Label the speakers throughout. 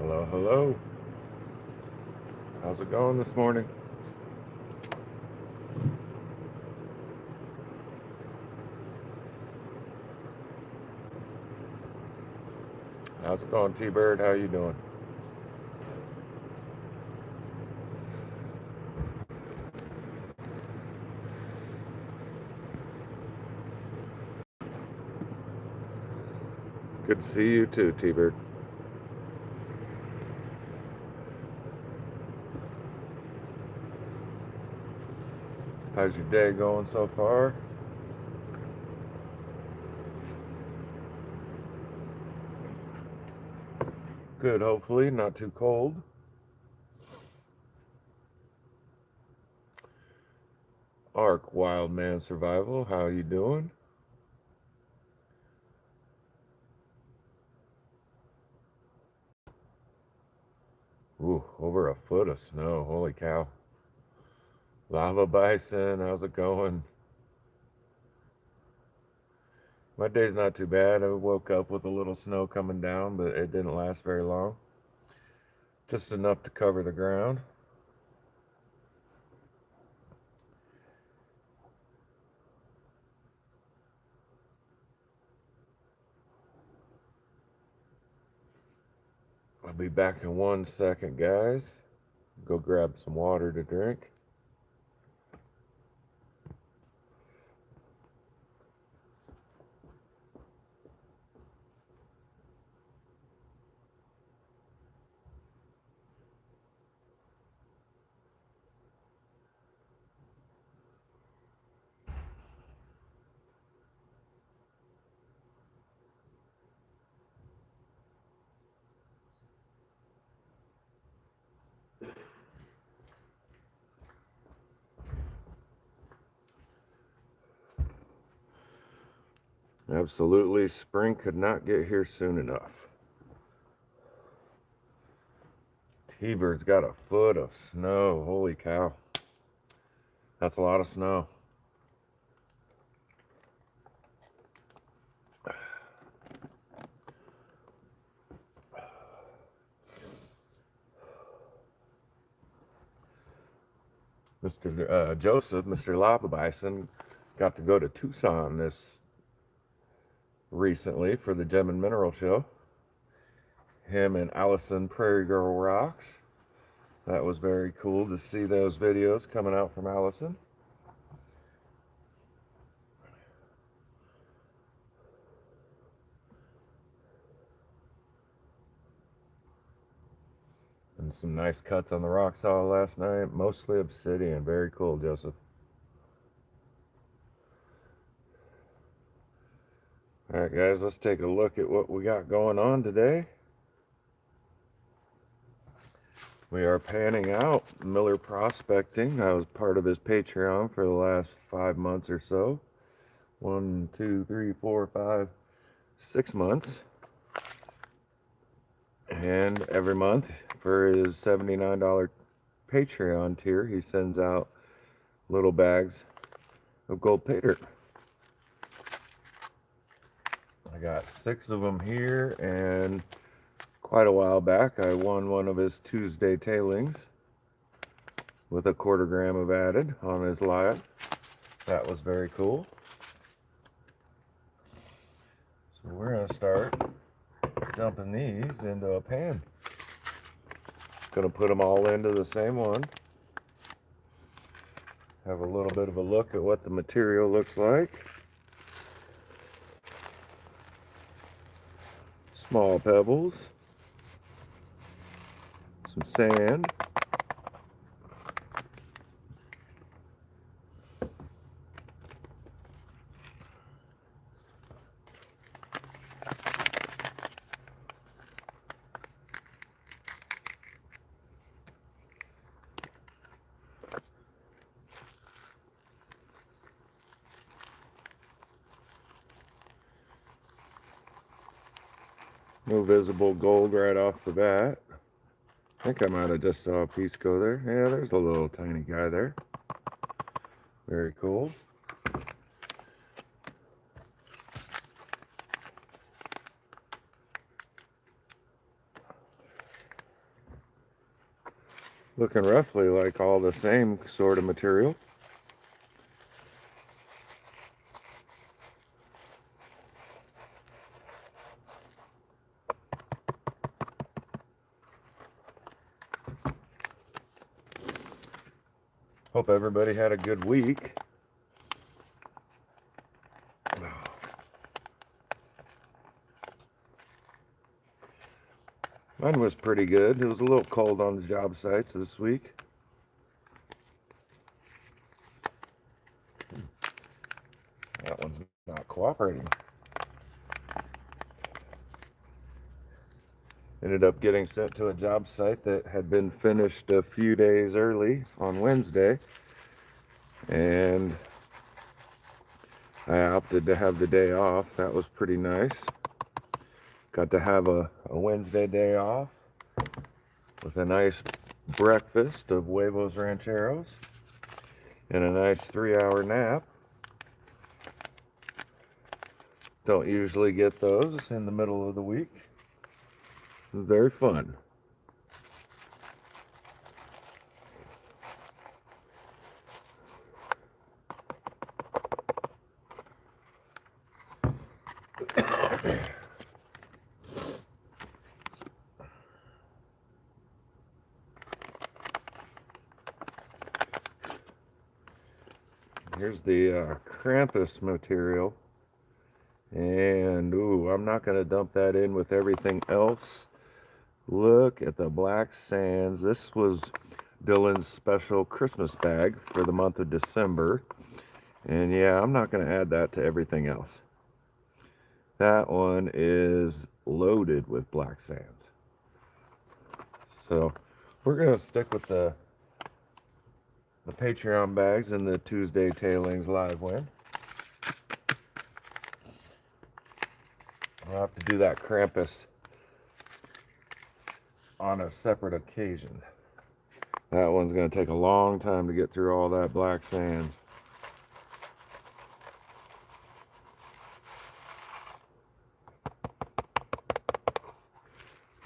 Speaker 1: Hello, hello. How's it going this morning? How's it going, T-Bird? How you doing? Good to see you too, T-Bird. How's your day going so far? Good, hopefully. Not too cold. Ark Wild Man Survival, how you doing? Ooh, over a foot of snow. Holy cow. Lava Bison, how's it going? My day's not too bad. I woke up with a little snow coming down, but it didn't last very long. Just enough to cover the ground. I'll be back in 1 second, guys. Go grab some water to drink. Absolutely, spring could not get here soon enough. T-Bird's got a foot of snow. Holy cow. That's a lot of snow. Mr. Joseph, Mr. Lava Bison, got to go to Tucson this recently for the Gem and Mineral Show. Him and Allison Prairie Girl Rocks. That was very cool to see those videos coming out from Allison. And some nice cuts on the rock saw last night. Mostly obsidian. Very cool, Joseph. Alright, guys, let's take a look at what we got going on today. We are panning out Miller Prospecting. I was part of his Patreon for the last 5 months or so. 1, 2, 3, 4, 5, 6 months. And every month for his $79 Patreon tier, he sends out little bags of gold pay dirt. I got 6 of them here, and quite a while back I won one of his Tuesday tailings with a 1/4 gram of added on his live. That was very cool. So we're going to start dumping these into a pan. Going to put them all into the same one. Have a little bit of a look at what the material looks like. Small pebbles, some sand, no visible gold right off the bat. I think I might have just saw a piece go there. Yeah, there's a little tiny guy there. Very cool. Looking roughly like all the same sort of material. Hope everybody had a good week. Mine was pretty good. It was a little cold on the job sites this week. That one's not cooperating. Ended up getting sent to a job site that had been finished a few days early on Wednesday, and I opted to have the day off. That was pretty nice. Got to have a Wednesday day off with a nice breakfast of huevos rancheros and a nice 3-hour nap. Don't usually get those in the middle of the week. It was very fun. Here's the Krampus material. And, ooh, I'm not going to dump that in with everything else. Look at the black sands. This was Dylan's special Christmas bag for the month of December. And yeah, I'm not going to add that to everything else. That one is loaded with black sands. So we're going to stick with the Patreon bags and the Tuesday Tailings live win. I'll have to do that Krampus on a separate occasion. That one's going to take a long time to get through all that black sand.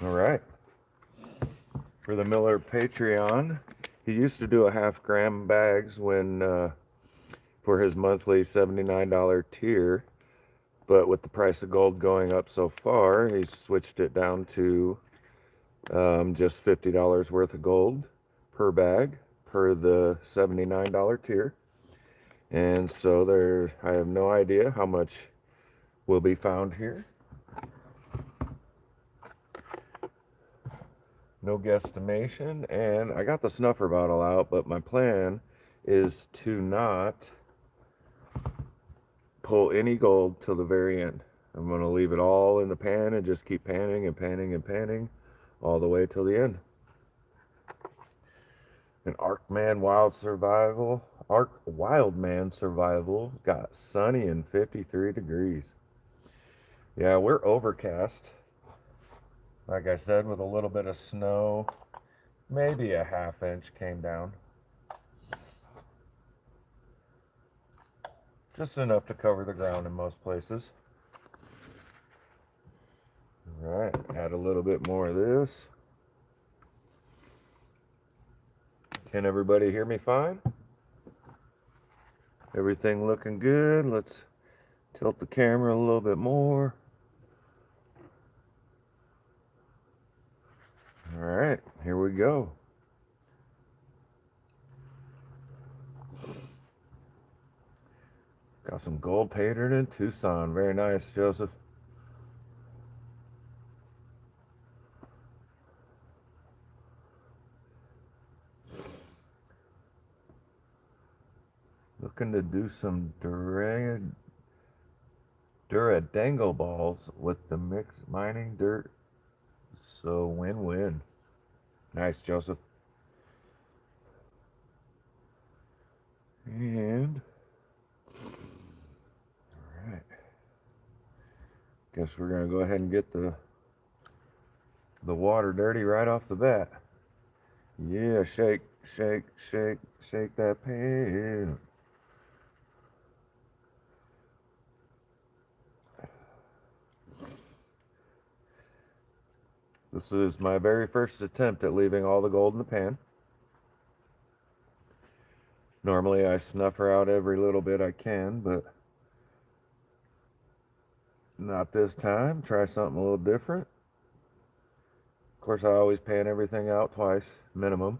Speaker 1: All right. For the Miller Patreon, he used to do a half-gram bags when for his monthly $79 tier, but with the price of gold going up so far, he switched it down to just $50 worth of gold per bag per the $79 tier. And so I have no idea how much will be found here. No guesstimation. And I got the snuffer bottle out, but my plan is to not pull any gold till the very end. I'm going to leave it all in the pan and just keep panning and panning and panning all the way till the end. An Wildman Survival got sunny and 53 degrees. Yeah, we're overcast. Like I said, with a little bit of snow, maybe a ½ inch came down. Just enough to cover the ground in most places. All right, add a little bit more of this. Can everybody hear me fine? Everything looking good. Let's tilt the camera a little bit more. All right, here we go. Got some gold painted in Tucson. Very nice, Joseph. Looking to do some Duradangle balls with the mixed mining dirt. So win-win. Nice, Joseph. And all right. Guess we're gonna go ahead and get the water dirty right off the bat. Yeah, shake, shake, shake, shake that pan. This is my very first attempt at leaving all the gold in the pan. Normally I snuff her out every little bit I can, but not this time. Try something a little different. Of course, I always pan everything out twice, minimum.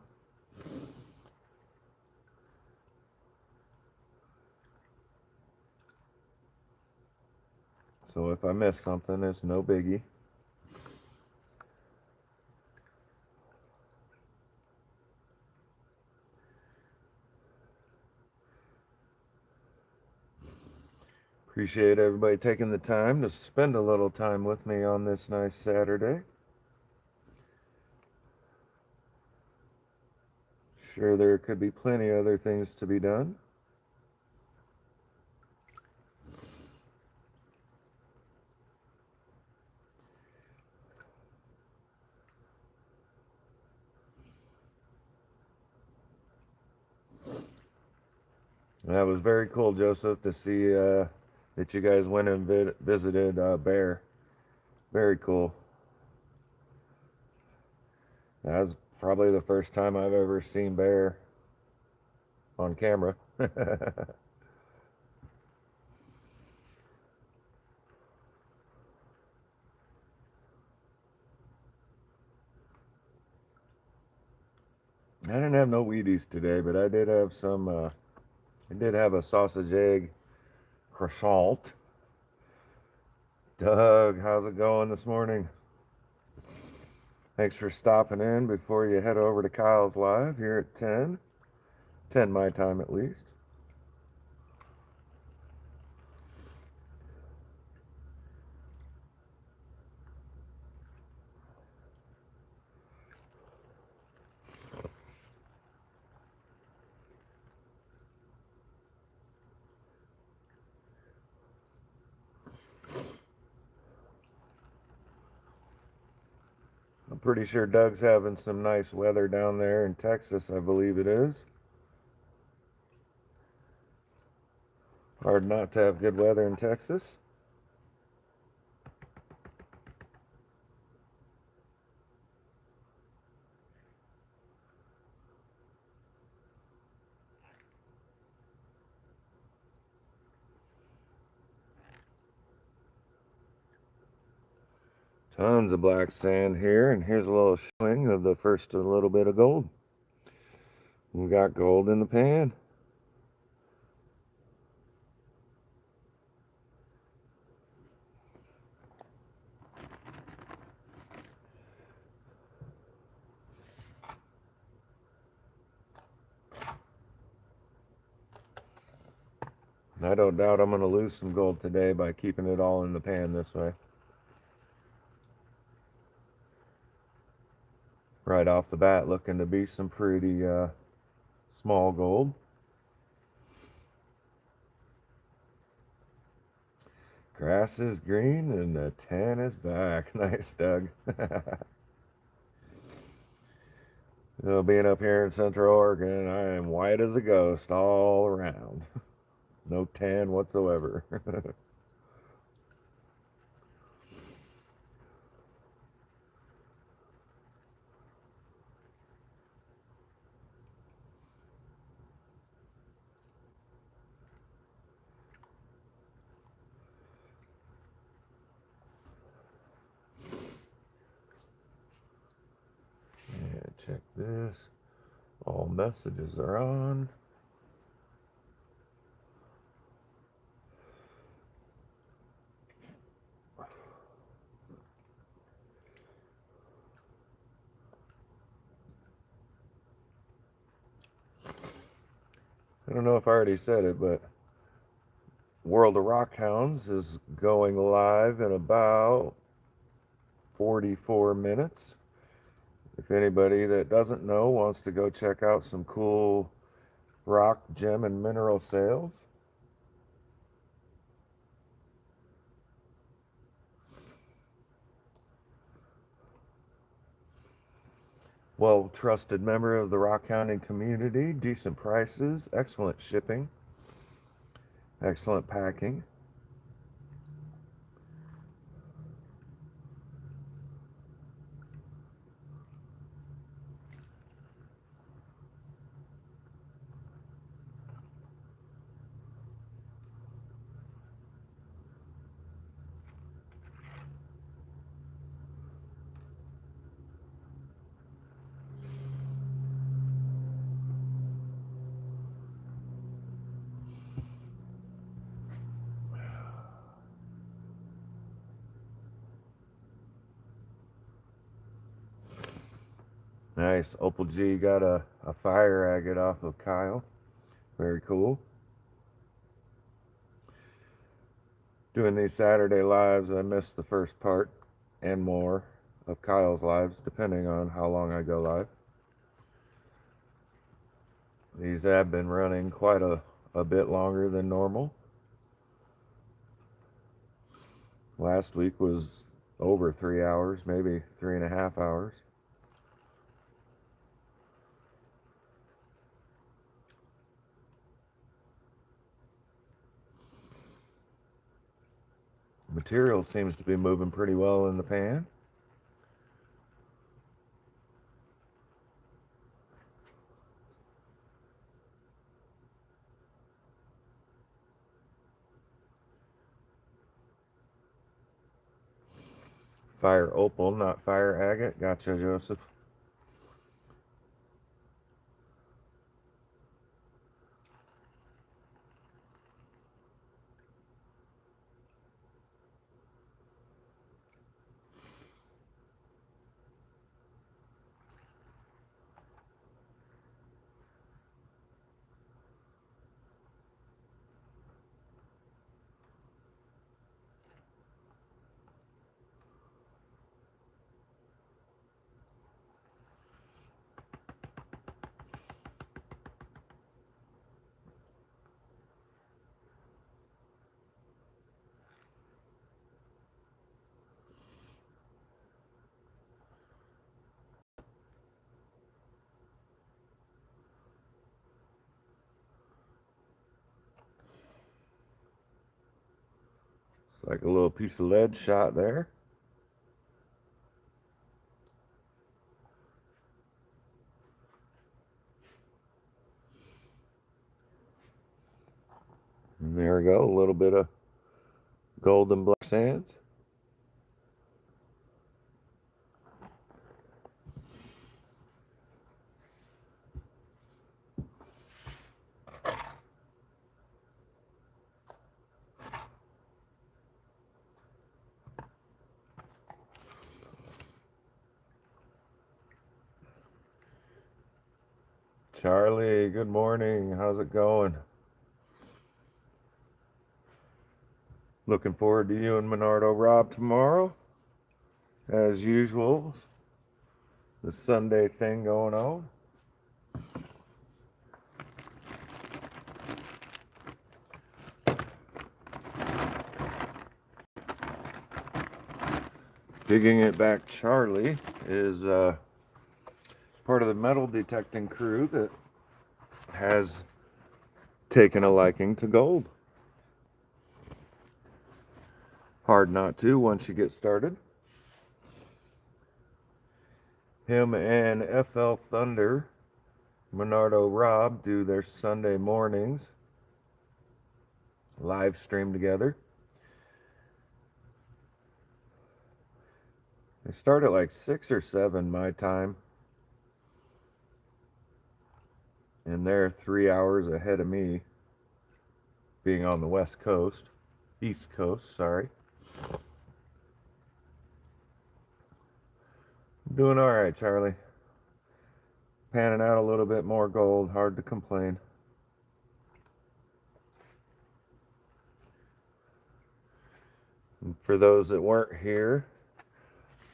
Speaker 1: So if I miss something, it's no biggie. Appreciate everybody taking the time to spend a little time with me on this nice Saturday. Sure, there could be plenty other things to be done. And that was very cool, Joseph, to see that you guys went and visited Bear. Very cool. That was probably the first time I've ever seen Bear on camera. I didn't have no Wheaties today, but I did have some. I did have a sausage egg croissant. Doug, how's it going this morning? Thanks for stopping in before you head over to Kyle's Live here at 10. 10 my time at least. I'm pretty sure Doug's having some nice weather down there in Texas, I believe it is. Hard not to have good weather in Texas. Tons of black sand here, and here's a little swing of the first little bit of gold. We got gold in the pan. I don't doubt I'm going to lose some gold today by keeping it all in the pan this way. Right off the bat, looking to be some pretty small gold. Grass is green and the tan is back. Nice, Doug. Well, being up here in Central Oregon, I am white as a ghost all around. No tan whatsoever. And check this. All messages are on. I don't know if I already said it, but World of Rock Hounds is going live in about 44 minutes. If anybody that doesn't know wants to go check out some cool rock, gem, and mineral sales, well trusted member of the rock hounding community, decent prices, excellent shipping, excellent packing. Nice. Opal G got a fire agate off of Kyle. Very cool. Doing these Saturday lives, I missed the first part and more of Kyle's lives, depending on how long I go live. These have been running quite a bit longer than normal. Last week was over 3 hours, maybe 3.5 hours. Material seems to be moving pretty well in the pan. Fire opal, not fire agate. Gotcha, Joseph. It's like a little piece of lead shot there. And there we go, a little bit of golden black sands. Charlie, good morning. How's it going? Looking forward to you and Menardo Rob tomorrow. As usual, the Sunday thing going on. Digging It Back Charlie is part of the metal detecting crew that has taken a liking to gold. Hard not to once you get started. Him and FL Thunder, Menardo Rob, do their Sunday mornings live stream together. They start at like 6 or 7 my time, and they're 3 hours ahead of me, being on the East Coast, sorry. Doing all right, Charlie. Panning out a little bit more gold, hard to complain. And for those that weren't here,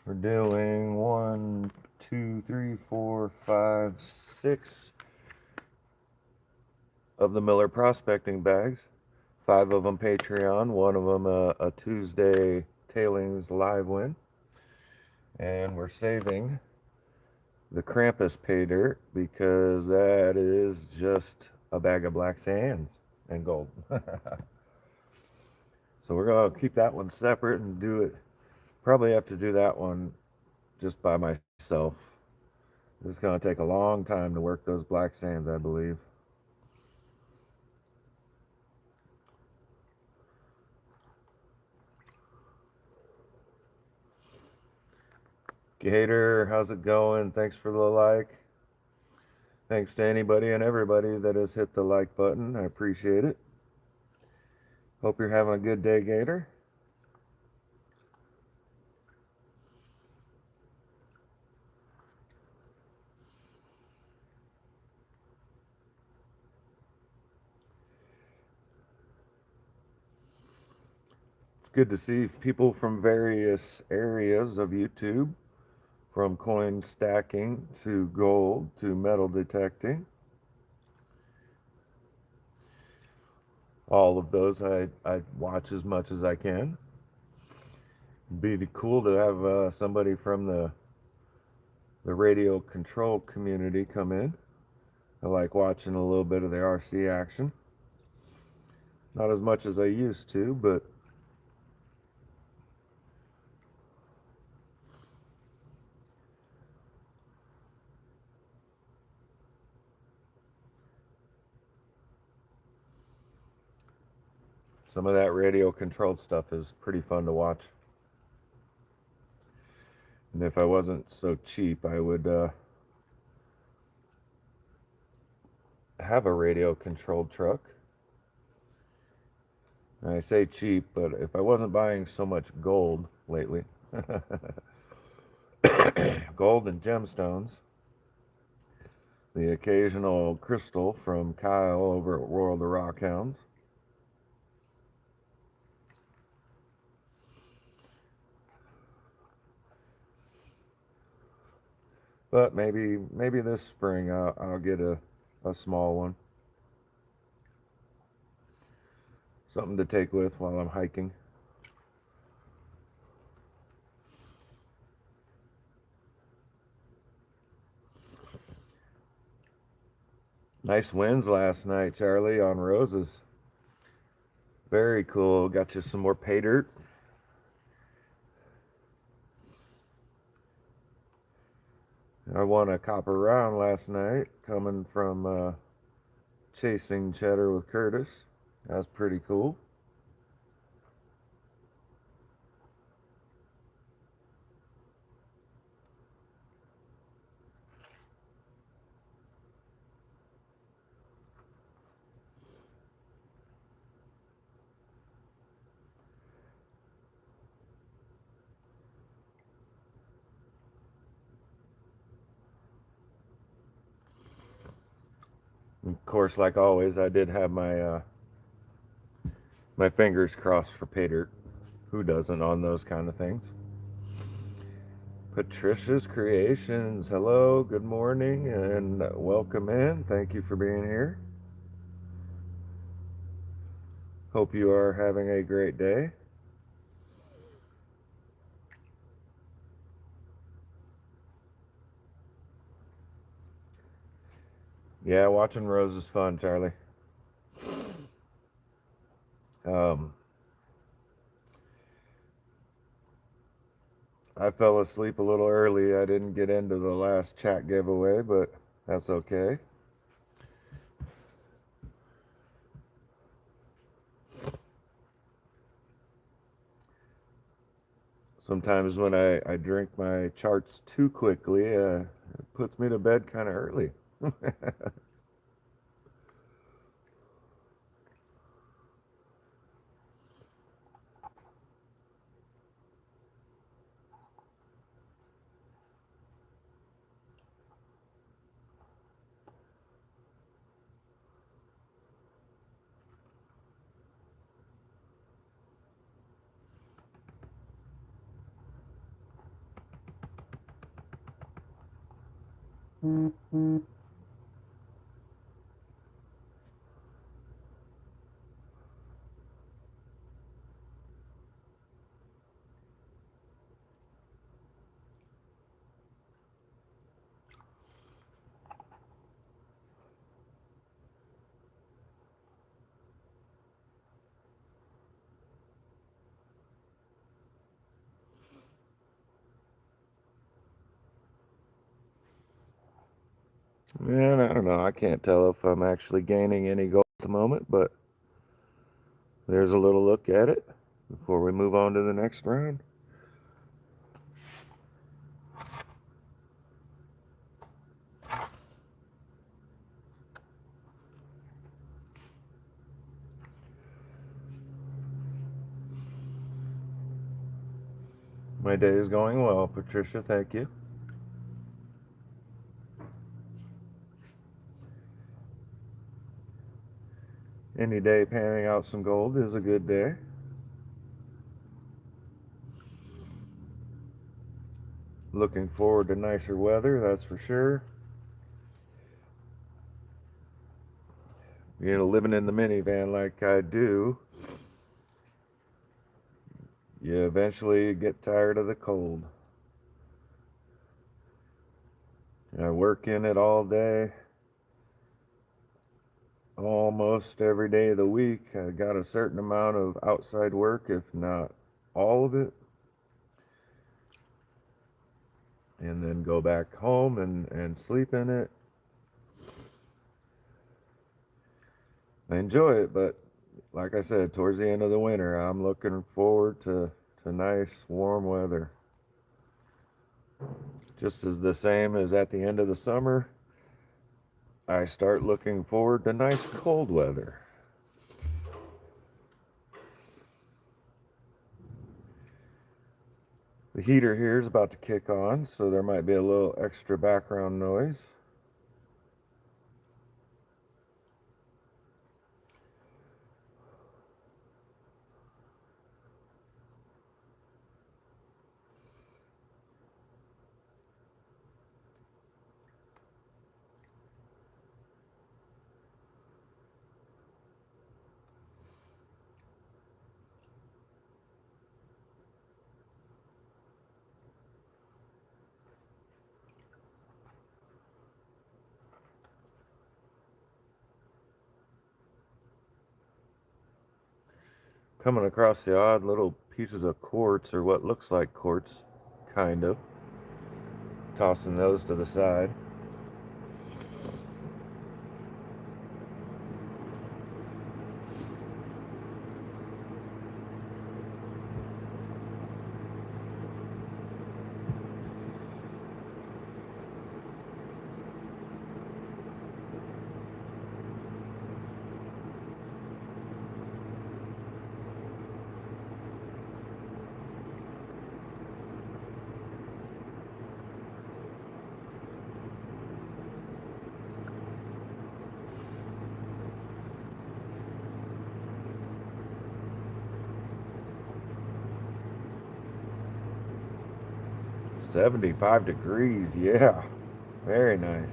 Speaker 1: we're doing 1, 2, 3, 4, 5, 6 of the Miller prospecting bags. 5 of them Patreon, 1 of them a Tuesday tailings live win. And we're saving the Krampus pay dirt because that is just a bag of black sands and gold. So we're going to keep that one separate and do it. Probably have to do that one just by myself. It's going to take a long time to work those black sands, I believe. Gator, how's it going? Thanks for the like. Thanks to anybody and everybody that has hit the like button. I appreciate it. Hope you're having a good day, Gator. good to see people from various areas of YouTube, from coin stacking to gold to metal detecting. All of those I watch as much as I can. It'd be cool to have somebody from the radio control community come in. I like watching a little bit of the RC action. Not as much as I used to, but some of that radio controlled stuff is pretty fun to watch. And if I wasn't so cheap, I would have a radio controlled truck. And I say cheap, but if I wasn't buying so much gold lately, gold and gemstones, the occasional crystal from Kyle over at World of Rockhounds. But maybe this spring I'll get a small one. Something to take with while I'm hiking. Nice winds last night, Charlie, on roses. Very cool. Got you some more pay dirt. I won a copper round last night coming from chasing cheddar with Curtis. That's pretty cool. Of course, like always, I did have my my fingers crossed for pay dirt. Who doesn't on those kind of things? Patricia's Creations. Hello, good morning, and welcome in. Thank you for being here. Hope you are having a great day. Yeah, watching Rose is fun, Charlie. I fell asleep a little early. I didn't get into the last chat giveaway, but that's okay. Sometimes when I drink my charts too quickly, it puts me to bed kind of early. Man, I don't know. I can't tell if I'm actually gaining any gold at the moment, but there's a little look at it before we move on to the next round. My day is going well, Patricia. Thank you. Any day panning out some gold is a good day. looking forward to nicer weather, that's for sure. You know, living in the minivan like I do, you eventually get tired of the cold. I work in it all day, almost every day of the week. I got a certain amount of outside work, if not all of it, and then go back home and sleep in it. I enjoy it, but like I said, towards the end of the winter, I'm looking forward to nice warm weather. Just as the same as at the end of the summer, I start looking forward to nice cold weather. The heater here is about to kick on, so there might be a little extra background noise. Coming across the odd little pieces of quartz, or what looks like quartz, kind of. Tossing those to the side. $75, yeah. Very nice.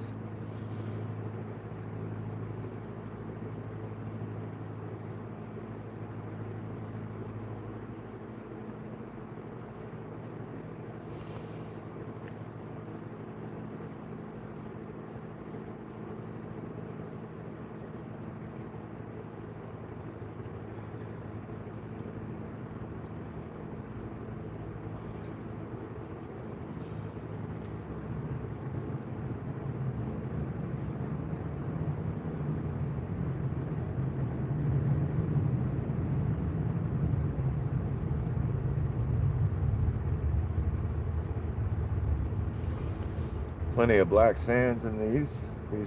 Speaker 1: Plenty of black sands in these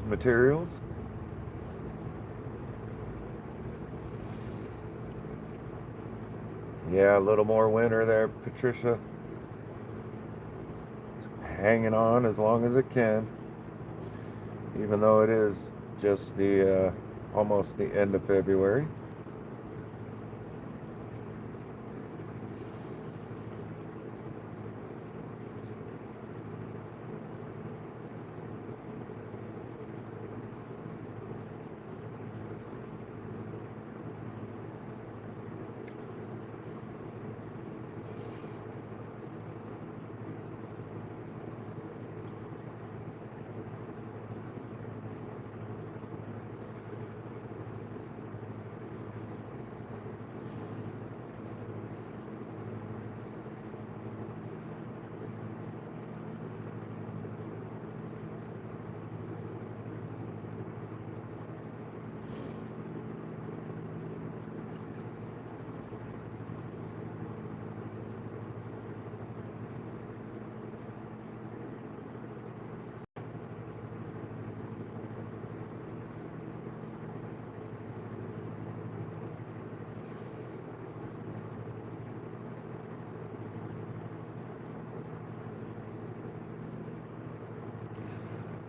Speaker 1: materials. Yeah, a little more winter there, Patricia. Hanging on as long as it can, even though it is just the almost the end of February.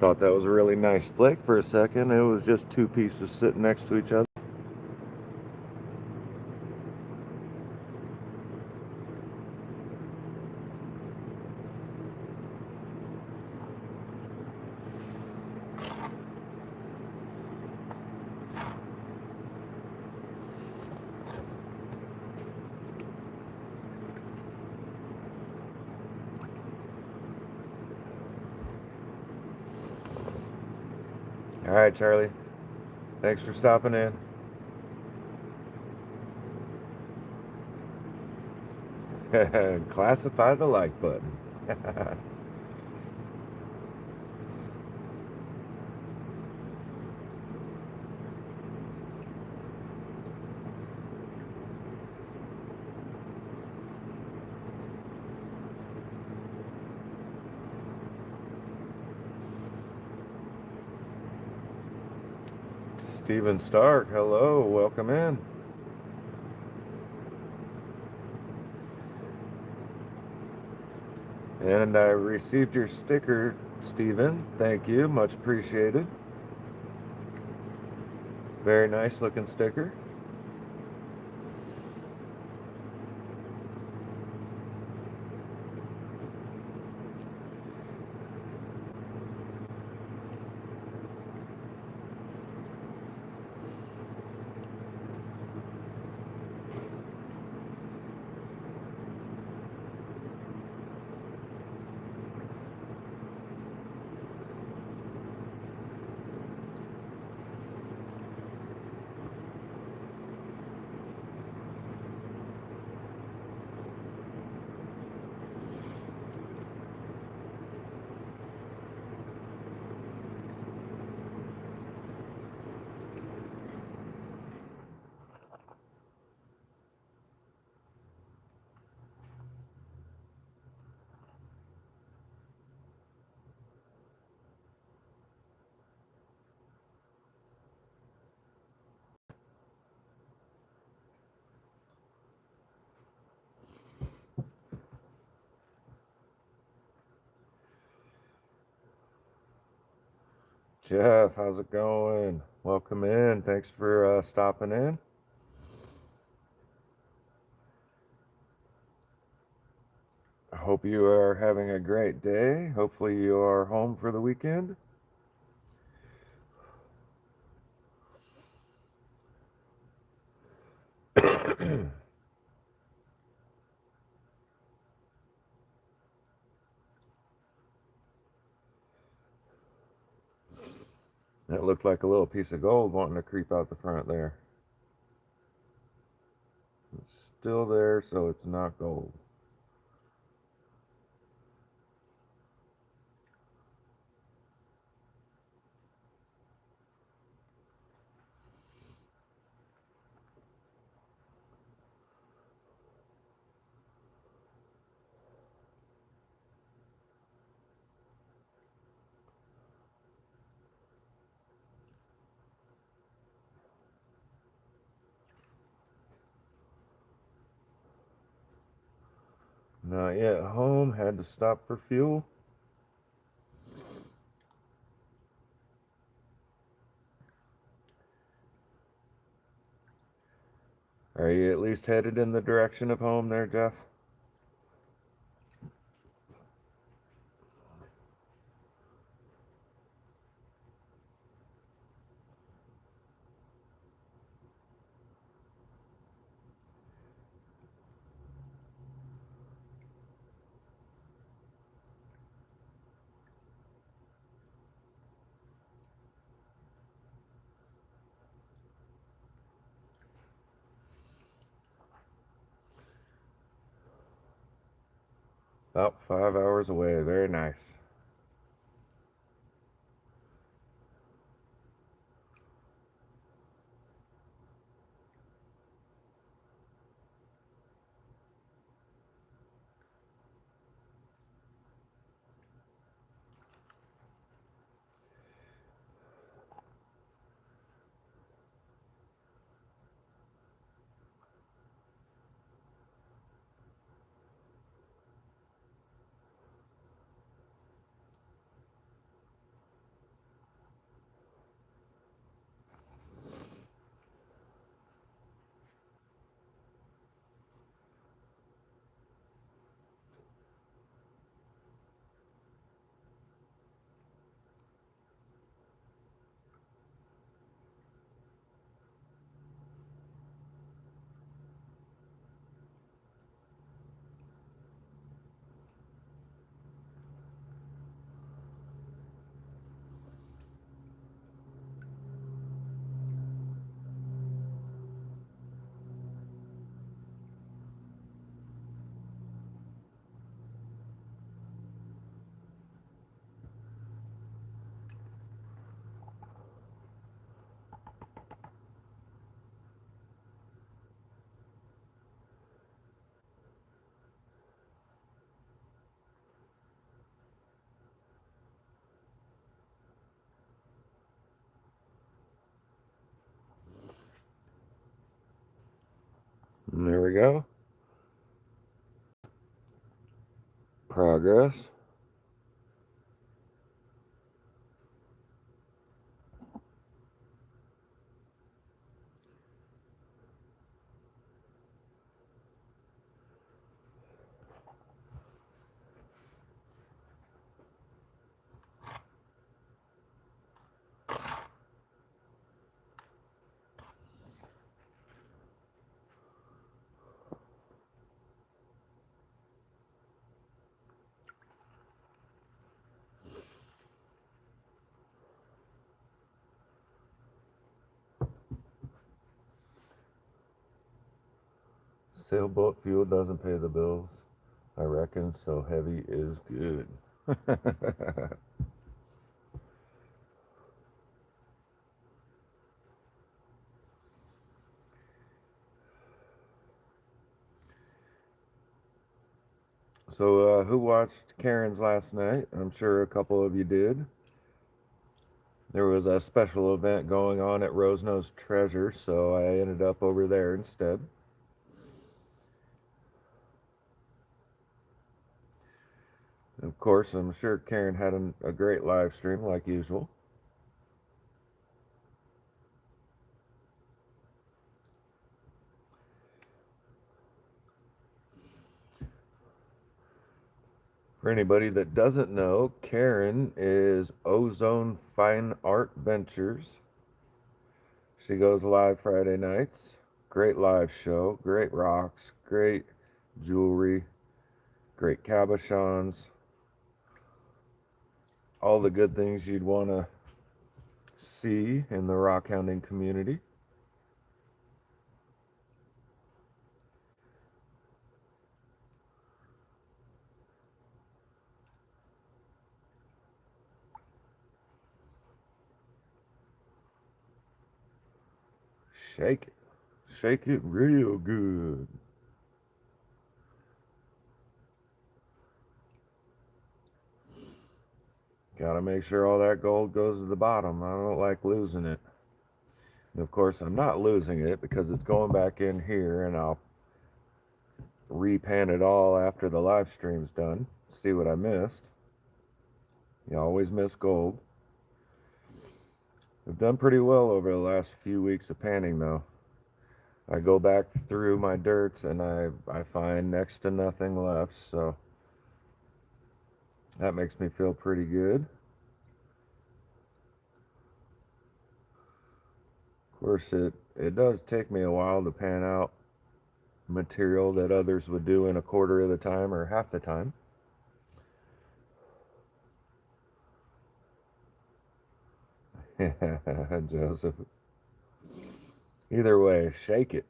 Speaker 1: Thought that was a really nice flake for a second. It was just two pieces sitting next to each other. All right, Charlie. Thanks for stopping in. Classify the like button. Stephen Stark, hello, welcome in. And I received your sticker, Stephen. Thank you, much appreciated. Very nice looking sticker. Jeff, how's it going? Welcome in. Thanks for stopping in. I hope you are having a great day. Hopefully, you are home for the weekend. That looked like a little piece of gold wanting to creep out the front there. It's still there, so it's not gold. Not yet home. Had to stop for fuel. Are you at least headed in the direction of home there, Jeff? About 5 hours away. Very nice. we go. Progress. Sailboat fuel doesn't pay the bills, I reckon, so heavy is good. So, who watched Karen's last night? I'm sure a couple of you did. There was a special event going on at Rosenose Treasure, so I ended up over there instead. Of course, I'm sure Karen had a great live stream like usual. For anybody that doesn't know, Karen is Ozone Fine Art Ventures. She goes live Friday nights. Great live show, great rocks, great jewelry, great cabochons, all the good things you'd want to see in the rock hounding community. Shake it. Shake it real good. Gotta make sure all that gold goes to the bottom. I don't like losing it. And of course, I'm not losing it because it's going back in here, and I'll repan it all after the live stream's done. See what I missed. You always miss gold. I've done pretty well over the last few weeks of panning, though. I go back through my dirts and I find next to nothing left, so that makes me feel pretty good. Of course, it does take me a while to pan out material that others would do in a quarter of the time or half the time. Joseph. Either way, shake it.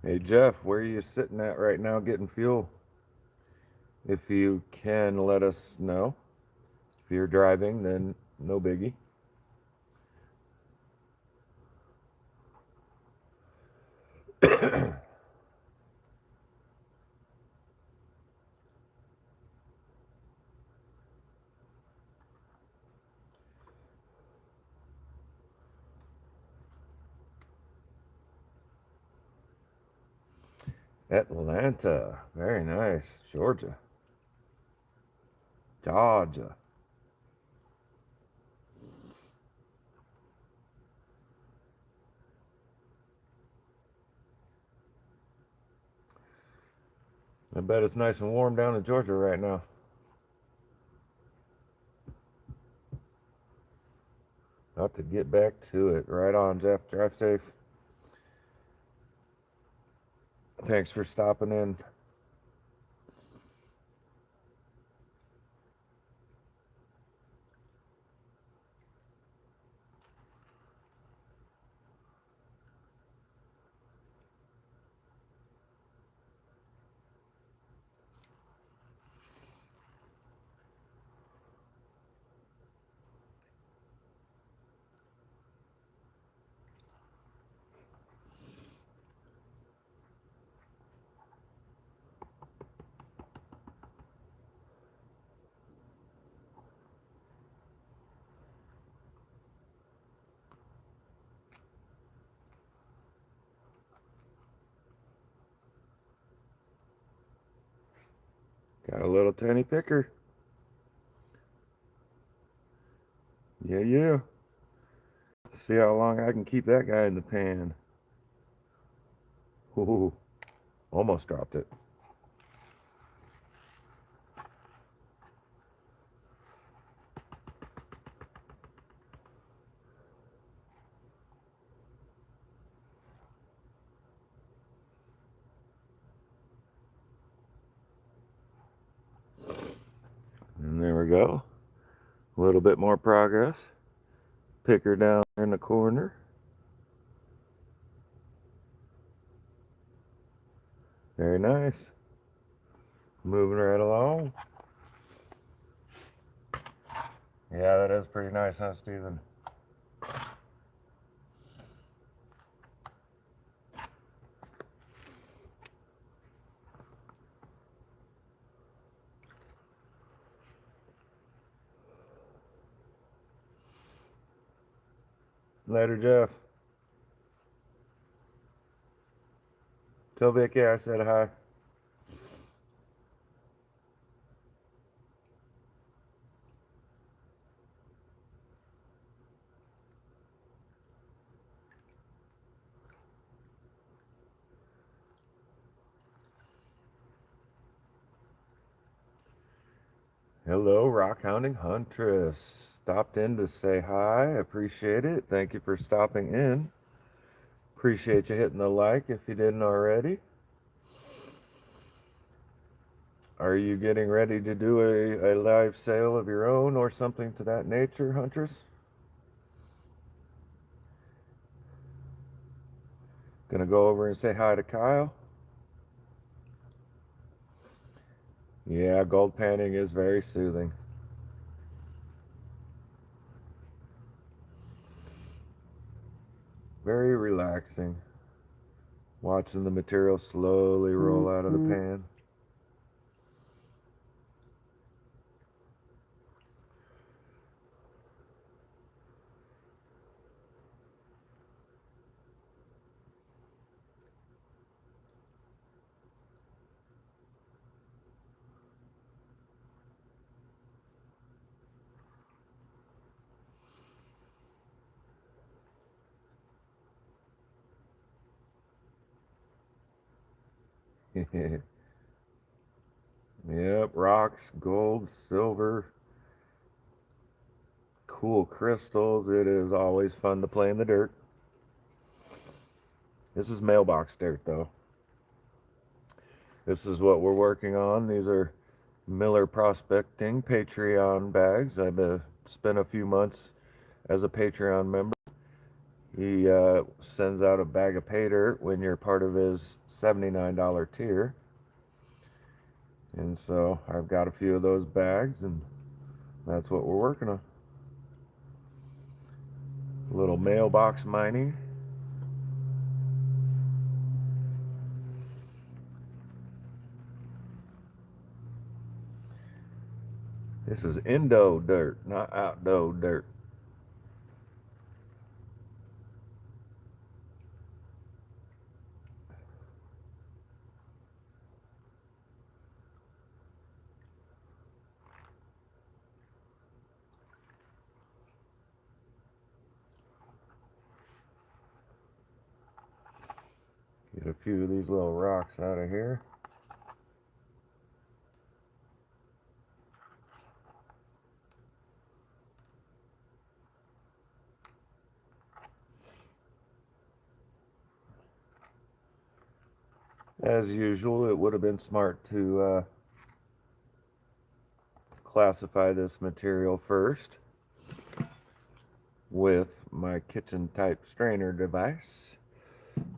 Speaker 1: Hey Jeff, where are you sitting at right now getting fuel? If you can let us know. If you're driving, then no biggie. Atlanta, very nice. Georgia. Georgia. I bet it's nice and warm down in Georgia right now. get back to it. Right on, Jeff. Drive safe. Thanks for stopping in. Got a little tiny picker. Yeah, yeah. See how long I can keep that guy in the pan. Ooh, almost dropped it. And there we go. A little bit more progress. Picker down in the corner. Very nice. Moving right along. Yeah, that is pretty nice, huh, Steven? Later, Jeff. Tell Vicky I said hi. Hello, rock hounding huntress. Stopped in to say hi. Appreciate it. Thank you for stopping in. Appreciate you hitting the like if you didn't already. Are you getting ready to do a live sale of your own or something to that nature, huntress? Gonna go over and say hi to Kyle. Yeah, gold panning is very soothing. Very relaxing. Watching the material slowly roll out of the pan. Yep, rocks, gold, silver, cool crystals. It is always fun to play in the dirt. This is mailbox dirt, though. This is what we're working on. These are Miller Prospecting Patreon bags. I've spent a few months as a Patreon member. He sends out a bag of pay dirt when you're part of his $79 tier. And so I've got a few of those bags, and that's what we're working on. A little mailbox mining. This is indo dirt, not outdoor dirt. Get a few of these little rocks out of here. As usual, it would have been smart to classify this material first with my kitchen type strainer device,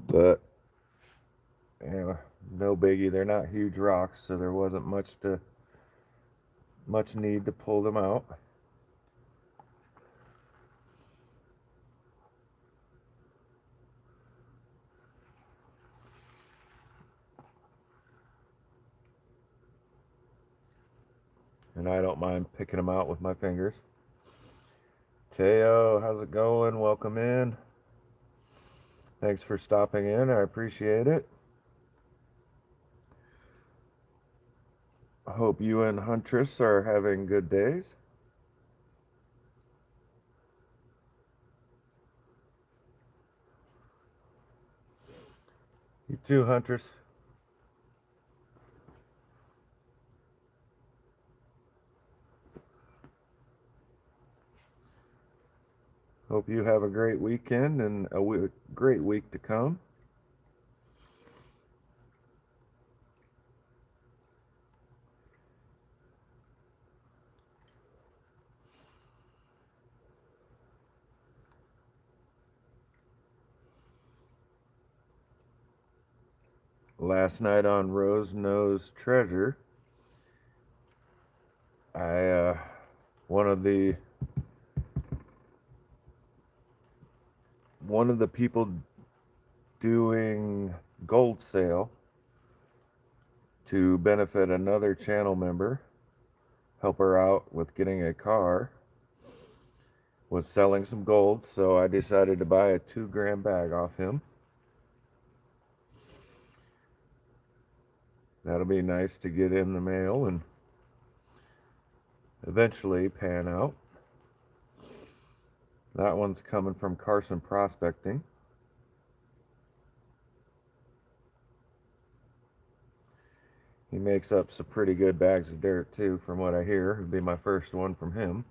Speaker 1: but no biggie. They're not huge rocks, so there wasn't much need to pull them out. And I don't mind picking them out with my fingers. Teo, how's it going? Welcome in. Thanks for stopping in. I appreciate it. Hope you and Huntress are having good days. You too, Huntress. Hope you have a great weekend and a great week to come. Last night on Rose Nose Treasure, I one of the people doing gold sale to benefit another channel member, help her out with getting a car, was selling some gold, so I decided to buy a 2-gram bag off him. That'll be nice to get in the mail and eventually pan out. That one's coming from Carson Prospecting. He makes up some pretty good bags of dirt too, from what I hear. It'd be my first one from him.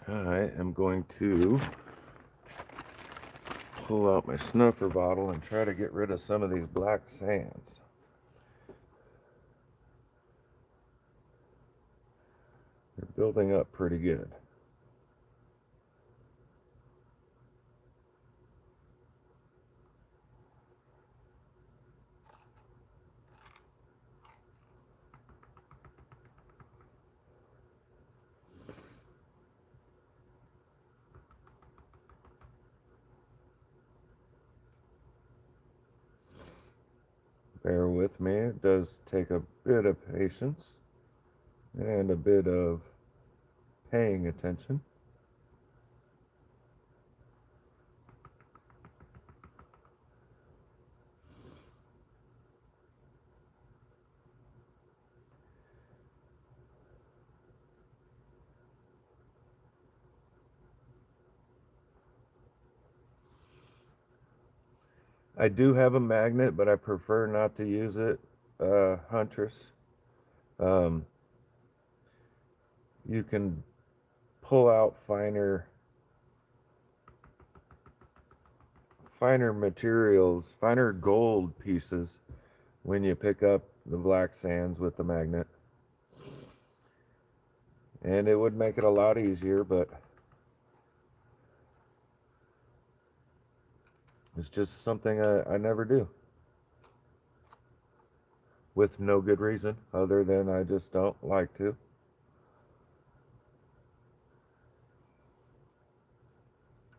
Speaker 1: I am going to pull out my snuffer bottle and try to get rid of some of these black sands. They're building up pretty good. Bear with me, it does take a bit of patience and a bit of paying attention. I do have a magnet, but I prefer not to use it, Huntress. You can pull out finer materials, finer gold pieces when you pick up the black sands with the magnet. And it would make it a lot easier, but it's just something I never do. With no good reason, other than I just don't like to.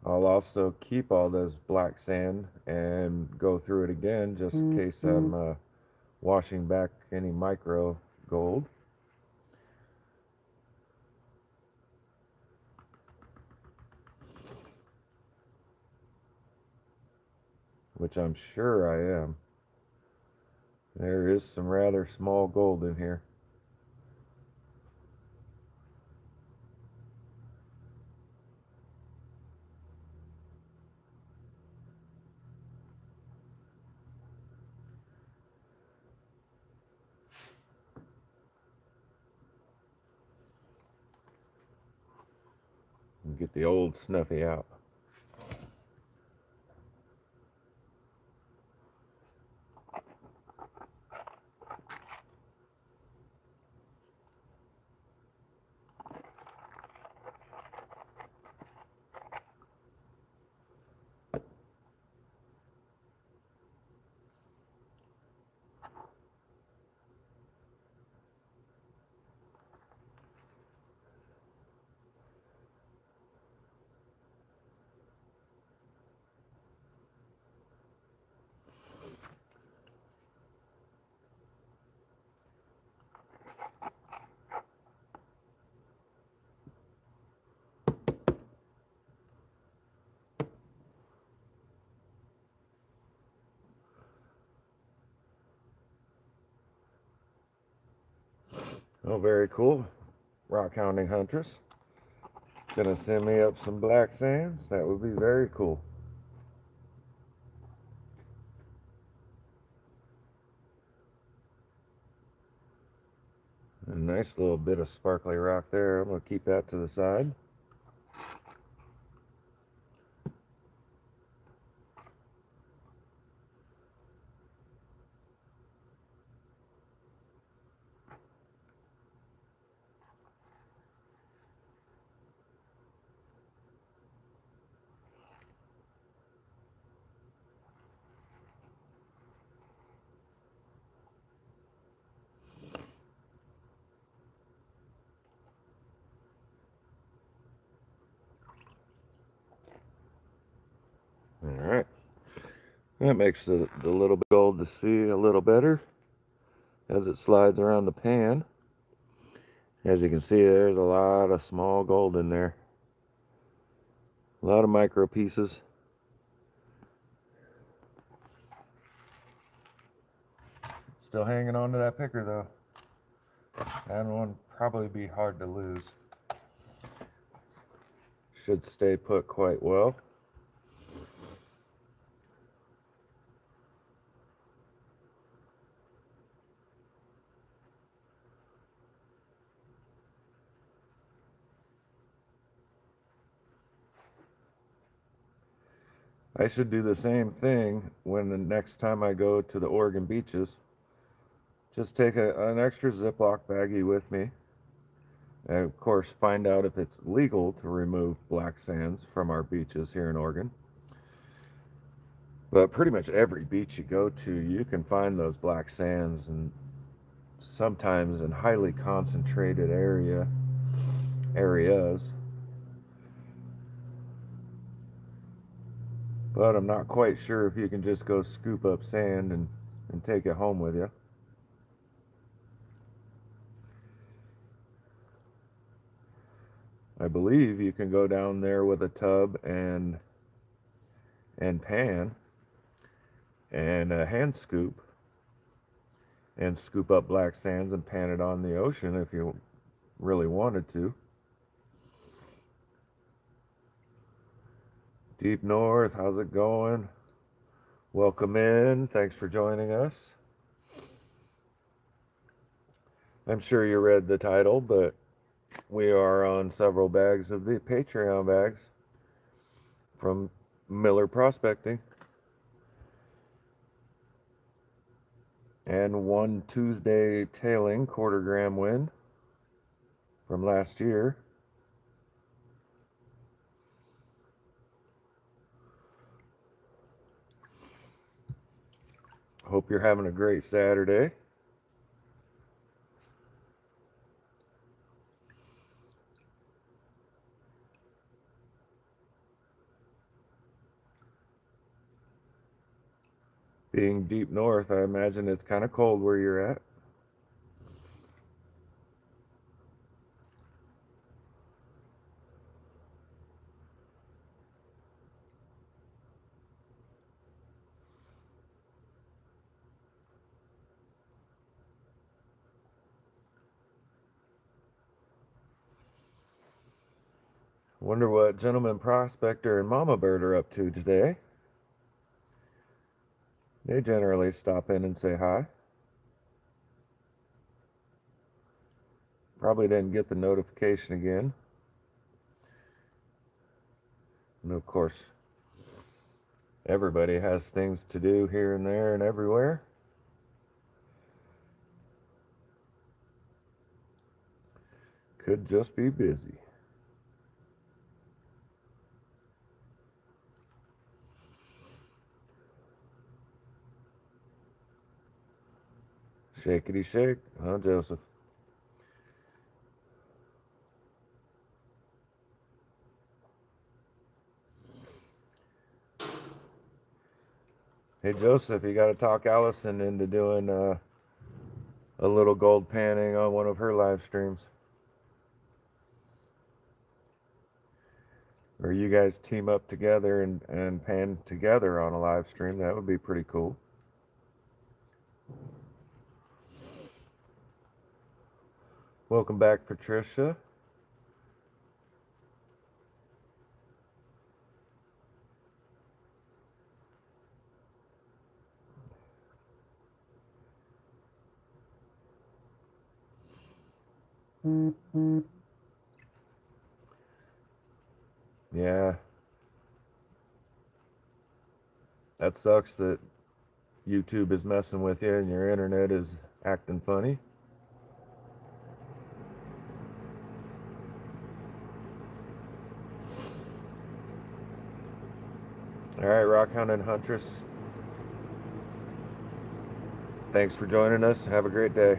Speaker 1: I'll also keep all this black sand and go through it again just in case I'm washing back any micro gold. Which I'm sure I am. There is some rather small gold in here. get the old Snuffy out. Oh, very cool. Rock hounding huntress. Gonna send me up some black sands. That would be very cool. A nice little bit of sparkly rock there. I'm gonna keep that to the side. Alright. That makes the little bit of gold to see a little better as it slides around the pan. As you can see, there's a lot of small gold in there. A lot of micro pieces. Still hanging on to that picker though. That one probably be hard to lose. Should stay put quite well. I should do the same thing when the next time I go to the Oregon beaches. Just take an extra Ziploc baggie with me. And of course, find out if it's legal to remove black sands from our beaches here in Oregon. But pretty much every beach you go to, you can find those black sands, and sometimes in highly concentrated areas. But I'm not quite sure if you can just go scoop up sand and take it home with you. I believe you can go down there with a tub and pan and a hand scoop and scoop up black sands and pan it on the ocean if you really wanted to. Deep North, how's it going? Welcome in. Thanks for joining us. I'm sure you read the title, but we are on several bags of the Patreon bags from Miller Prospecting. And one Tuesday tailing quarter-gram win from last year. Hope you're having a great Saturday. Being deep north, I imagine it's kind of cold where you're at. Wonder what Gentleman Prospector and Mama Bird are up to today. They generally stop in and say hi. Probably didn't get the notification again. And of course, everybody has things to do here and there and everywhere. Could just be busy. Shakety shake, huh, Joseph? Hey, Joseph, you got to talk Allison into doing a little gold panning on one of her live streams. Or you guys team up together and pan together on a live stream. That would be pretty cool. Welcome back, Patricia. Yeah, that sucks that YouTube is messing with you and your internet is acting funny. All right, Rockhound and Huntress, thanks for joining us. Have a great day.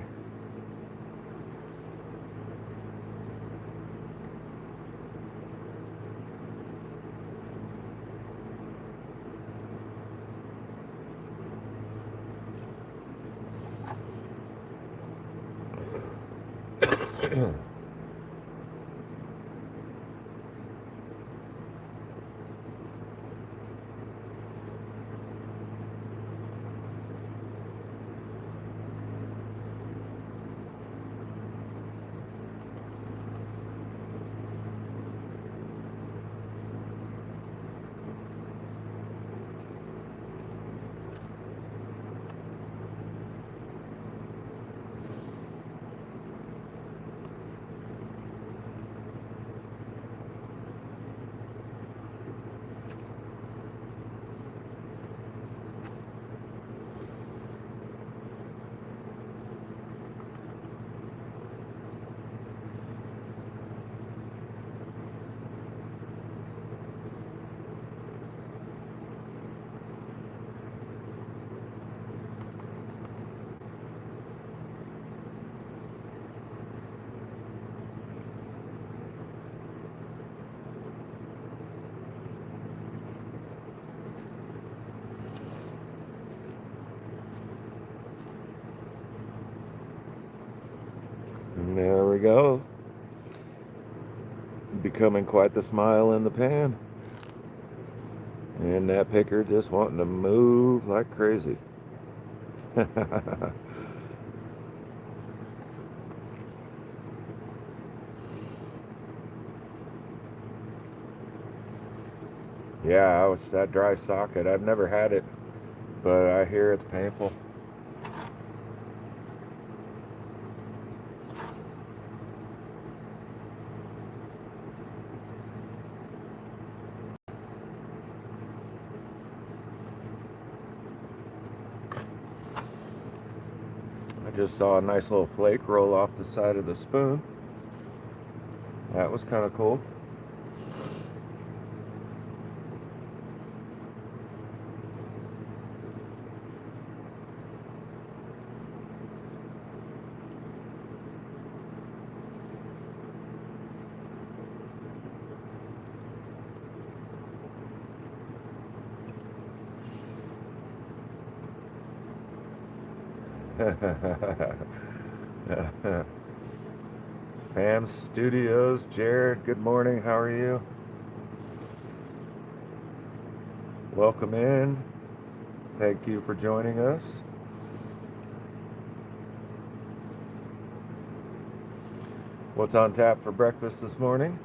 Speaker 1: And there we go. Becoming quite the smile in the pan. And that picker just wanting to move like crazy. Yeah, ouch, that dry socket. I've never had it, but I hear it's painful. I just saw a nice little flake roll off the side of the spoon. That was kind of cool. Fam Studios, Jared, good morning. How are you? Welcome in. Thank you for joining us. What's on tap for breakfast this morning?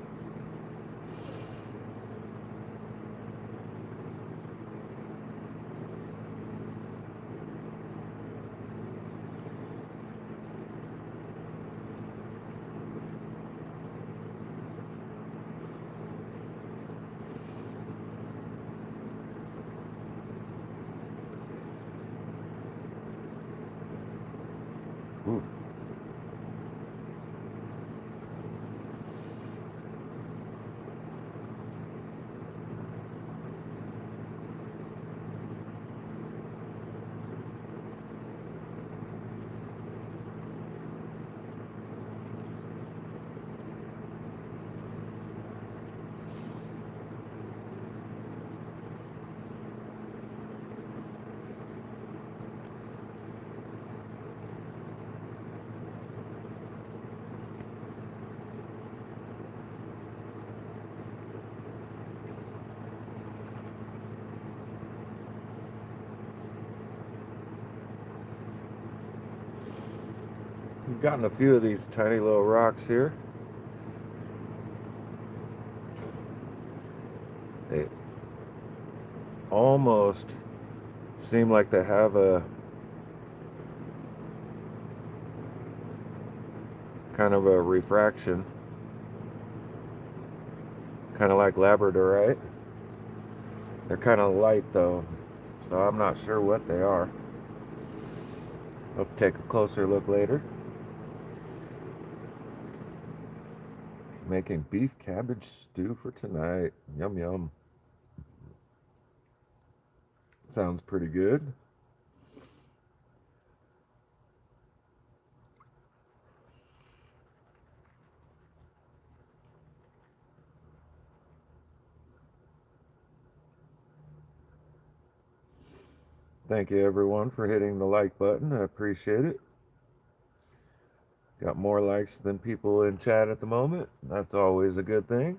Speaker 1: Ooh. We've gotten a few of these tiny little rocks here. They almost seem like they have a kind of a refraction, kind of like labradorite. They're kind of light though, so I'm not sure what they are. I'll take a closer look later. Making beef cabbage stew for tonight. Yum yum. Sounds pretty good. Thank you everyone for hitting the like button. I appreciate it. Got more likes than people in chat at the moment. That's always a good thing.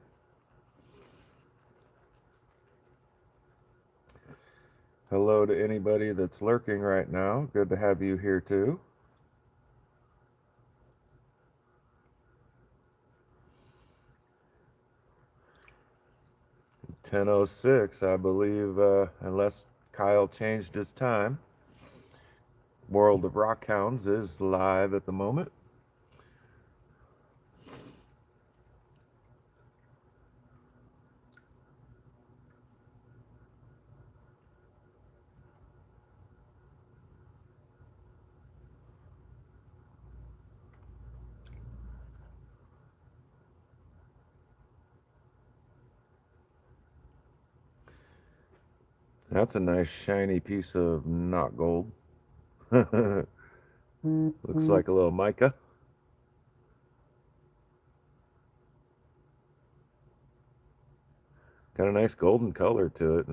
Speaker 1: Hello to anybody that's lurking right now. Good to have you here too. 10:06, I believe, unless Kyle changed his time. World of Rockhounds is live at the moment. That's a nice shiny piece of not gold. Looks like a little mica. Got a nice golden color to it.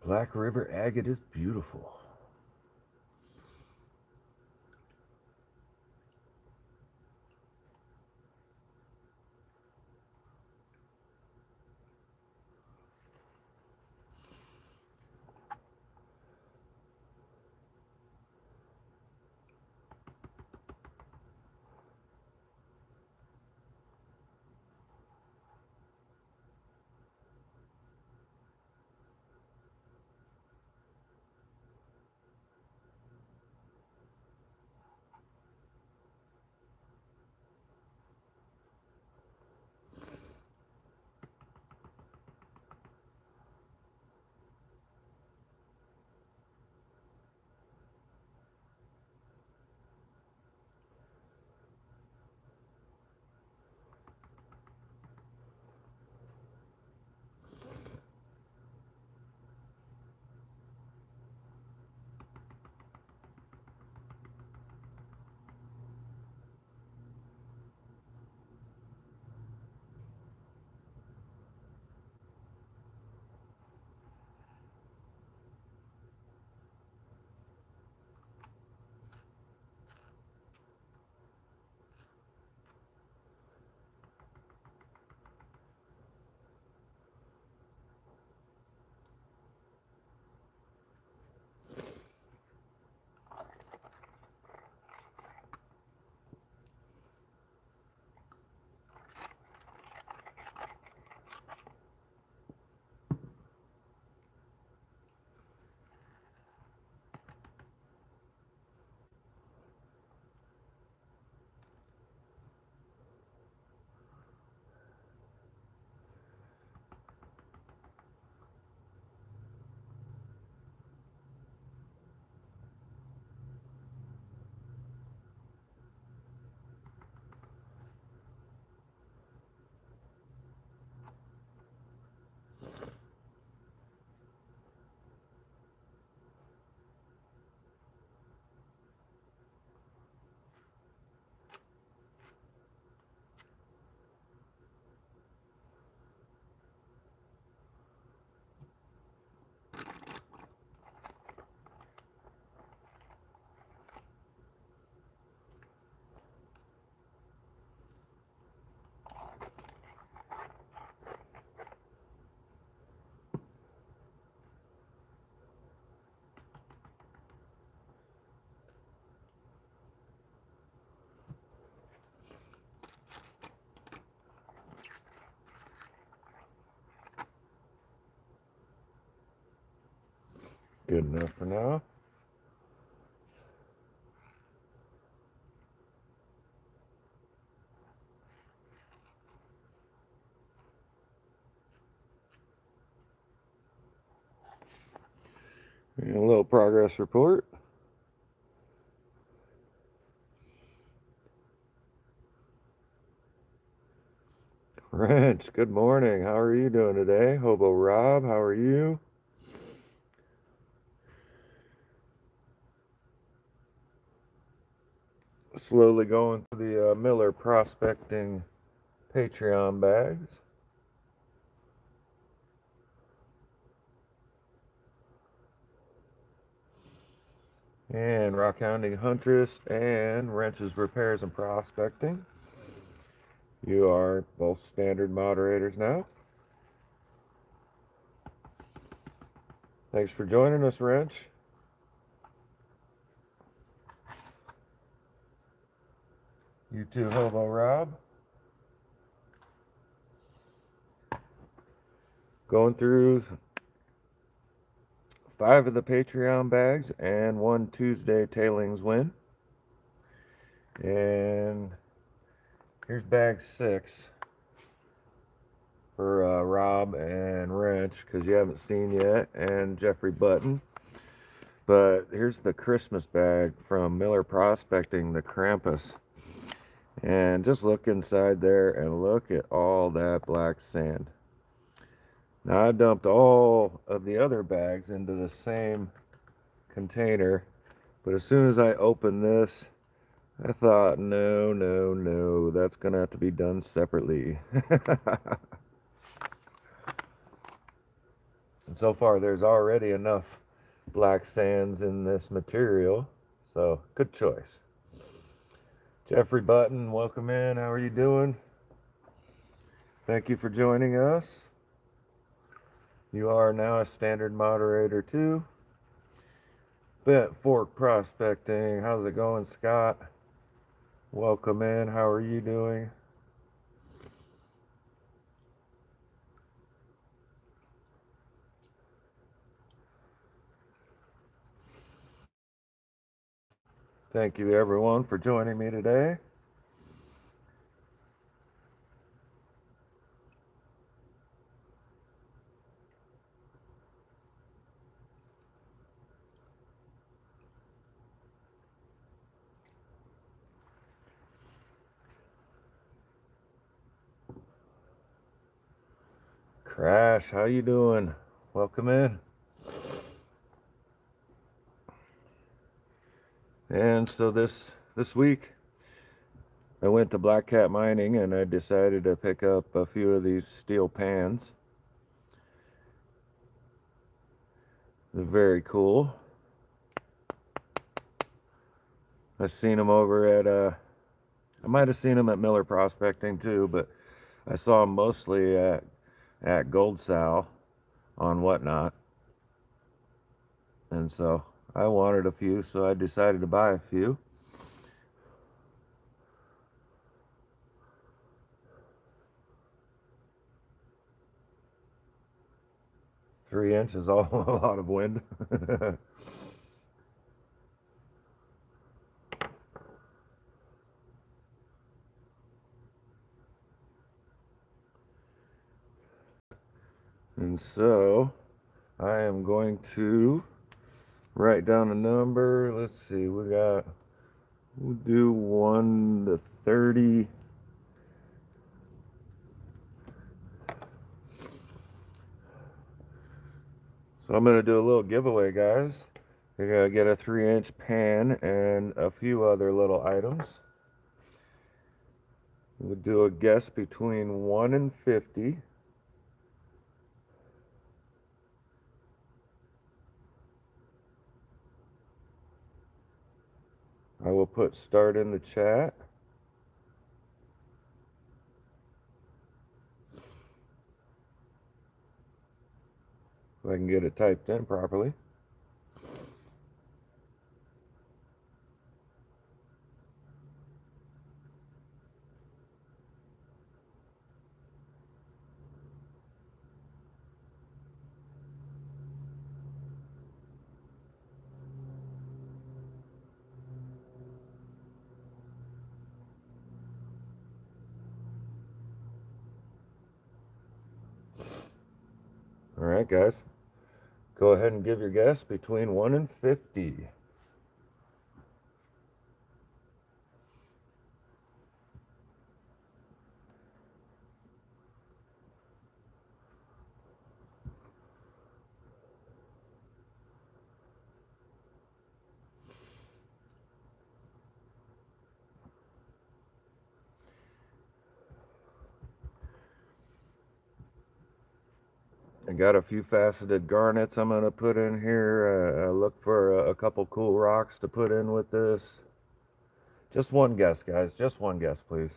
Speaker 1: Black River agate is beautiful. Good enough for now. And a little progress report. Wrench, good morning. How are you doing today? Hobo Rob, how are you? Slowly going through the Miller Prospecting Patreon bags. And Rock Hounding Huntress and Wrench's Repairs and Prospecting. You are both standard moderators now. Thanks for joining us, Wrench. You too, Hobo Rob. Going through 5 of the Patreon bags and 1 Tuesday tailings win. And here's bag 6 for Rob and Wrench, because you haven't seen yet, and Jeffrey Button. But here's the Christmas bag from Miller Prospecting, the Krampus. And just look inside there and look at all that black sand. Now I dumped all of the other bags into the same container, but as soon as I opened this, I thought, no, that's gonna have to be done separately. And so far there's already enough black sands in this material, so good choice. Jeffrey Button, welcome in. How are you doing? Thank you for joining us. You are now a standard moderator too. Bent Fork Prospecting, how's it going, Scott? Welcome in. How are you doing? Thank you everyone for joining me today. Crash, how you doing? Welcome in. And so this week I went to Black Cat Mining and I decided to pick up a few of these steel pans. They're very cool. I've seen them over at I might have seen them at Miller Prospecting too, but I saw them mostly at Gold Sow on Whatnot. And so I wanted a few, so I decided to buy a few. Three inches, all a lot of wind. And so I am going to write down a number. Let's see, we'll do 1 to 30. So I'm going to do a little giveaway, guys. You're going to get a 3-inch pan and a few other little items. We'll do a guess between 1 and 50. I will put start in the chat. If I can get it typed in properly. right, guys. Go ahead and give your guess between 1 and 50. I got a few faceted garnets I'm going to put in here. Look for a couple cool rocks to put in with this. Just one guess, guys. Just one guess, please.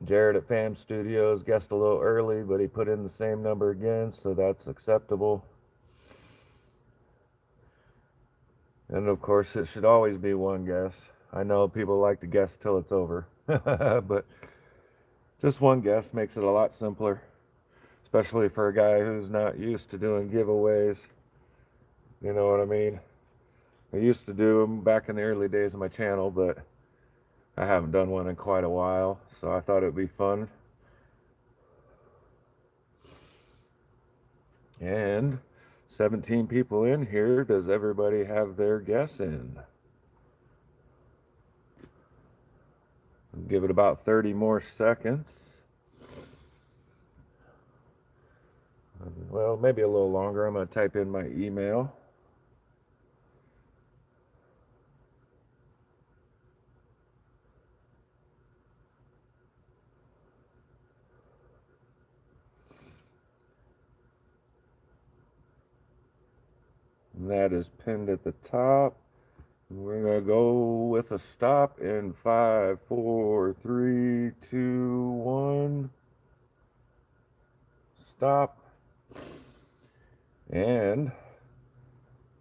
Speaker 1: Jared at Fam Studios guessed a little early, but he put in the same number again, so that's acceptable. And of course, it should always be one guess. I know people like to guess till it's over, but just one guess makes it a lot simpler, especially for a guy who's not used to doing giveaways. You know what I mean? I used to do them back in the early days of my channel, but I haven't done one in quite a while, so I thought it'd be fun. And 17 people in here. Does everybody have their guess in? I'll give it about 30 more seconds. Well, maybe a little longer. I'm going to type in my email. And that is pinned at the top. We're going to go with a stop in 5, 4, 3, 2, 1. Stop. And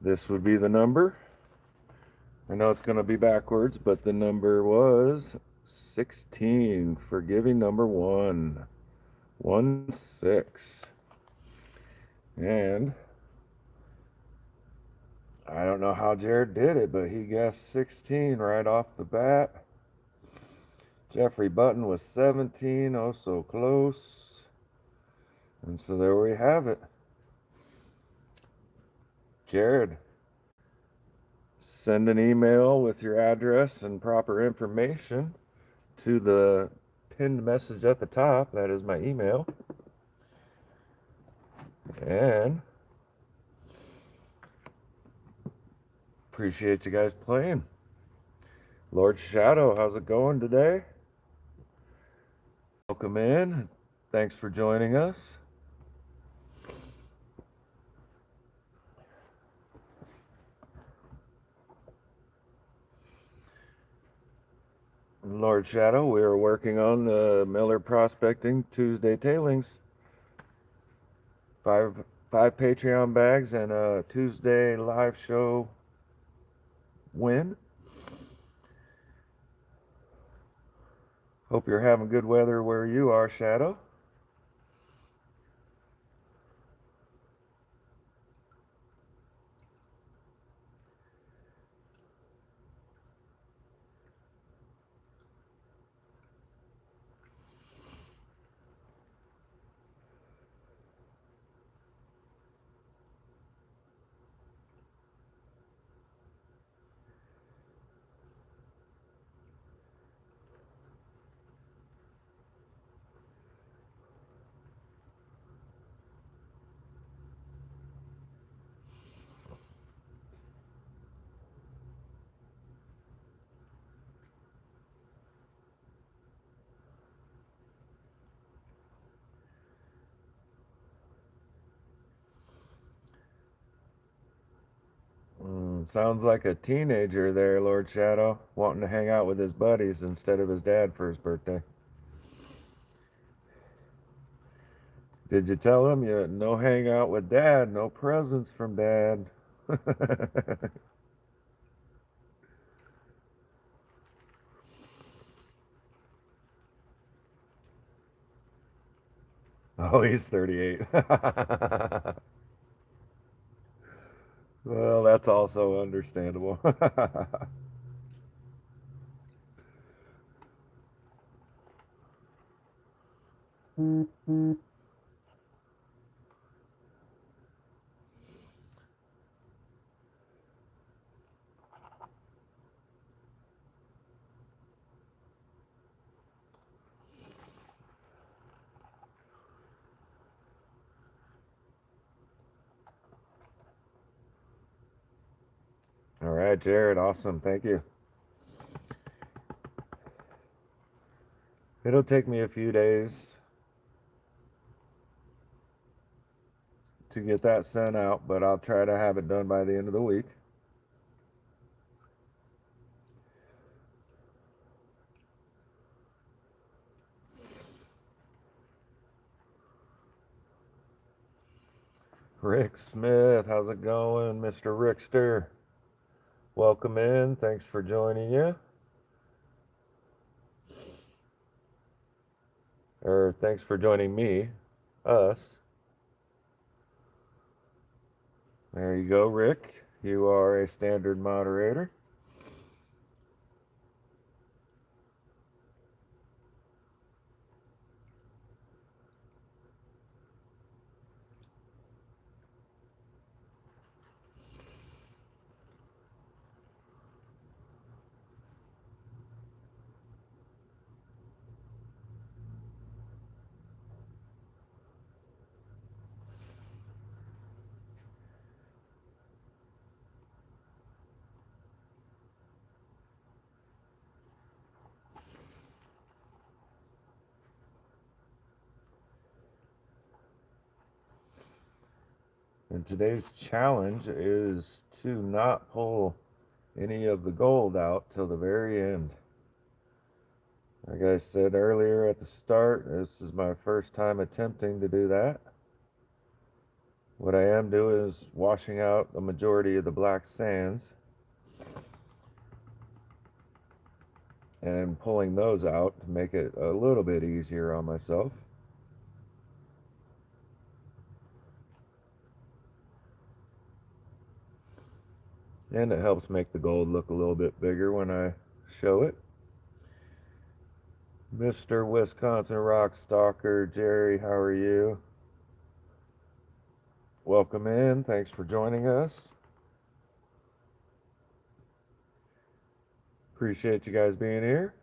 Speaker 1: this would be the number. I know it's going to be backwards, but the number was 16 for giving number 1. 1, 6. And I don't know how Jared did it, but he guessed 16 right off the bat. Jeffrey Button was 17, oh so close. And so there we have it. Jared, send an email with your address and proper information to the pinned message at the top. That is my email. And appreciate you guys playing. Lord Shadow, how's it going today? Welcome in. Thanks for joining us. Lord Shadow, we are working on the Miller Prospecting Tuesday tailings. Five Patreon bags and a Tuesday live show win. Hope you're having good weather where you are, Shadow. Sounds like a teenager there, Lord Shadow, wanting to hang out with his buddies instead of his dad for his birthday. Did you tell him you no hang out with dad, no presents from dad? Oh, he's 38. Well, that's also understandable. All right, Jared, awesome, thank you. It'll take me a few days to get that sent out, but I'll try to have it done by the end of the week. Rick Smith, how's it going, Mr. Rickster? Welcome in, thanks for joining you. Or thanks for joining me, us. There you go, Rick. You are a standard moderator. And today's challenge is to not pull any of the gold out till the very end. Like I said earlier at the start, this is my first time attempting to do that. What I am doing is washing out the majority of the black sands and pulling those out to make it a little bit easier on myself. And it helps make the gold look a little bit bigger when I show it. Mr. Wisconsin Rock Stalker, Jerry, how are you? Welcome in. Thanks for joining us. Appreciate you guys being here.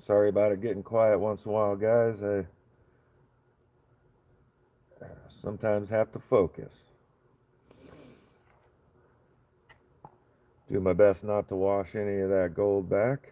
Speaker 1: Sorry about it getting quiet once in a while, guys. I sometimes have to focus. Do my best not to wash any of that gold back.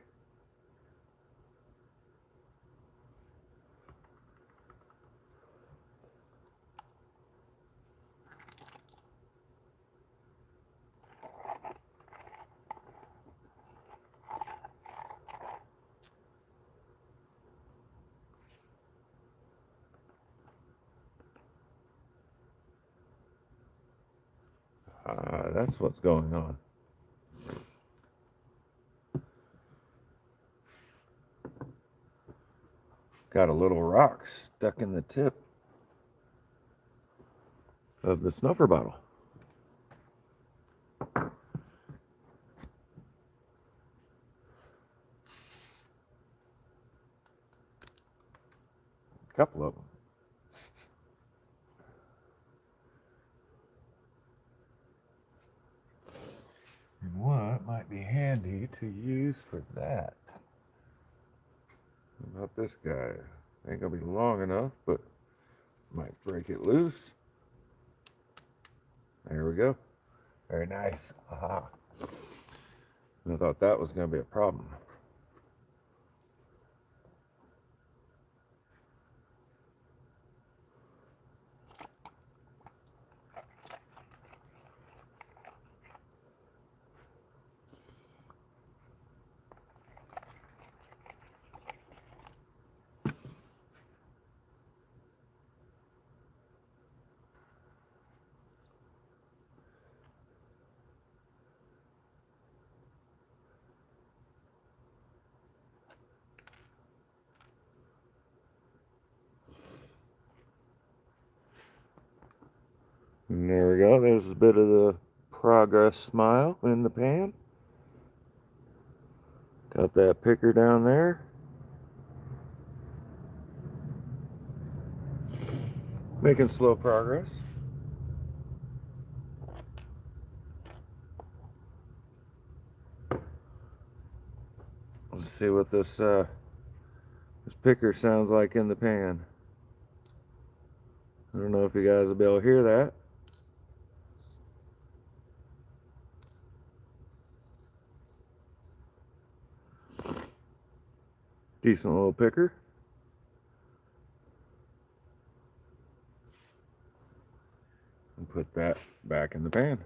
Speaker 1: That's what's going on. Got a little rock stuck in the tip of the snuffer bottle. A couple of them. And what might be handy to use for that? How about this guy? Ain't gonna be long enough, but might break it loose. There we go. Very nice. Aha. I thought that was going to be a problem. And there we go. There's a bit of the progress smile in the pan. Got that picker down there. Making slow progress. Let's see what this picker sounds like in the pan. I don't know if you guys will be able to hear that. Decent little picker. And put that back in the pan.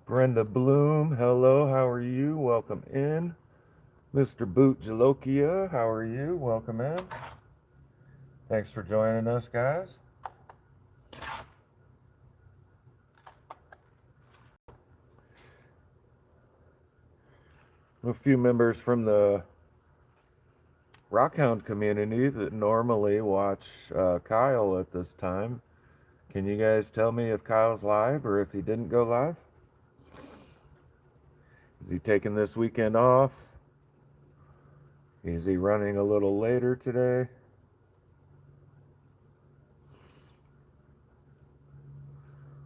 Speaker 1: Brenda Bloom, hello, how are you? Welcome in. Mr. Boot Jalokia, how are you? Welcome in. Thanks for joining us, guys. A few members from the Rockhound community that normally watch Kyle at this time. Can you guys tell me if Kyle's live or if he didn't go live? Is he taking this weekend off? Is he running a little later today?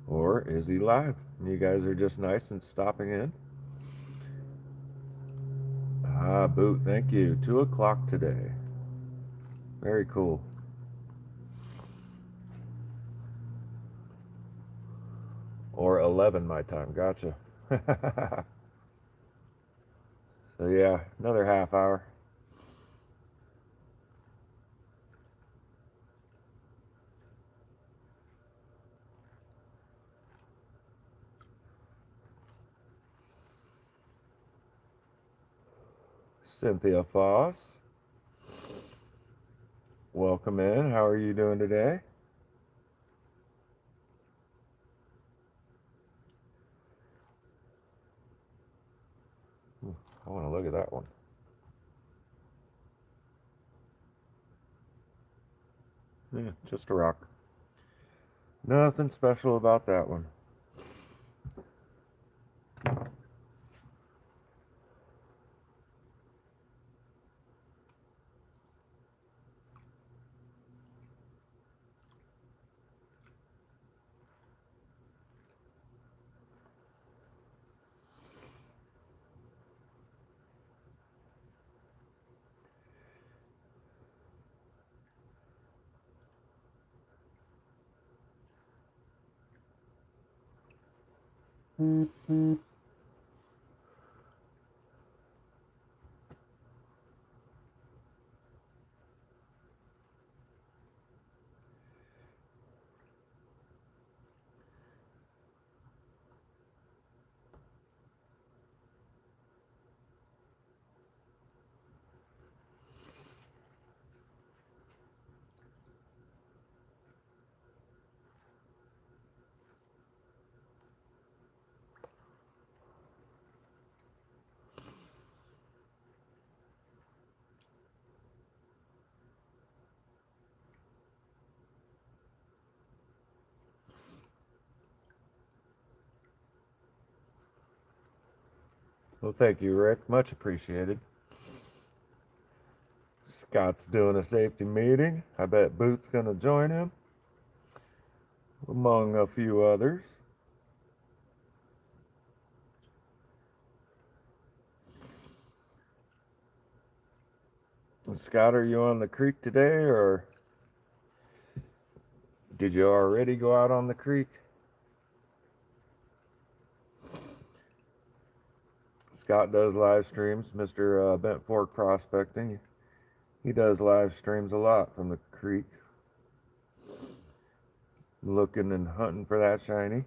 Speaker 1: Or is he live? You guys are just nice and stopping in. Ah, Boot, thank you. 2 o'clock today. Very cool. Or 11 my time. Gotcha. So yeah, another half hour. Cynthia Foss, welcome in. How are you doing today? I want to look at that one. Yeah, just a rock. Nothing special about that one. Well, thank you, Rick. Much appreciated. Scott's doing a safety meeting. I bet Boot's going to join him, among a few others. Scott, are you on the creek today, or Did you already go out on the creek? Scott does live streams, Mr. Bent Fork Prospecting. He does live streams a lot from the creek, looking and hunting for that shiny.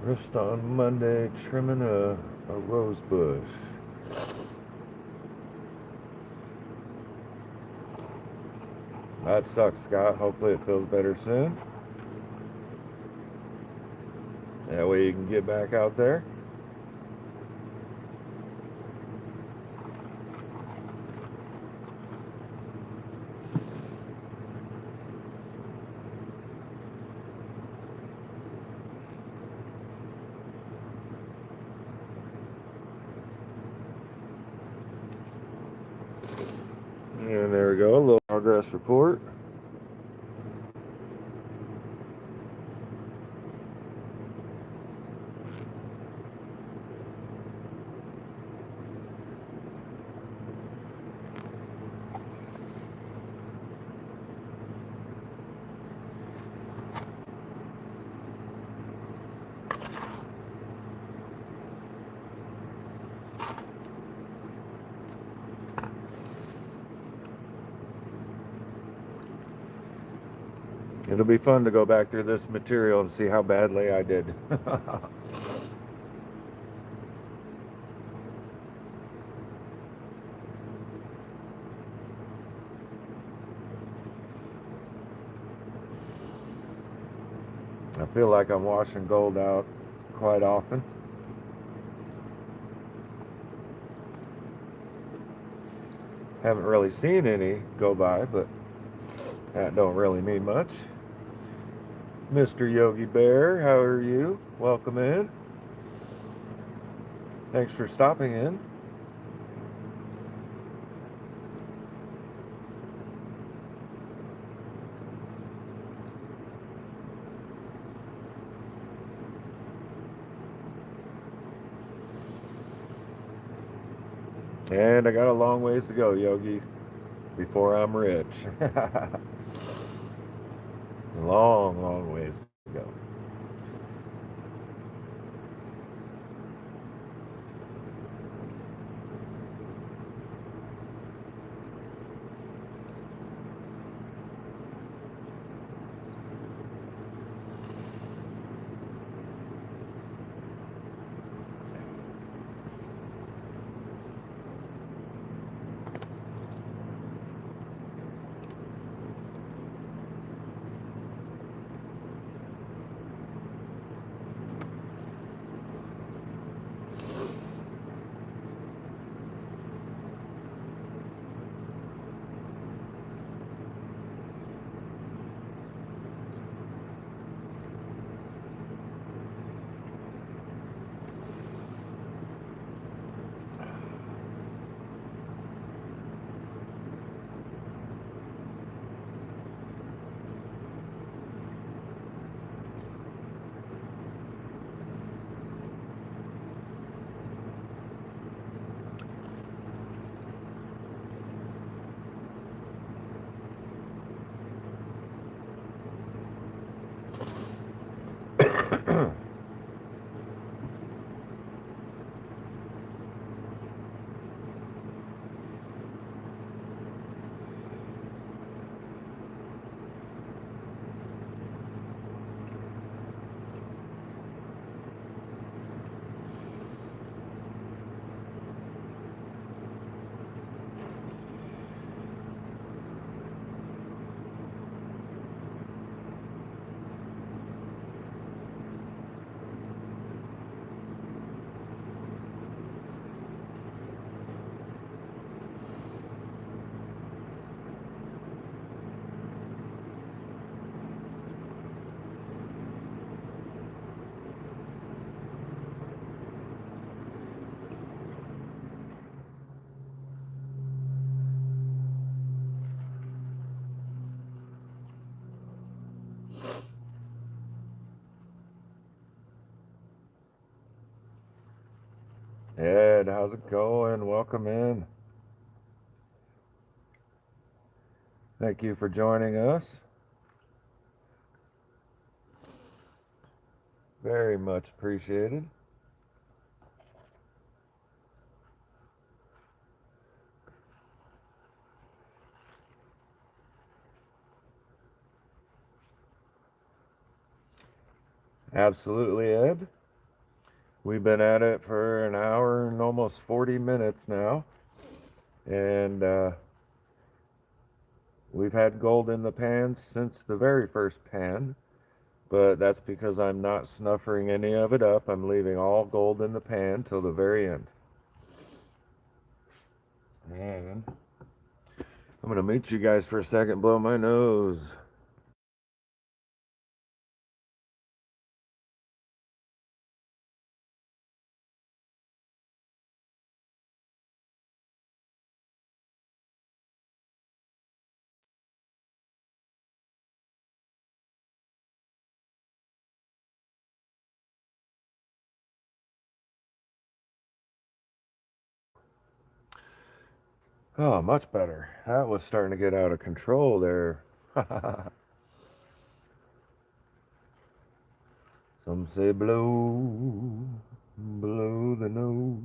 Speaker 1: Rest on Monday, trimming a rose bush. That sucks, Scott. Hopefully it feels better soon. That way you can get back out there. And there we go, a little progress report. It'll be fun to go back through this material and see how badly I did. I feel like I'm washing gold out quite often. Haven't really seen any go by, but that don't really mean much. Mr. Yogi Bear, how are you? Welcome in. Thanks for stopping in. And I got a long ways to go, Yogi, before I'm rich. Long, long ways to go. Ed, how's it going? Welcome in. Thank you for joining us. Very much appreciated. Absolutely, Ed. We've been at it for an hour and almost 40 minutes now. And we've had gold in the pan since the very first pan. But that's because I'm not snuffering any of it up. I'm leaving all gold in the pan till the very end. And I'm going to meet you guys for a second, blow my nose. Oh, much better. That was starting to get out of control there. Some say blow, blow the nose.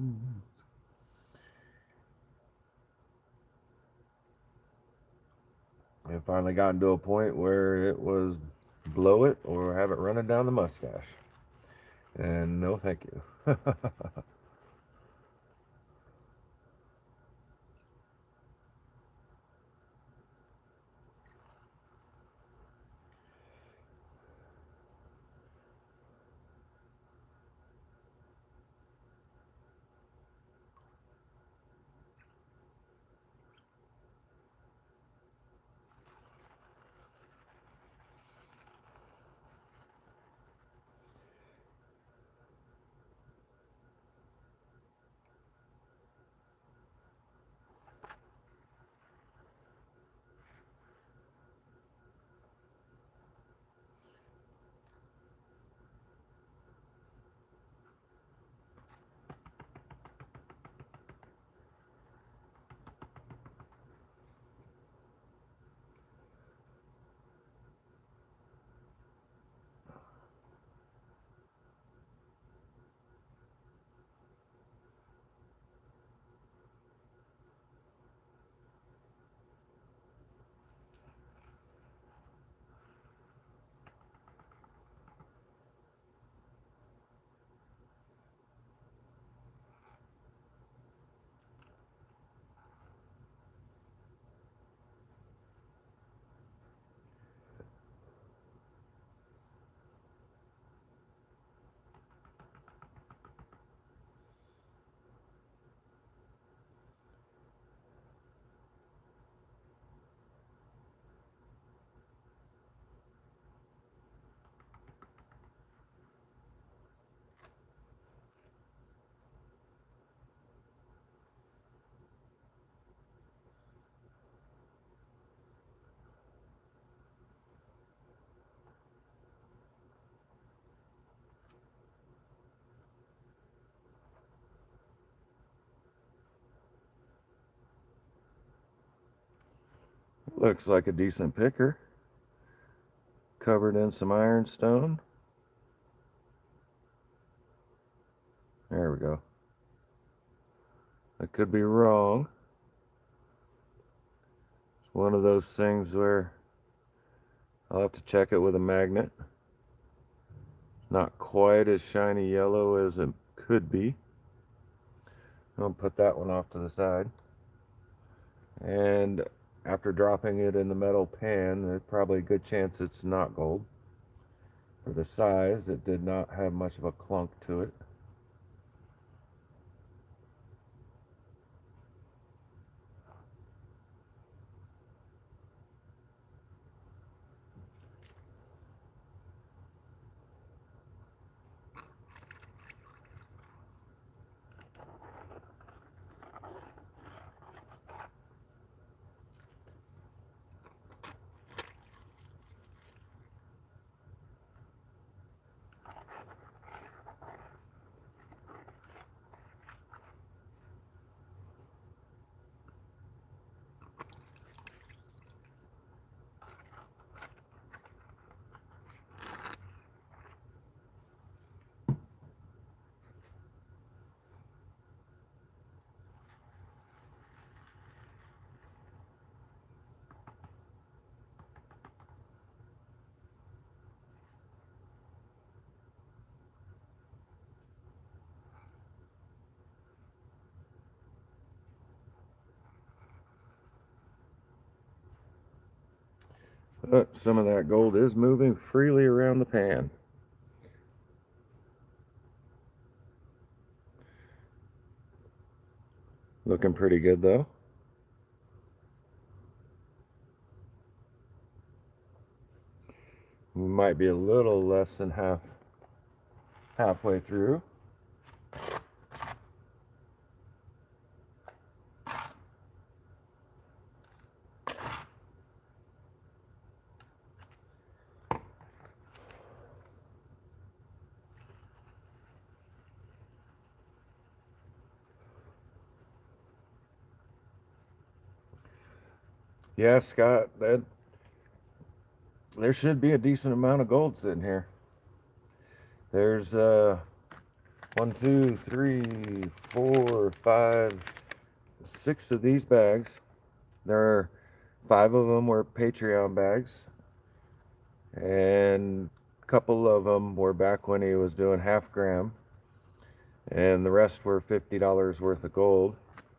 Speaker 1: It finally gotten to a point where it was blow it or have it running down the mustache. And no thank you. Looks like a decent picker. Covered in some ironstone. There we go. I could be wrong. It's one of those things where I'll have to check it with a magnet. Not quite as shiny yellow as it could be. I'll put that one off to the side. And after dropping it in the metal pan, there's probably a good chance it's not gold. For the size, it did not have much of a clunk to it. But some of that gold is moving freely around the pan. Looking pretty good though. We might be a little less than halfway through. Yeah, Scott, there should be a decent amount of gold sitting here. There's 6 of these bags. There are 5 of them were Patreon bags, and a couple of them were back when he was doing half gram, and the rest were $50 worth of gold.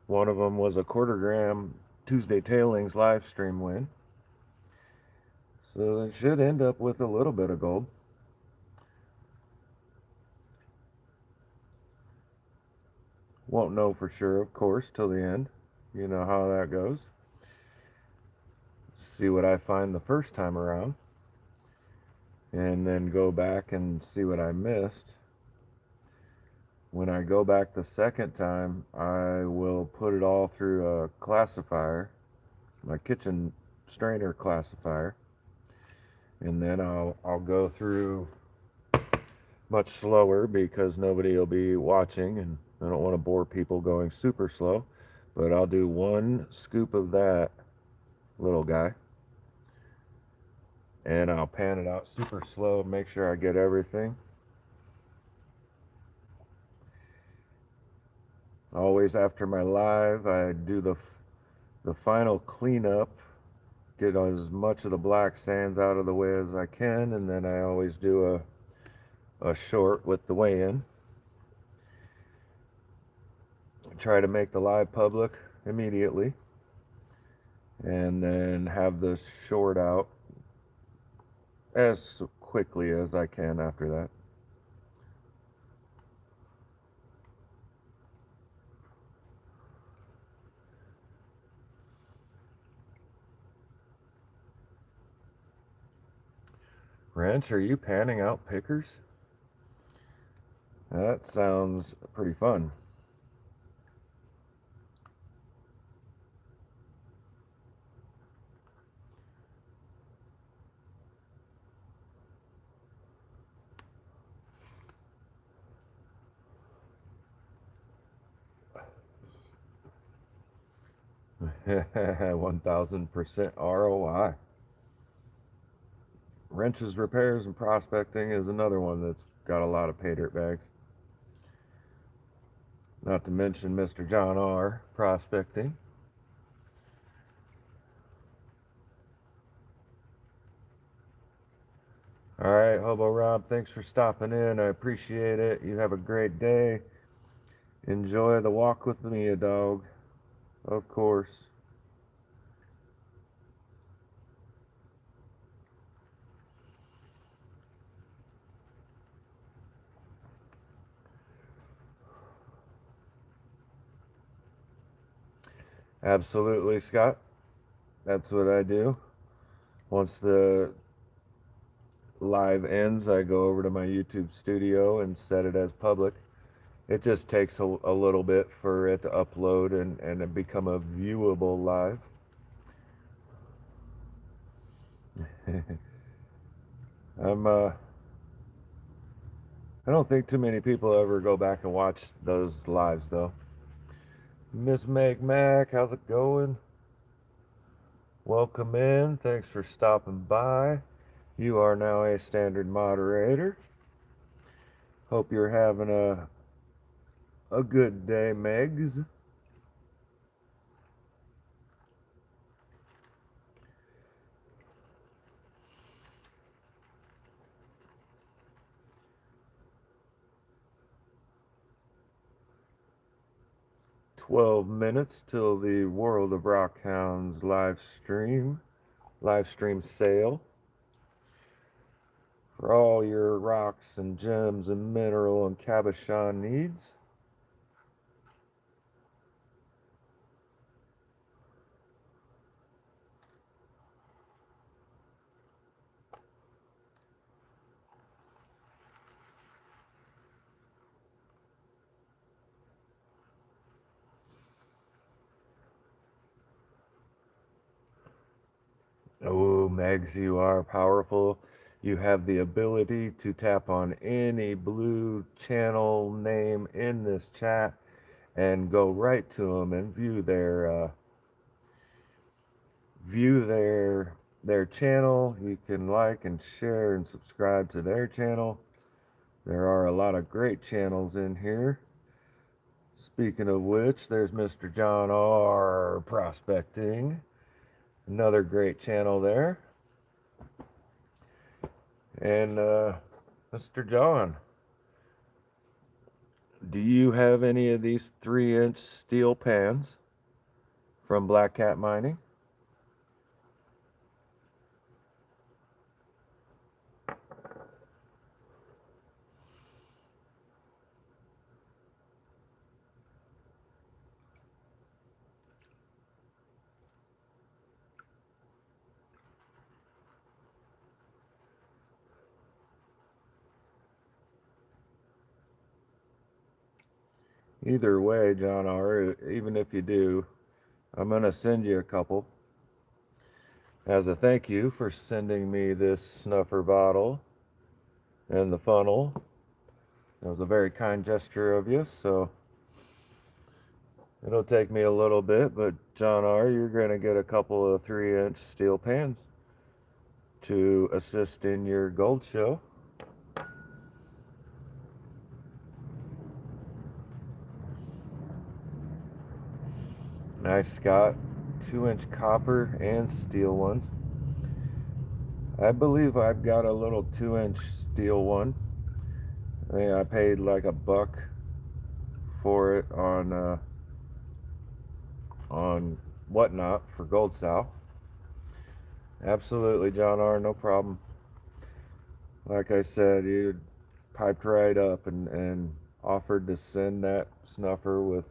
Speaker 1: One of them was a quarter gram Tuesday tailings live stream win. So it should end up with a little bit of gold. Won't know for sure, of course, till the end. You know how that goes. See what I find the first time around, and then go back and see what I missed. When I go back the second time, I will put it all through a classifier, my kitchen strainer classifier, and then I'll go through much slower because nobody will be watching, and I don't want to bore people going super slow. But I'll do 1 scoop of that little guy, and I'll pan it out super slow, make sure I get everything. Always after my live, I do the final cleanup, get as much of the black sands out of the way as I can, and then I always do a short with the weigh-in. Try to make the live public immediately, and then have the short out as quickly as I can after that. Wrench, are you panning out pickers? That sounds pretty fun. $1,000% ROI. Wrenches, repairs, and prospecting is another one that's got a lot of pay dirt bags. Not to mention Mr. John R. prospecting. All right, Hobo Rob, thanks for stopping in. I appreciate it. You have a great day. Enjoy the walk with me, a dog. Of course. Absolutely, Scott. That's what I do. Once the live ends, I go over to my YouTube studio and set it as public. It just takes a little bit for it to upload and it become a viewable live. I don't think too many people ever go back and watch those lives though. Miss Meg Mac, how's it going? Welcome in. Thanks for stopping by. You are now a standard moderator. Hope you're having a good day, Megs. "12 minutes till the World of Rockhounds live stream live stream sale for all your rocks and gems and mineral and cabochon needs. Oh, Megs, you are powerful. You have the ability to tap on any blue channel name in this chat and go right to them and view their channel. You can like and share and subscribe to their channel. There are a lot of great channels in here. Speaking of which, there's Mr. John R. Prospecting. Another great channel there. And Mr. John, do you have any of these 3-inch steel pans from Black Cat Mining? Either way, John R., even if you do, I'm going to send you a couple as a thank you for sending me this snuffer bottle and the funnel. It was a very kind gesture of you, so it'll take me a little bit, but John R., you're going to get a couple of 3-inch steel pans to assist in your gold show. Nice, Scott. 2-inch copper and steel ones. I believe I've got a little 2-inch steel one. I think I paid like $1 for it on Whatnot for Gold South. Absolutely, John R., no problem. Like I said, you piped right up and offered to send that snuffer with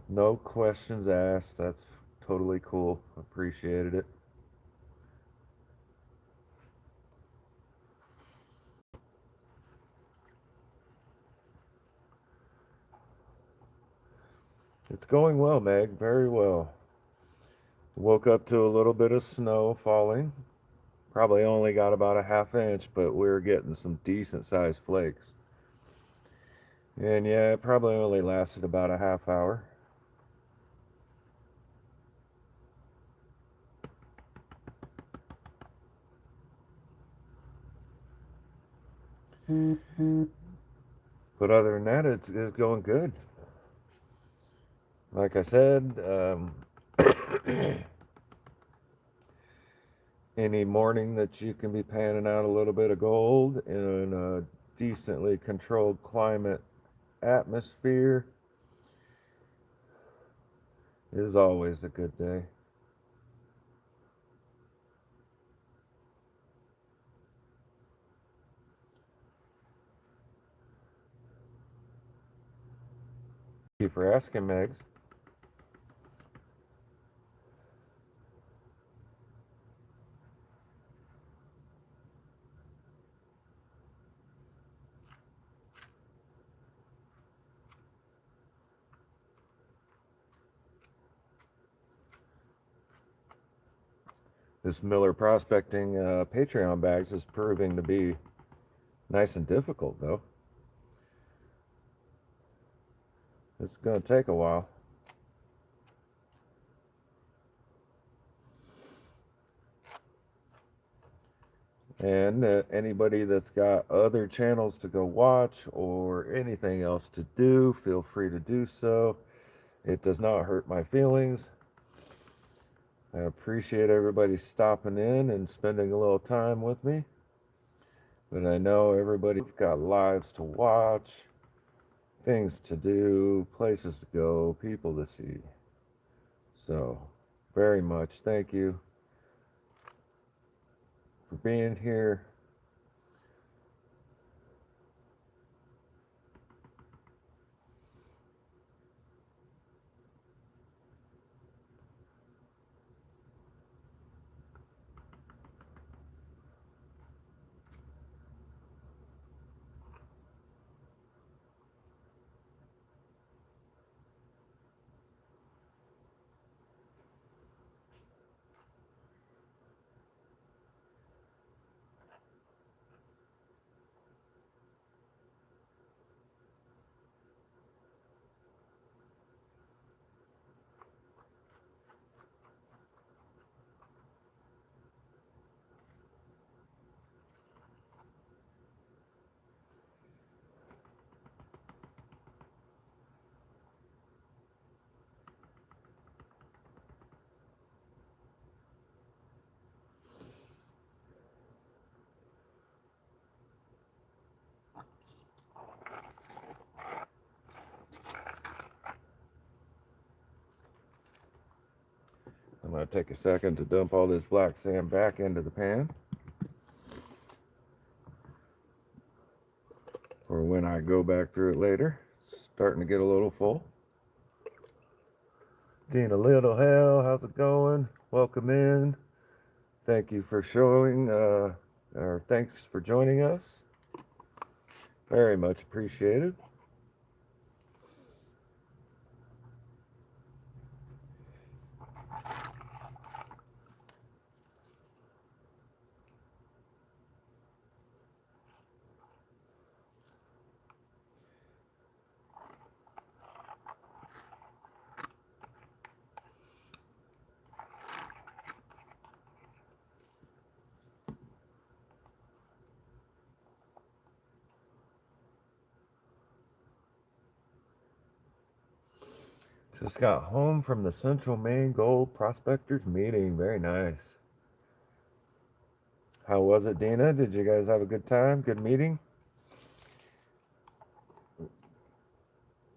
Speaker 1: no questions asked. That's totally cool. Appreciated it. It's going well, Meg. Very well. Woke up to a little bit of snow falling. Probably only got about a ½ inch, but we were getting some decent sized flakes. And yeah, it probably only lasted about a half hour. But other than that, it's going good. Like I said, any morning that you can be panning out a little bit of gold in a decently controlled climate atmosphere is always a good day. Thank you for asking, Megs. This Miller Prospecting Patreon bags is proving to be nice and difficult, though. It's going to take a while. And anybody that's got other channels to go watch or anything else to do, feel free to do so. It does not hurt my feelings. I appreciate everybody stopping in and spending a little time with me. But I know everybody's got lives to watch, things to do, places to go, people to see. So very much. Thank you for being here. I'm going to take a second to dump all this black sand back into the pan for when I go back through it later. It's starting to get a little full. Dina Little Hell, how's it going? Welcome in. Thank you for or thanks for joining us. Very much appreciated. Just got home from the Central Maine Gold Prospectors meeting. Very nice. How was it, Dina? Did you guys have a good time? Good meeting?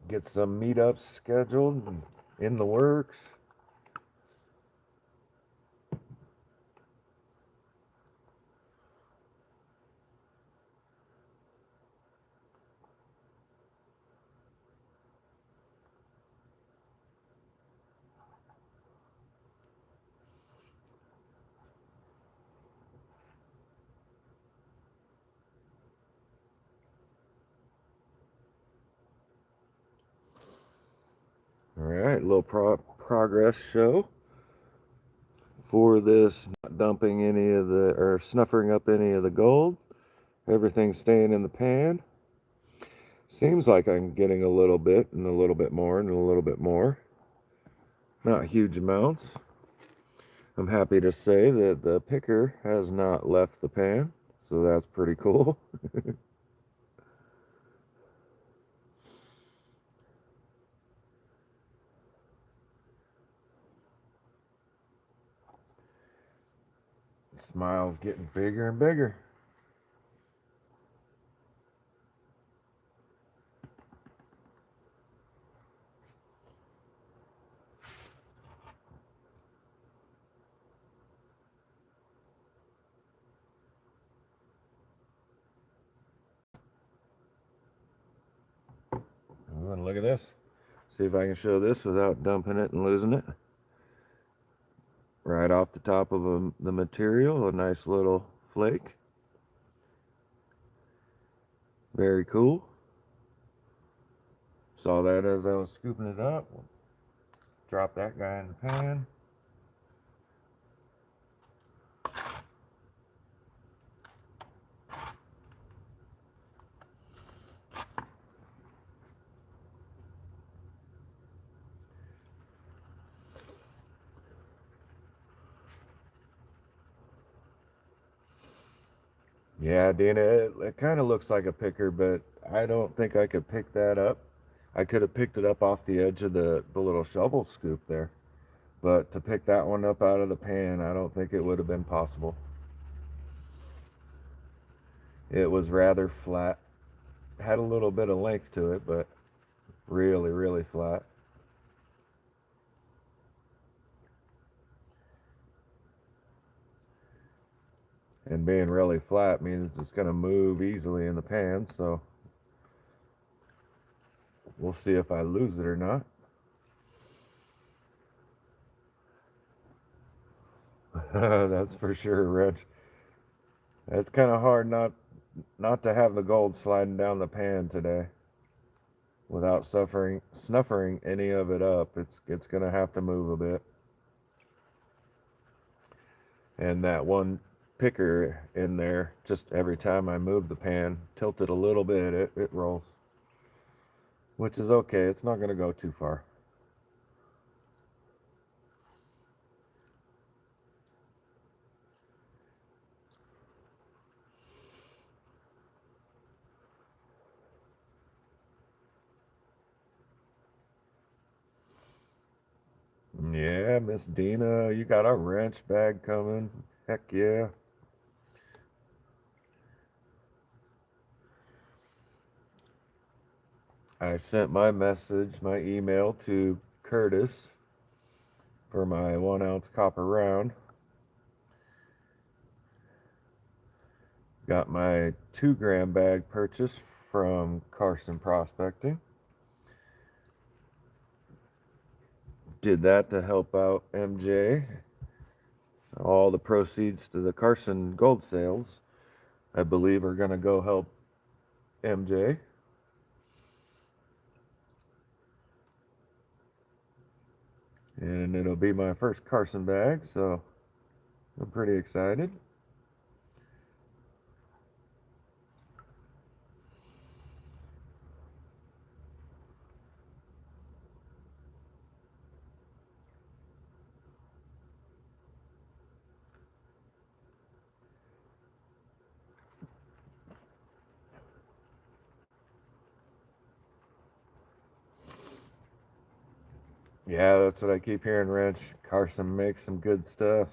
Speaker 1: Get some meetups scheduled and in the works? All right, a little progress show for this, not dumping any of the, or snuffering up any of the gold. Everything's staying in the pan. Seems like I'm getting a little bit and a little bit more and a little bit more. Not huge amounts. I'm happy to say that the picker has not left the pan, so that's pretty cool. The smile's getting bigger and bigger. Oh, and look at this. See if I can show this without dumping it and losing it. Right off the top of the material, a nice little flake. Very cool. Saw that as I was scooping it up. Drop that guy in the pan. Yeah, Dana, it kind of looks like a picker, but I don't think I could pick that up. I could have picked it up off the edge of the little shovel scoop there. But to pick that one up out of the pan, I don't think it would have been possible. It was rather flat. Had a little bit of length to it, but really, really flat. And being really flat means it's going to move easily in the pan, so we'll see if I lose it or not. That's for sure, Reg. It's kind of hard not to have the gold sliding down the pan today without snuffering any of it up. It's going to have to move a bit. And that one picker in there, just every time I move the pan, tilt it a little bit, it rolls. Which is okay, it's not going to go too far. Yeah, Miss Dina, you got a wrench bag coming. Heck yeah. I sent my email to Curtis for my 1 ounce copper round. Got my 2 gram bag purchased from Carson Prospecting. Did that to help out MJ. All the proceeds to the Carson gold sales, I believe, are going to go help MJ. And it'll be my first Carson bag, so I'm pretty excited. Yeah, that's what I keep hearing, Rich. Carson makes some good stuff.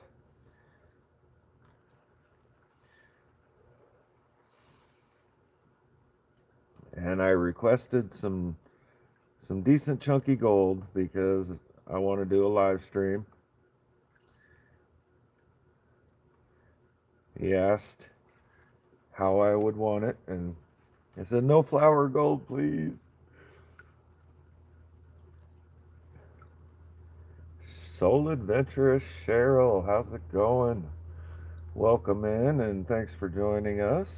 Speaker 1: And I requested some decent chunky gold because I want to do a live stream. He asked how I would want it, and I said, no flour gold, please. Soul Adventurous Cheryl, how's it going? Welcome in, and thanks for joining us.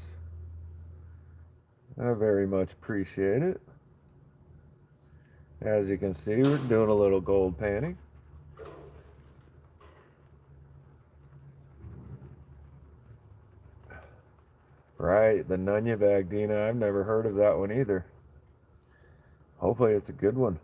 Speaker 1: I very much appreciate it. As you can see, we're doing a little gold panning. Right, the Nunya bag, Dina. I've never heard of that one either. Hopefully it's a good one.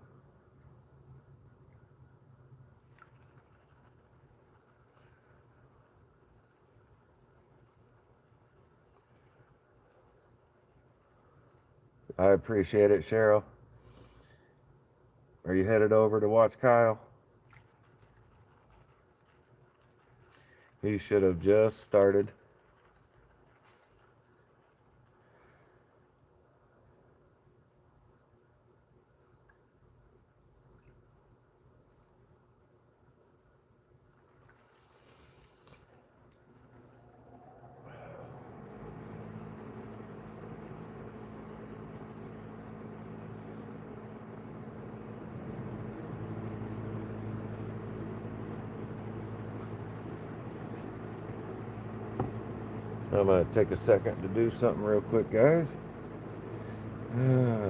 Speaker 1: I appreciate it, Cheryl. Are you headed over to watch Kyle? He should have just started. I'm going to take a second to do something real quick, guys.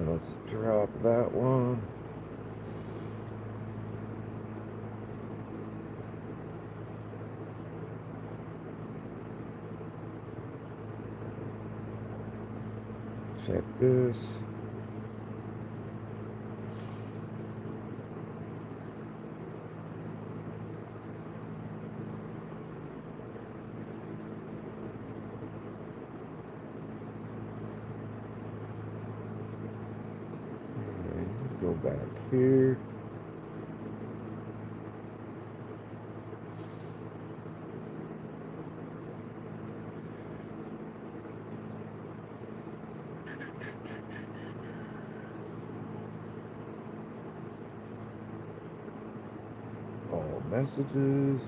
Speaker 1: Let's drop that one. Check this. And go back here. All messages.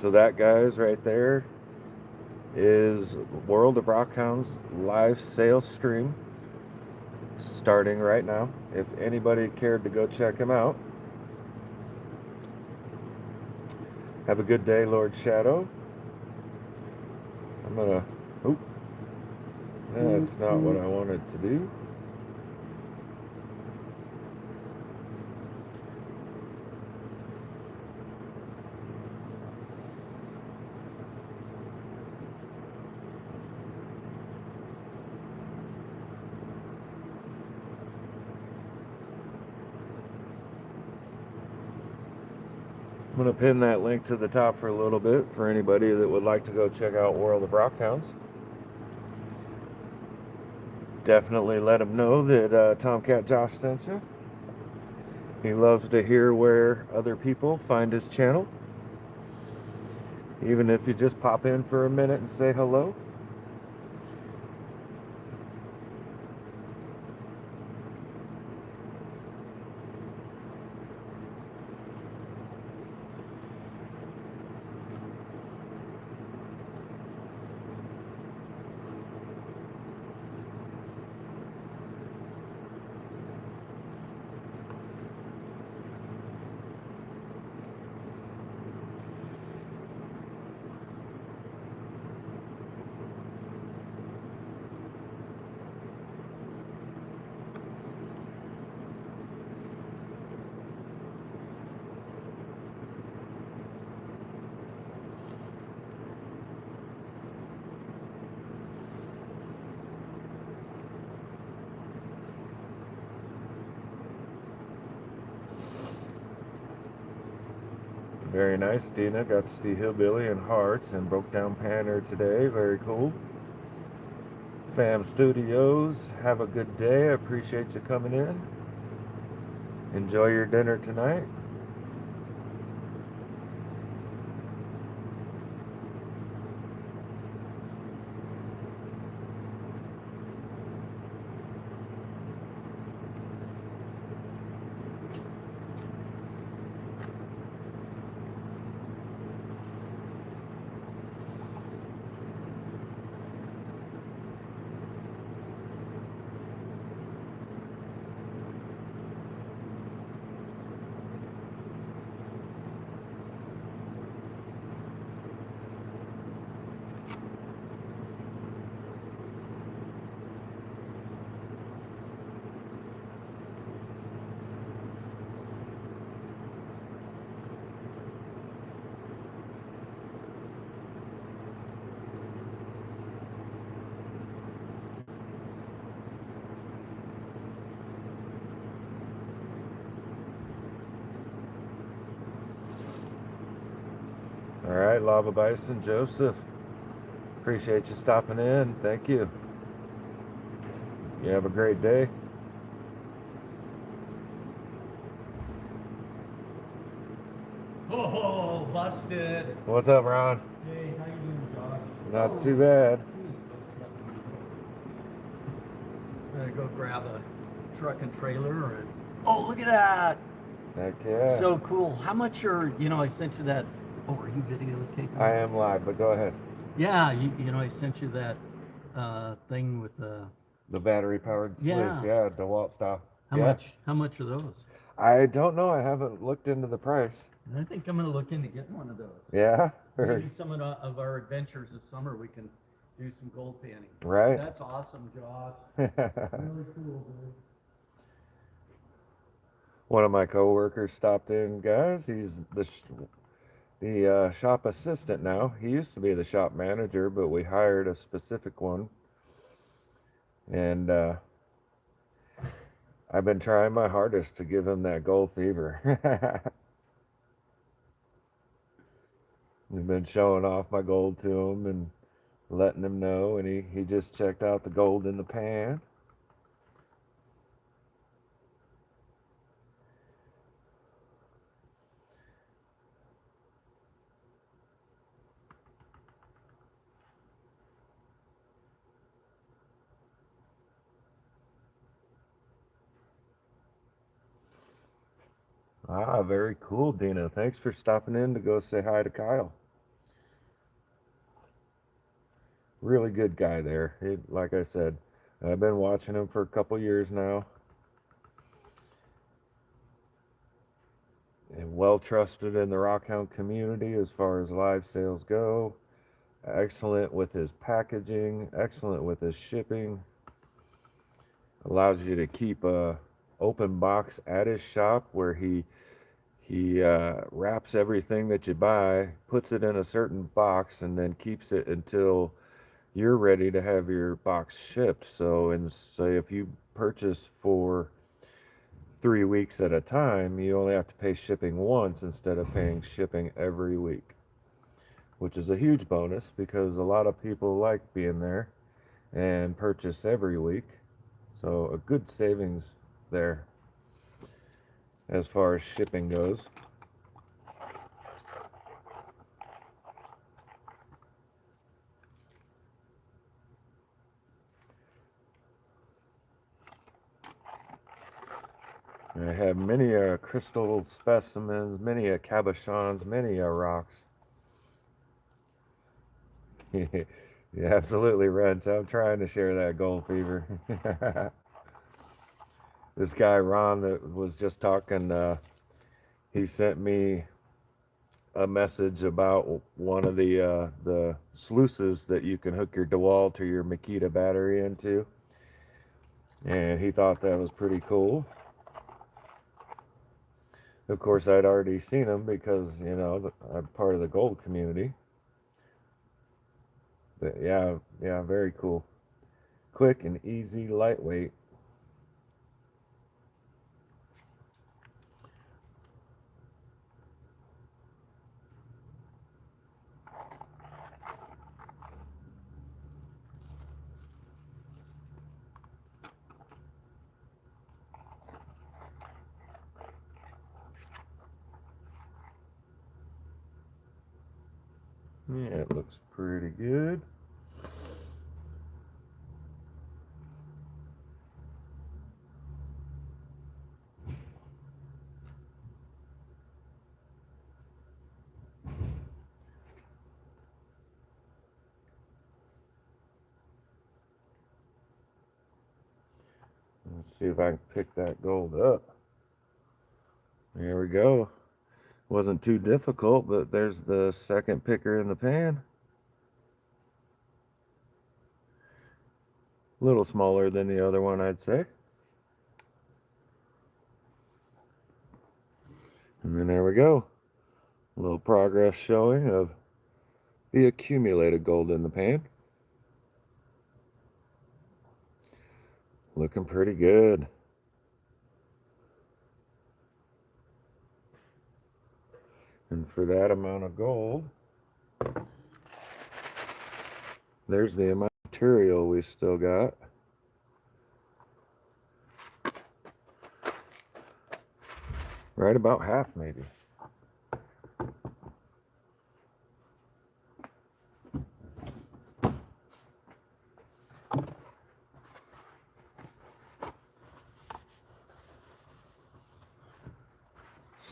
Speaker 1: So that, guys, right there is World of Rockhound's live sales stream starting right now. If anybody cared to go check him out, have a good day, Lord Shadow. I'm gonna, oh, that's not what I wanted to do. I'm going to pin that link to the top for a little bit for anybody that would like to go check out World of Rockhounds. Definitely let him know that Tomcat Josh sent you. He loves to hear where other people find his channel. Even if you just pop in for a minute and say hello. Very nice, Dina. Got to see Hillbilly and Hearts and Broke Down Panner today. Very cool. Fam Studios, have a good day. I appreciate you coming in. Enjoy your dinner tonight. All right, Lava Bison, Joseph. Appreciate you stopping in. Thank you. You have a great day.
Speaker 2: Oh, busted.
Speaker 1: What's up, Ron?
Speaker 2: Hey, how you doing, Josh?
Speaker 1: Not too bad.
Speaker 2: I'm gonna go grab a truck and trailer and oh, look at that.
Speaker 1: Heck yeah.
Speaker 2: So cool. How much are, I sent you that, oh, are you videotaping?
Speaker 1: I am live, but go ahead.
Speaker 2: Yeah, I sent you that thing with
Speaker 1: The battery powered
Speaker 2: Yeah.
Speaker 1: sleeves, yeah, DeWalt style.
Speaker 2: how
Speaker 1: Yeah.
Speaker 2: much are those?
Speaker 1: I don't know. I haven't looked into the price.
Speaker 2: I think I'm gonna look into getting one of those.
Speaker 1: Yeah.
Speaker 2: Maybe some of our adventures this summer we can do some gold panning.
Speaker 1: Right.
Speaker 2: That's awesome, Josh. Really cool, dude.
Speaker 1: One of my coworkers stopped in, guys. He's the shop assistant now. He used to be the shop manager, but we hired a specific one. And I've been trying my hardest to give him that gold fever. I've been showing off my gold to him and letting him know, and he just checked out the gold in the pan. Ah, very cool, Dina. Thanks for stopping in to go say hi to Kyle. really good guy there. Like I said, I've been watching him for a couple years now, and well trusted in the Rockhound community as far as live sales go. Excellent with his packaging, excellent with his shipping. Allows you to keep a open box at his shop where he wraps everything that you buy, puts it in a certain box, and then keeps it until you're ready to have your box shipped. So, and say if you purchase for 3 weeks at a time, you only have to pay shipping once instead of paying shipping every week, which is a huge bonus because a lot of people like being there and purchase every week. So, a good savings there as far as shipping goes. I have many crystal specimens, many cabochons, many rocks. You absolutely, Rent. I'm trying to share that gold fever. This guy Ron that was just talking, he sent me a message about one of the sluices that you can hook your DeWalt to your Makita battery into, and he thought that was pretty cool. Of course, I'd already seen them because I'm part of the gold community. But yeah, yeah, very cool. Quick and easy, lightweight. Yeah, it looks pretty good. Let's see if I can pick that gold up. There we go. Wasn't too difficult, but there's the second picker in the pan. A little smaller than the other one, I'd say. And then there we go. A little progress showing of the accumulated gold in the pan. Looking pretty good. And for that amount of gold, there's the amount of material we still got. Right about half, maybe.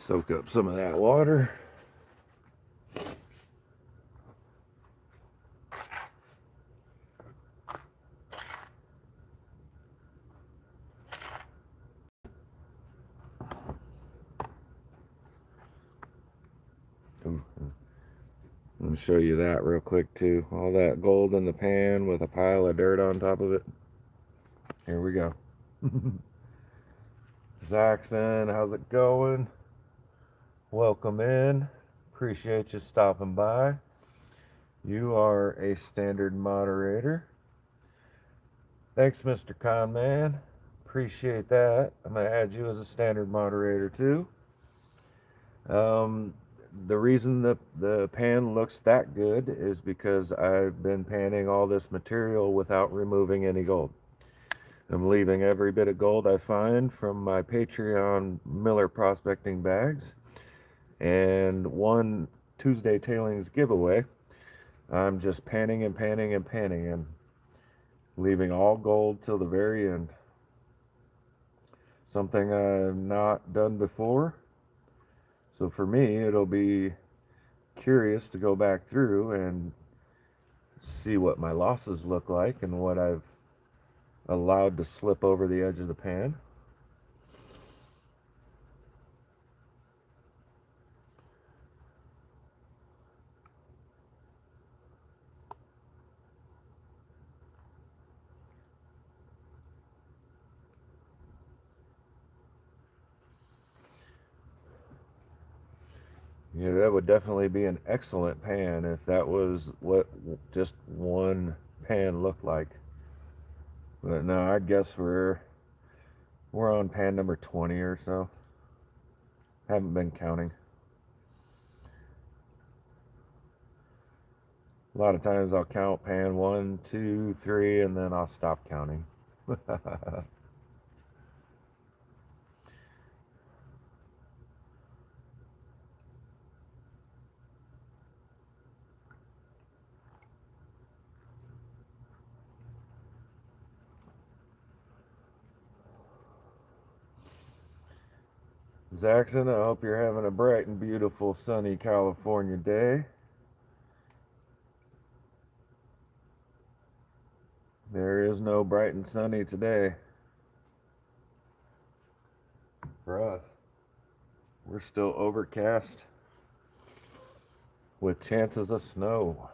Speaker 1: Soak up some of that water. Let me show you that real quick too. All that gold in the pan with a pile of dirt on top of it. Here we go. Zaxxon, how's it going? Welcome in. Appreciate you stopping by. You are a standard moderator. Thanks, Mr. Conman. Appreciate that. I'm going to add you as a standard moderator too. The reason the pan looks that good is because I've been panning all this material without removing any gold. I'm leaving every bit of gold I find from my Patreon Miller prospecting bags. And one Tuesday tailings giveaway, I'm just panning and panning and panning and leaving all gold till the very end. Something I've not done before. So for me, it'll be curious to go back through and see what my losses look like and what I've allowed to slip over the edge of the pan. Yeah, that would definitely be an excellent pan if that was what just one pan looked like. But no, I guess we're on pan number 20 or so. Haven't been counting. A lot of times I'll count pan 1, 2, 3, and then I'll stop counting. Zaxxon, I hope you're having a bright and beautiful sunny California day. There is no bright and sunny today for us. We're still overcast with chances of snow.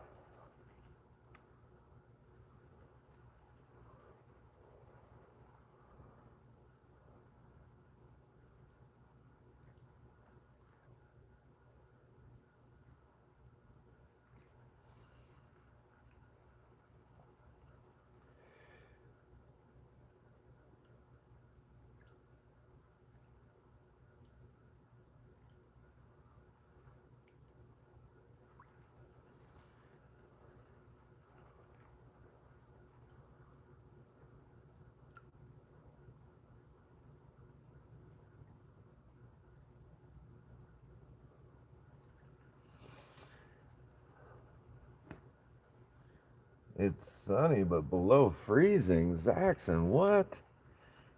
Speaker 1: It's sunny but below freezing. Zaxxon, what?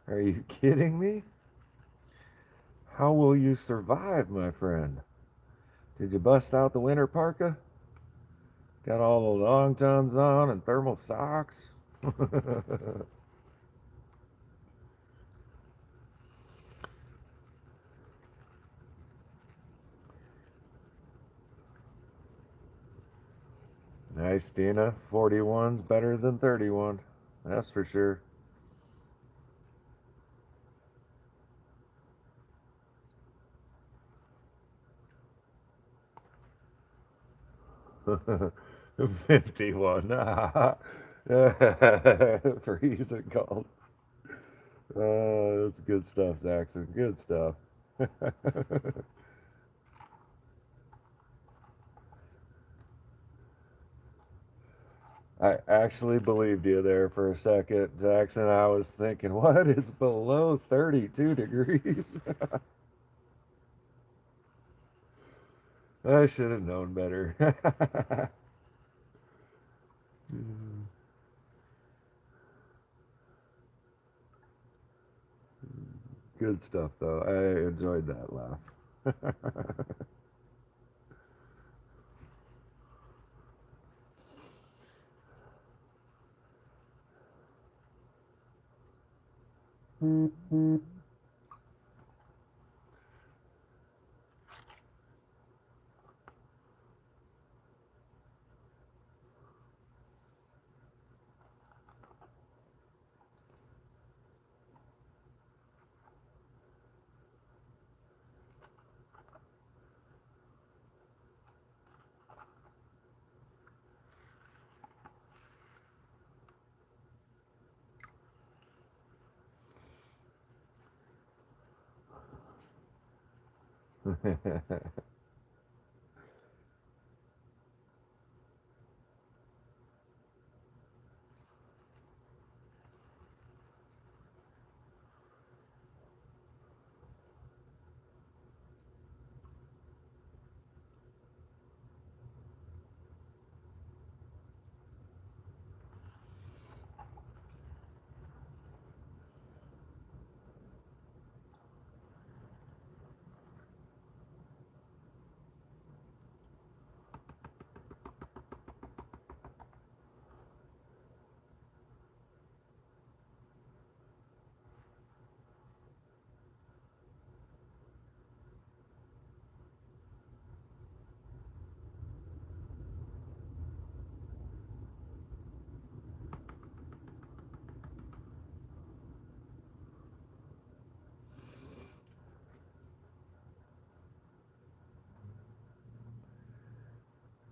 Speaker 1: Are you kidding me? How will you survive, my friend? Did you bust out the winter parka? Got all the long johns on and thermal socks? Nice, Dina. 41's better than 31. That's for sure. '51. Freezing cold. That's good stuff, Zaxxon. Good stuff. I actually believed you there for a second, Jackson. I was thinking, what? It's below 32 degrees. I should have known better. Good stuff, though. I enjoyed that laugh.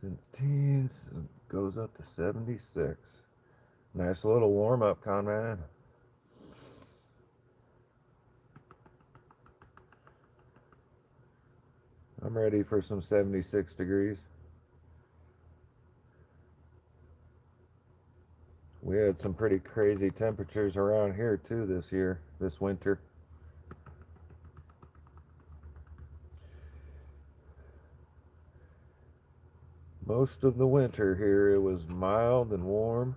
Speaker 1: 17, goes up to 76. Nice little warm up, Conrad. I'm ready for some 76 degrees. We had some pretty crazy temperatures around here too this winter. Most of the winter here it was mild and warm,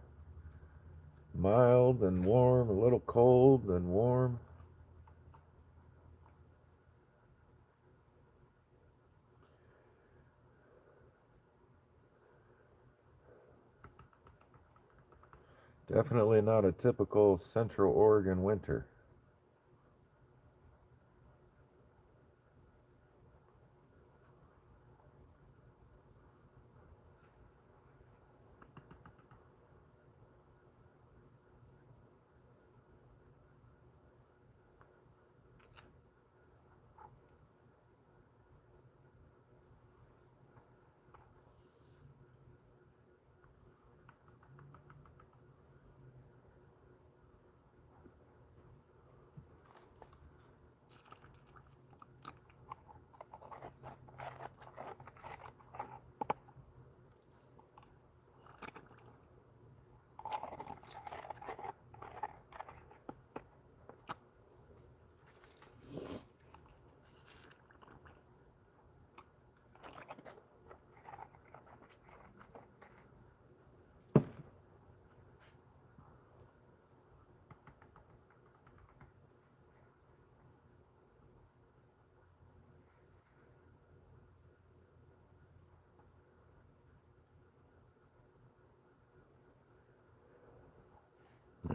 Speaker 1: a little cold and warm. Definitely not a typical Central Oregon winter.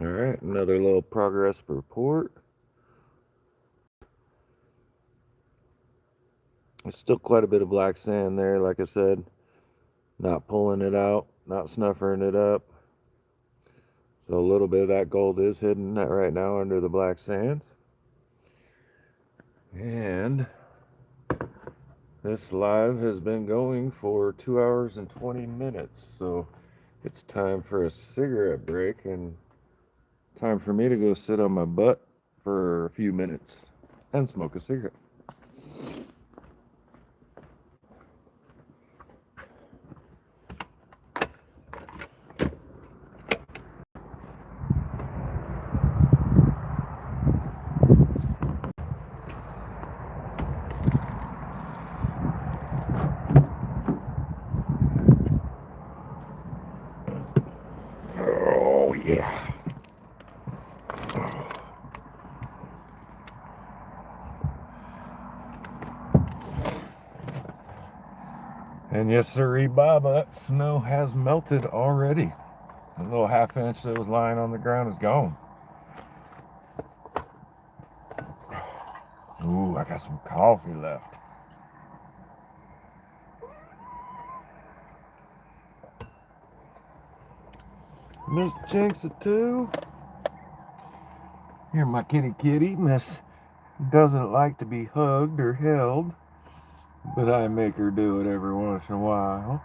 Speaker 1: All right, another little progress report. There's still quite a bit of black sand there, like I said. Not pulling it out, not snuffering it up. So a little bit of that gold is hidden right now under the black sand. And this live has been going for 2 hours and 20 minutes. So it's time for a cigarette break and time for me to go sit on my butt for a few minutes and smoke a cigarette. Oh, yeah. And yes, sirree, Baba, that snow has melted already. The little half inch that was lying on the ground is gone. Ooh, I got some coffee left. Miss Jinxa too. Here, my kitty. Miss doesn't like to be hugged or held, but I make her do it every once in a while.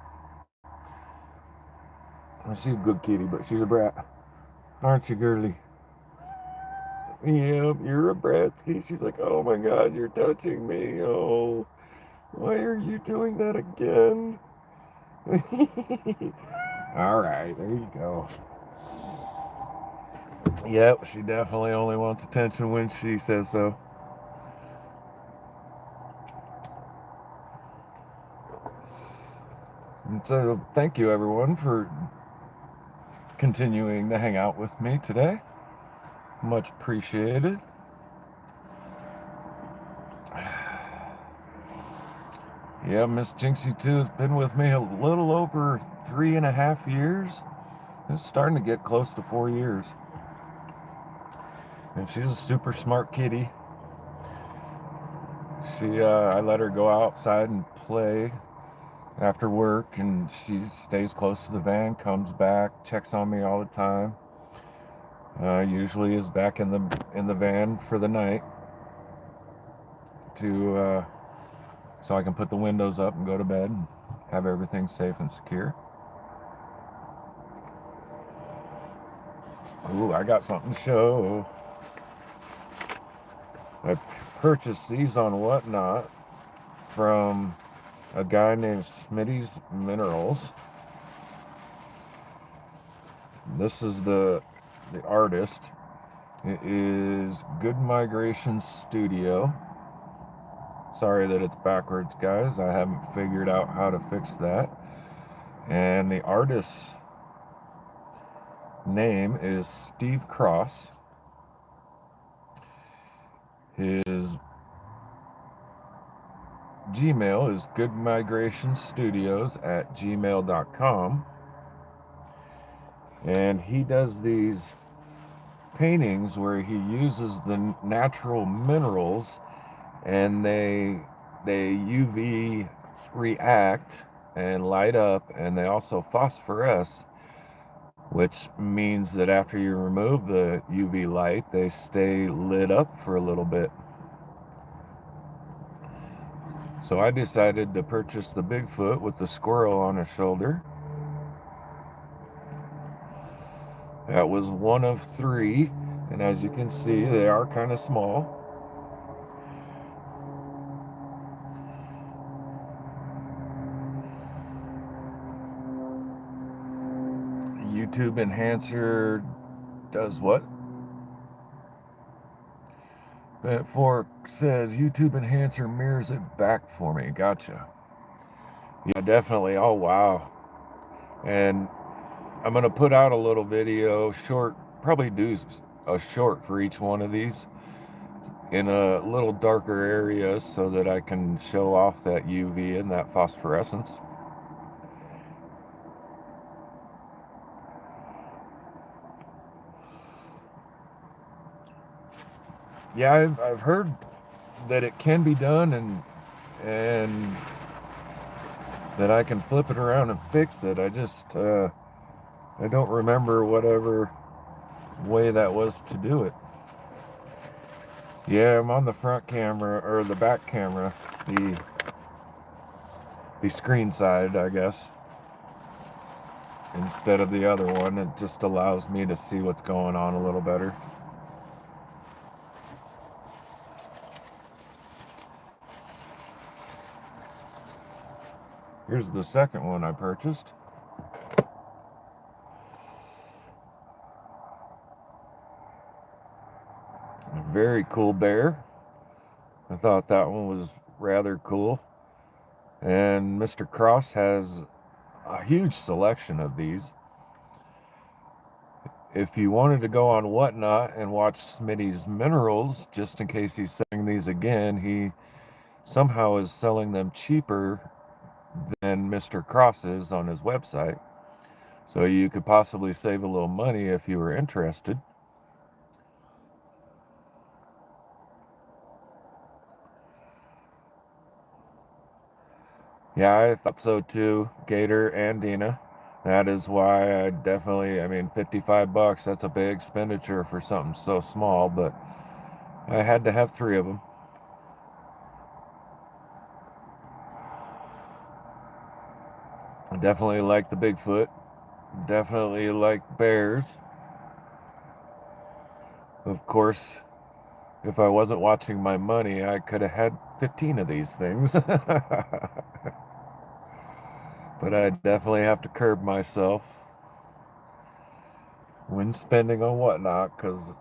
Speaker 1: Well, she's a good kitty, but she's a brat. Aren't you, girly? Yep, you're a bratsky. She's like, oh my God, you're touching me. Oh, why are you doing that again? All right, there you go. Yep, she definitely only wants attention when she says so. And so, thank you everyone for continuing to hang out with me today. Much appreciated. Yeah, Miss Jinxie too has been with me a little over 3.5 years. It's starting to get close to 4 years. And she's a super smart kitty. I let her go outside and play after work, and she stays close to the van, comes back, checks on me all the time. Usually is back in the van for the night so I can put the windows up and go to bed. have everything safe and secure. Ooh, I got something to show. I purchased these on Whatnot from a guy named Smitty's Minerals. This is the artist. It is Good Migration Studio. Sorry that it's backwards, guys. I haven't figured out how to fix that. And the artist's name is Steve Cross. His Gmail is goodmigrationstudios@gmail.com. And he does these paintings where he uses the natural minerals and they UV react and light up, and they also phosphoresce, which means that after you remove the UV light, they stay lit up for a little bit. So I decided to purchase the Bigfoot with the squirrel on his shoulder. That was one of 3, and as you can see, they are kind of small. YouTube enhancer does what? That fork says YouTube enhancer mirrors it back for me. Gotcha. Yeah, definitely. Oh, wow. And I'm going to put out a little video, short, probably do a short for each one of these in a little darker area so that I can show off that UV and that phosphorescence. Yeah, I've heard that it can be done, and that I can flip it around and fix it. I just I don't remember whatever way that was to do it. Yeah, I'm on the front camera, or the back camera, the screen side, I guess, instead of the other one. It just allows me to see what's going on a little better. Here's the second one I purchased. A very cool bear. I thought that one was rather cool. And Mr. Cross has a huge selection of these. If you wanted to go on Whatnot and watch Smitty's Minerals, just in case he's selling these again, he somehow is selling them cheaper than Mr. Cross is on his website. So you could possibly save a little money if you were interested. Yeah, I thought so too, Gator and Dina. That is why I definitely, I mean, $55, that's a big expenditure for something so small, but I had to have 3 of them. I definitely like the Bigfoot. Definitely like bears. Of course, if I wasn't watching my money, I could have had 15 of these things. But I definitely have to curb myself when spending on Whatnot, because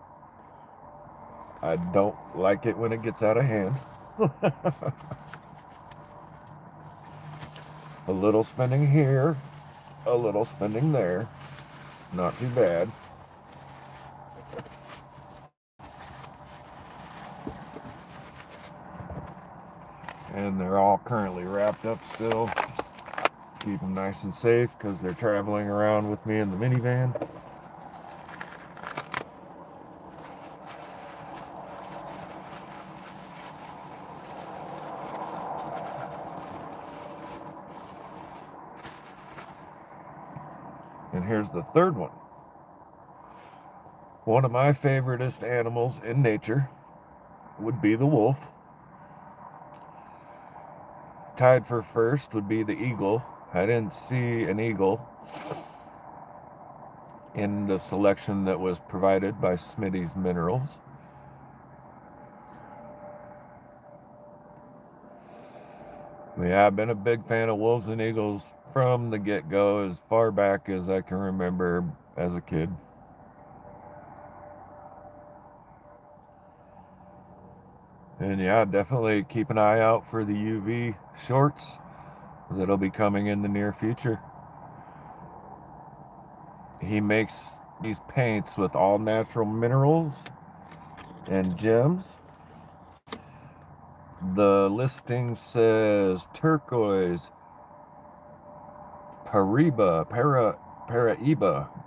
Speaker 1: I don't like it when it gets out of hand. A little spending here, a little spending there. Not too bad. And they're all currently wrapped up still. Keep them nice and safe because they're traveling around with me in the minivan. And here's the third one. One of my favoriteest animals in nature would be the wolf. Tied for first would be the eagle, I didn't see an eagle in the selection that was provided by Smitty's Minerals. Yeah, I've been a big fan of wolves and eagles from the get-go, as far back as I can remember as a kid. And yeah, definitely keep an eye out for the UV shorts that'll be coming in the near future. He makes these paints with all natural minerals and gems. The listing says turquoise, Paraiba,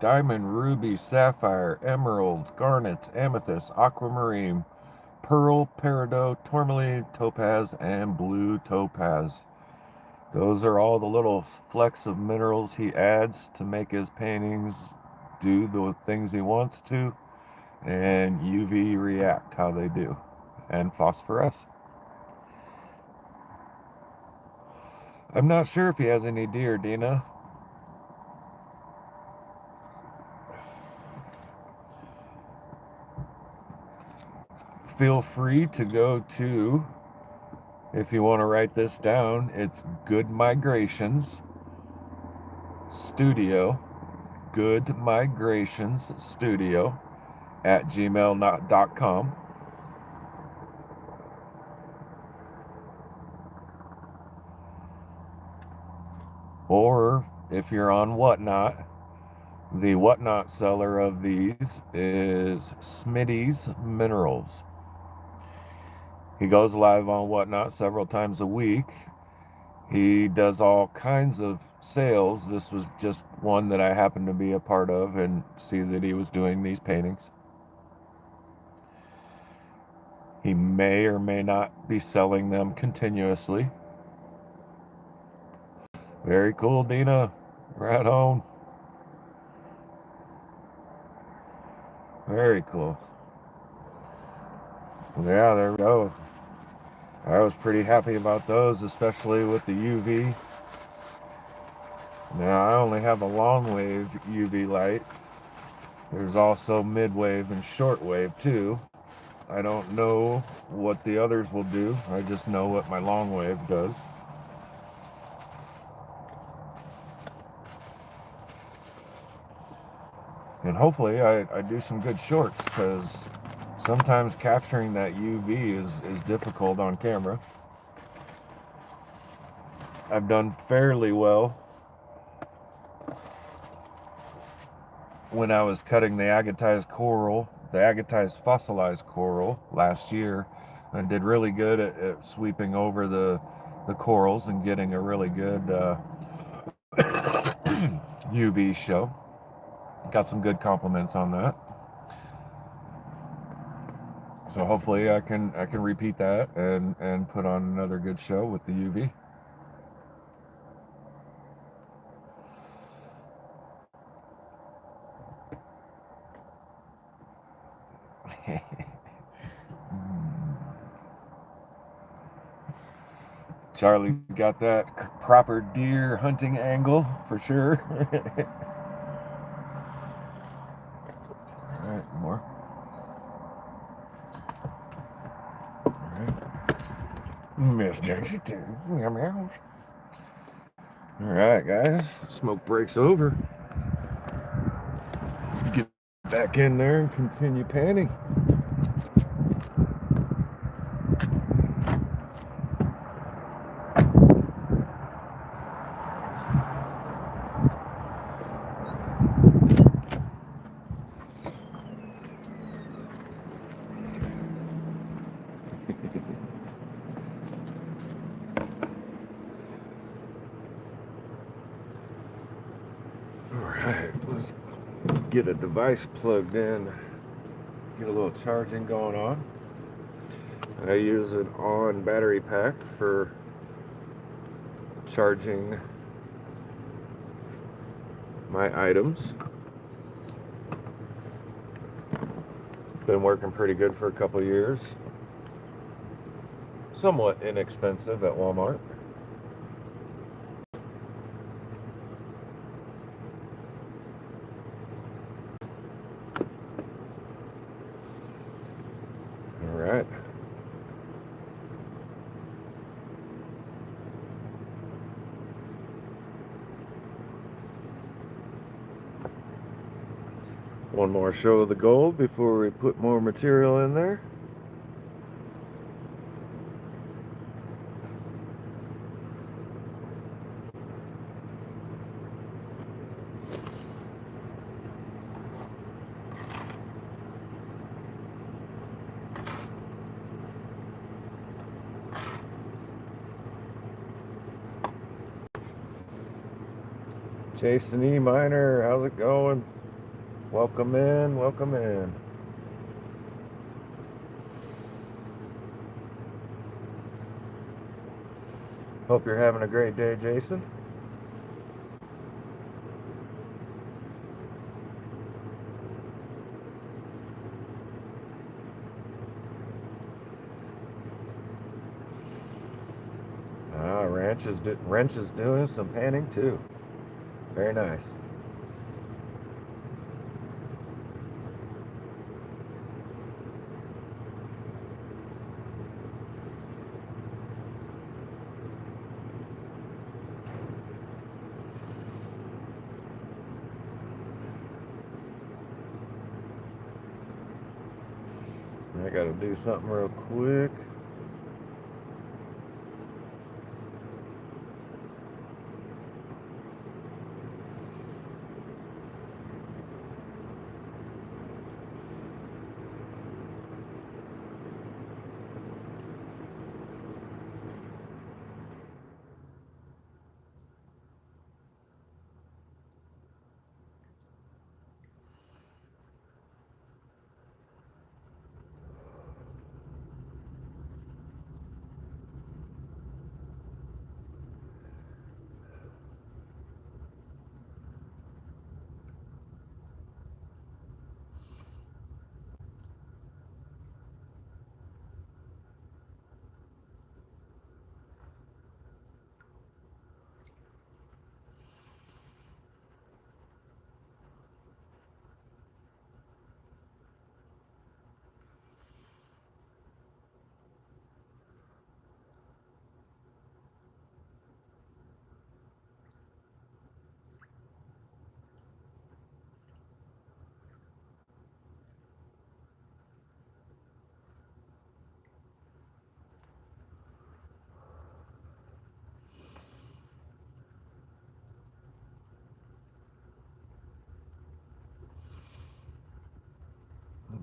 Speaker 1: diamond, ruby, sapphire, emeralds, garnets, amethyst, aquamarine, pearl, peridot, tourmaline, topaz, and blue topaz. Those are all the little flecks of minerals he adds to make his paintings do the things he wants to, and UV react how they do, and phosphorus. I'm not sure if he has any deer, Dina. Feel free to go to, if you want to write this down, it's Good Migrations Studio, Good Migrations Studio at gmail.com. Or if you're on Whatnot, the Whatnot seller of these is Smitty's Minerals. He goes live on Whatnot several times a week. He does all kinds of sales. This was just one that I happened to be a part of and see that he was doing these paintings. He may or may not be selling them continuously. Very cool, Dina. Right on. Very cool. Yeah, there we go. I was pretty happy about those, especially with the UV. Now, I only have a long wave UV light. There's also mid wave and short wave too. I don't know what the others will do. I just know what my long wave does. And hopefully I do some good shorts, because sometimes capturing that UV is difficult on camera. I've done fairly well when I was cutting the agatized coral, the agatized fossilized coral last year. I did really good at sweeping over the corals and getting a really good UV show. Got some good compliments on that. So hopefully I can repeat that and put on another good show with the UV. Charlie's got that proper deer hunting angle for sure. All right, more. All right. Miss Daisy too. Meow meow. All right, guys. Smoke break's over. Get back in there and continue panning. Alright, let's get a device plugged in, get a little charging going on. I use an on battery pack for charging my items. Been working pretty good for a couple years. Somewhat inexpensive at Walmart. One more show of the gold before we put more material in there. Jason E. Miner, how's it going? Welcome in, welcome in. Hope you're having a great day, Jason. Wrench is doing some panning too. Very nice. I gotta do something real quick.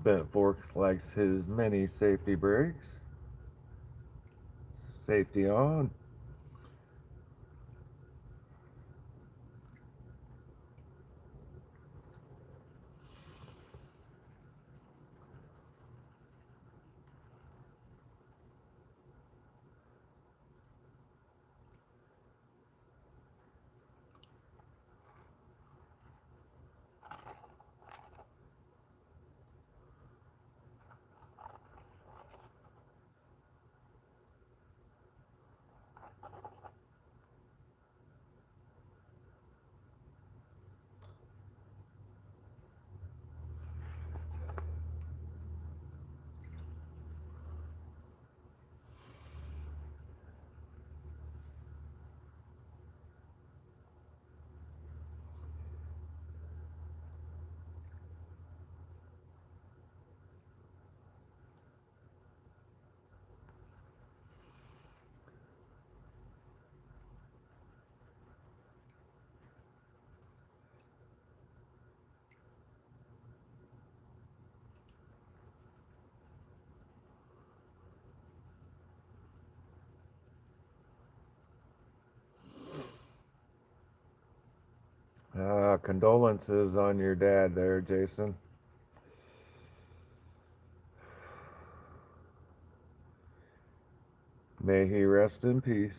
Speaker 1: Bent fork likes his many safety brakes. Safety on. Condolences on your dad there, Jason. May he rest in peace.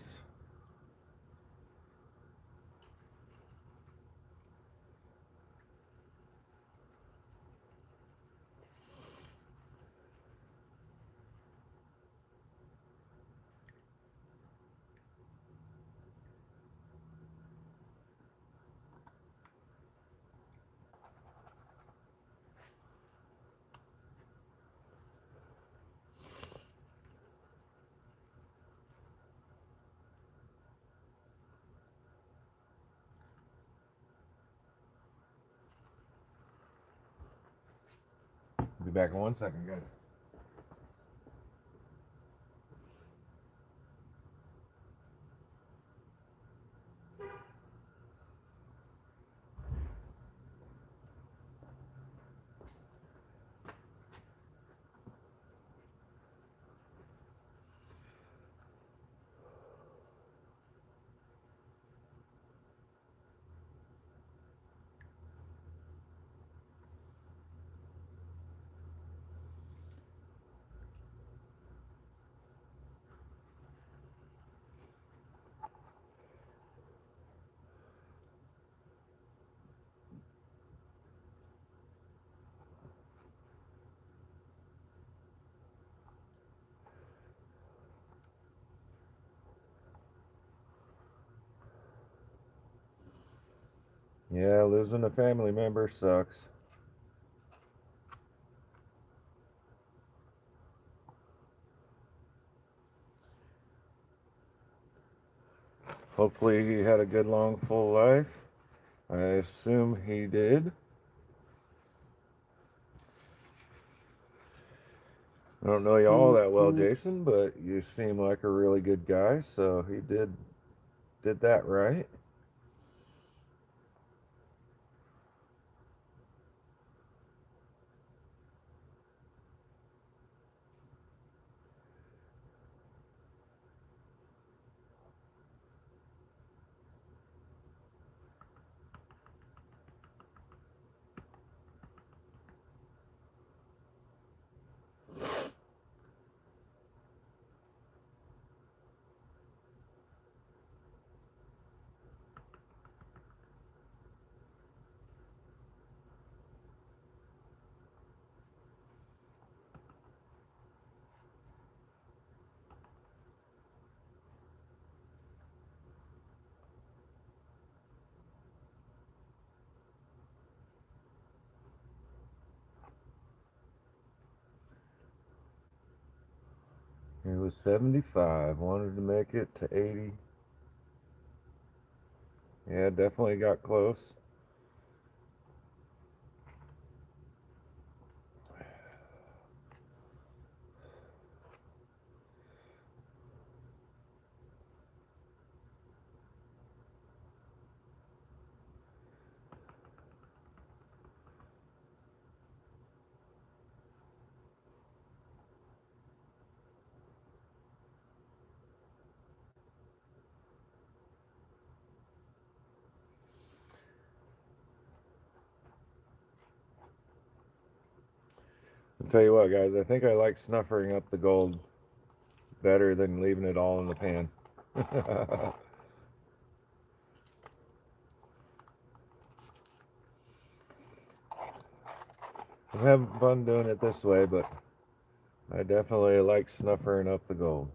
Speaker 1: Be back in 1 second, guys. Yeah, losing a family member sucks. Hopefully he had a good, long, full life. I assume he did. I don't know you all that well, Jason, but you seem like a really good guy, so he did that right. He was 75, wanted to make it to 80. Yeah, definitely got close. I'll tell you what, guys, I think I like snuffering up the gold better than leaving it all in the pan. I'm having fun doing it this way, but I definitely like snuffering up the gold.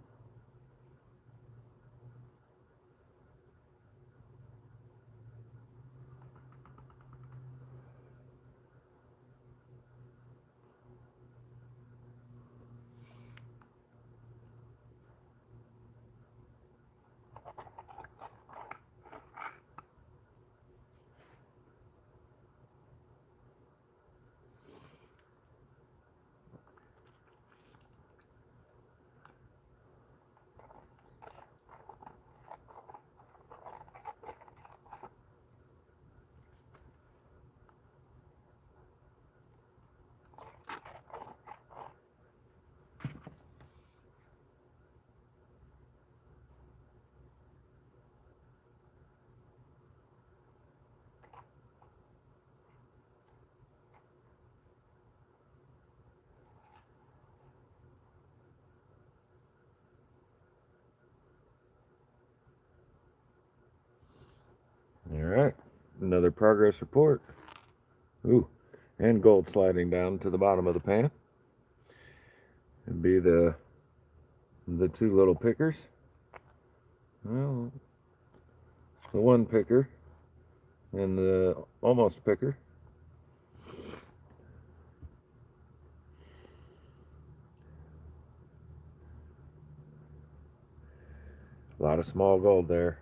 Speaker 1: All right, another progress report. Ooh, and gold sliding down to the bottom of the pan. It'd be the two little pickers. Well, the one picker and the almost picker. A lot of small gold there.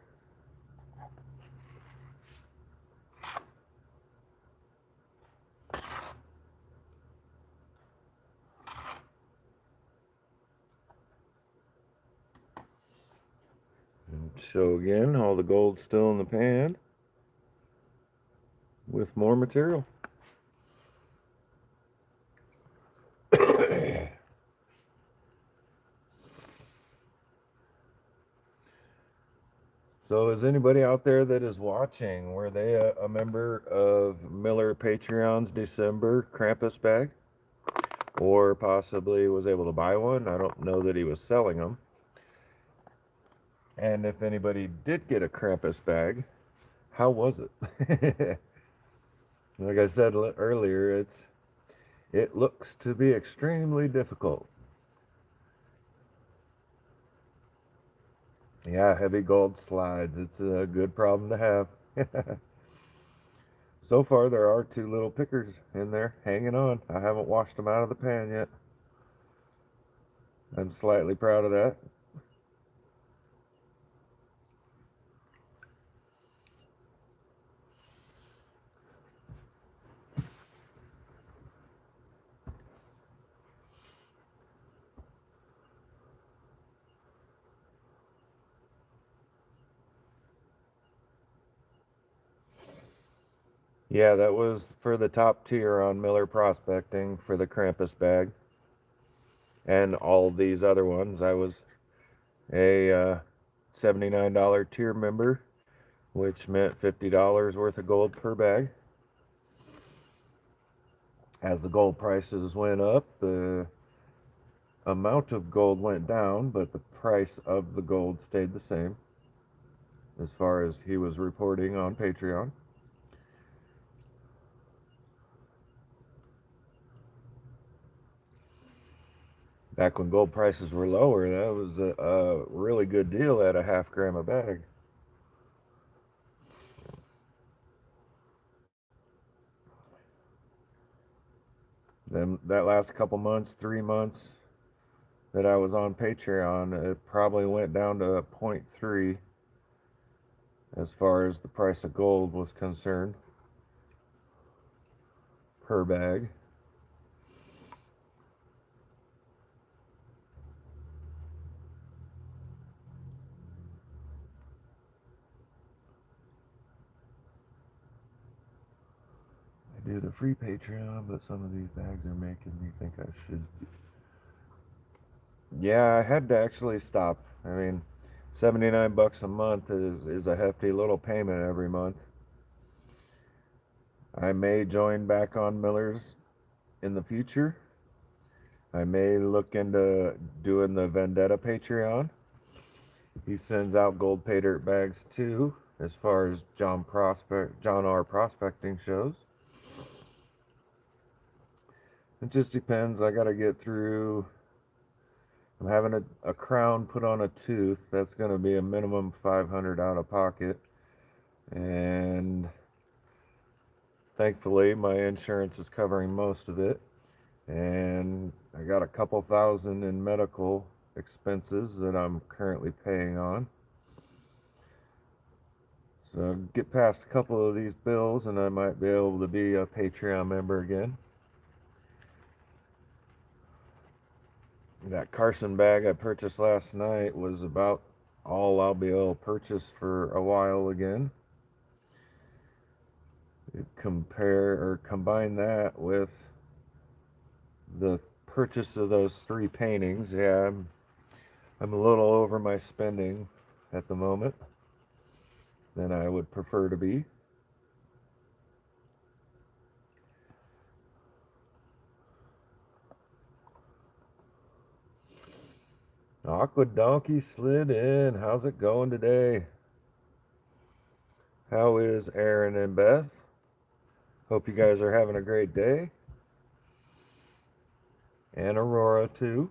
Speaker 1: show again. All the gold still in the pan with more material. So is anybody out there that is watching, were they a member of Miller Patreon's December Krampus bag? Or possibly was able to buy one? I don't know that he was selling them. And if anybody did get a Krampus bag, how was it? Like I said earlier, it looks to be extremely difficult. Yeah, heavy gold slides. It's a good problem to have. So far, there are two little pickers in there hanging on. I haven't washed them out of the pan yet. I'm slightly proud of that. Yeah, that was for the top tier on Miller Prospecting for the Krampus bag. And all these other ones. I was a $79 tier member, which meant $50 worth of gold per bag. As the gold prices went up, the amount of gold went down, but the price of the gold stayed the same as far as he was reporting on Patreon. Back when gold prices were lower, that was a really good deal at a half gram a bag. Then that last couple months, 3 months that I was on Patreon, it probably went down to 0.3 as far as the price of gold was concerned per bag. I do the free Patreon, but some of these bags are making me think I should. Yeah, I had to actually stop. I mean, 79 bucks a month is a hefty little payment every month. I may join back on Miller's in the future. I may look into doing the Vendetta Patreon. He sends out gold pay dirt bags too, as far as John R. Prospecting shows. It just depends. I gotta get through. I'm having a crown put on a tooth. That's gonna be a minimum 500 out of pocket, and thankfully my insurance is covering most of it. And I got a couple thousand in medical expenses that I'm currently paying on. So get past a couple of these bills and I might be able to be a Patreon member again. That Carson bag I purchased last night was about all I'll be able to purchase for a while again. Combine that with the purchase of those 3 paintings. Yeah, I'm a little over my spending at the moment than I would prefer to be. Aqua Donkey slid in. How's it going today? How is Aaron and Beth? Hope you guys are having a great day. And Aurora too.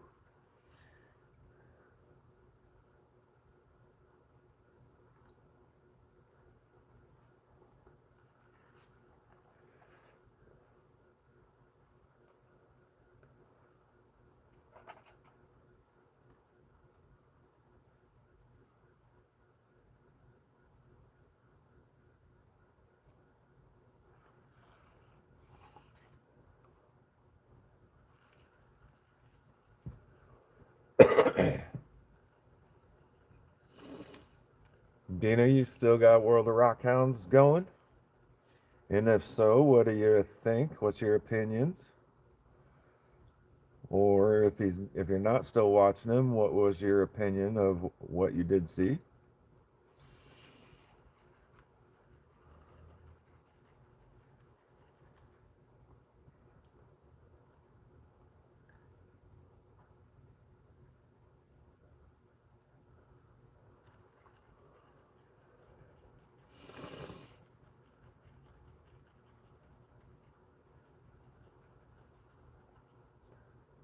Speaker 1: Dina, you still got World of Rock Hounds going? And if so, what do you think? What's your opinions? Or if you're not still watching him, what was your opinion of what you did see?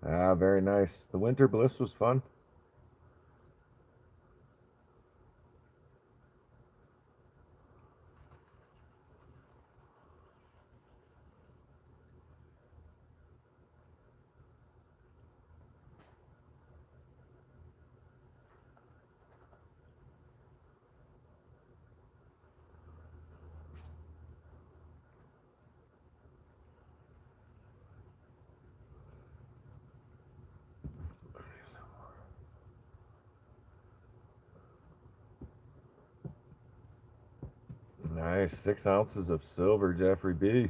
Speaker 1: Ah, very nice. The Winter Bliss was fun. Nice. 6 ounces of silver, Jeffrey B.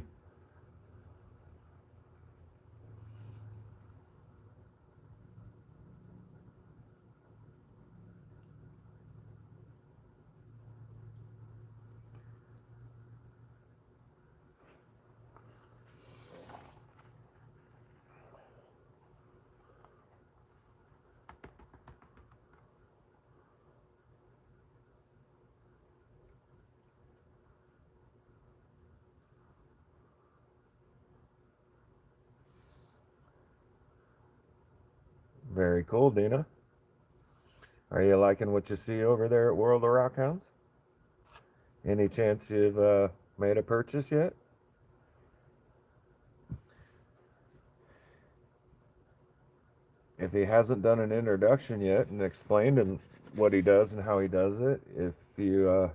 Speaker 1: Very cool, Dina. Are you liking what you see over there at World of Rock Hounds? Any chance you've made a purchase yet? If he hasn't done an introduction yet and explained what he does and how he does it, if you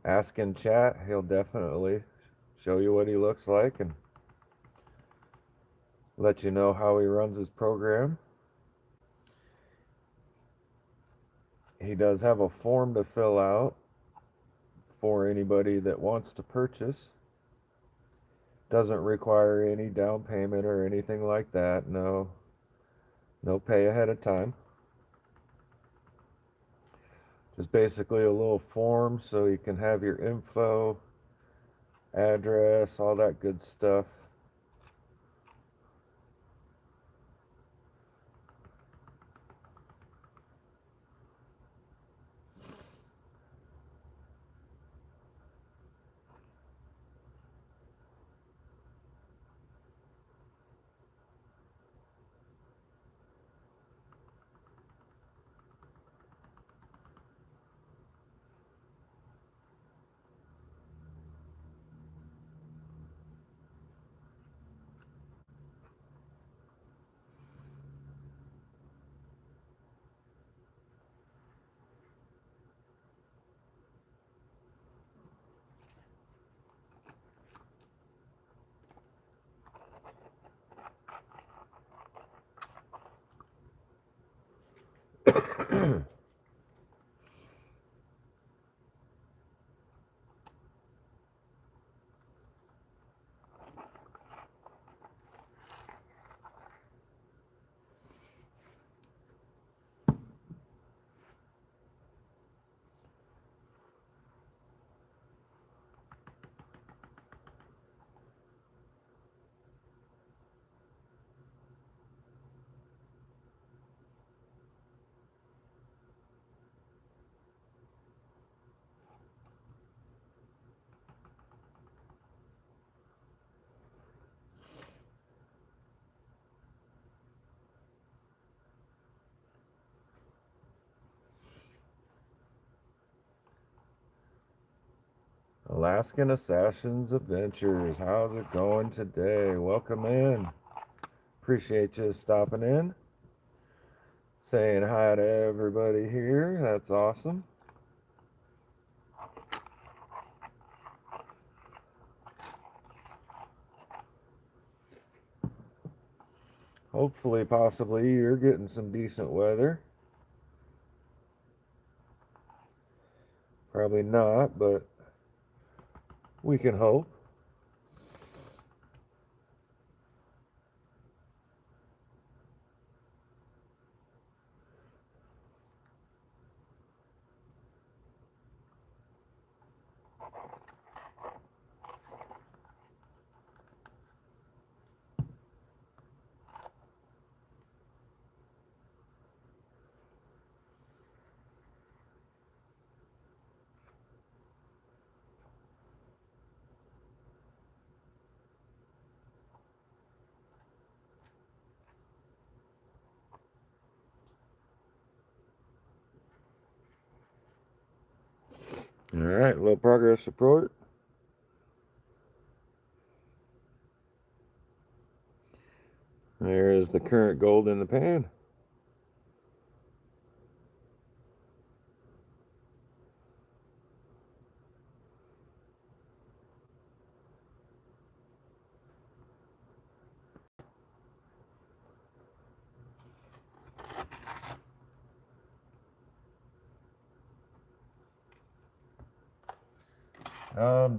Speaker 1: ask in chat, he'll definitely show you what he looks like and let you know how he runs his program. He does have a form to fill out for anybody that wants to purchase. Doesn't require any down payment or anything like that. No pay ahead of time. Just basically a little form so you can have your info, address, all that good stuff. Alaskan Assassins Adventures. How's it going today? Welcome in. Appreciate you stopping in. Saying hi to everybody here. That's awesome. Hopefully, possibly, you're getting some decent weather. Probably not, but we can hope. All right, little progress report. There is the current gold in the pan.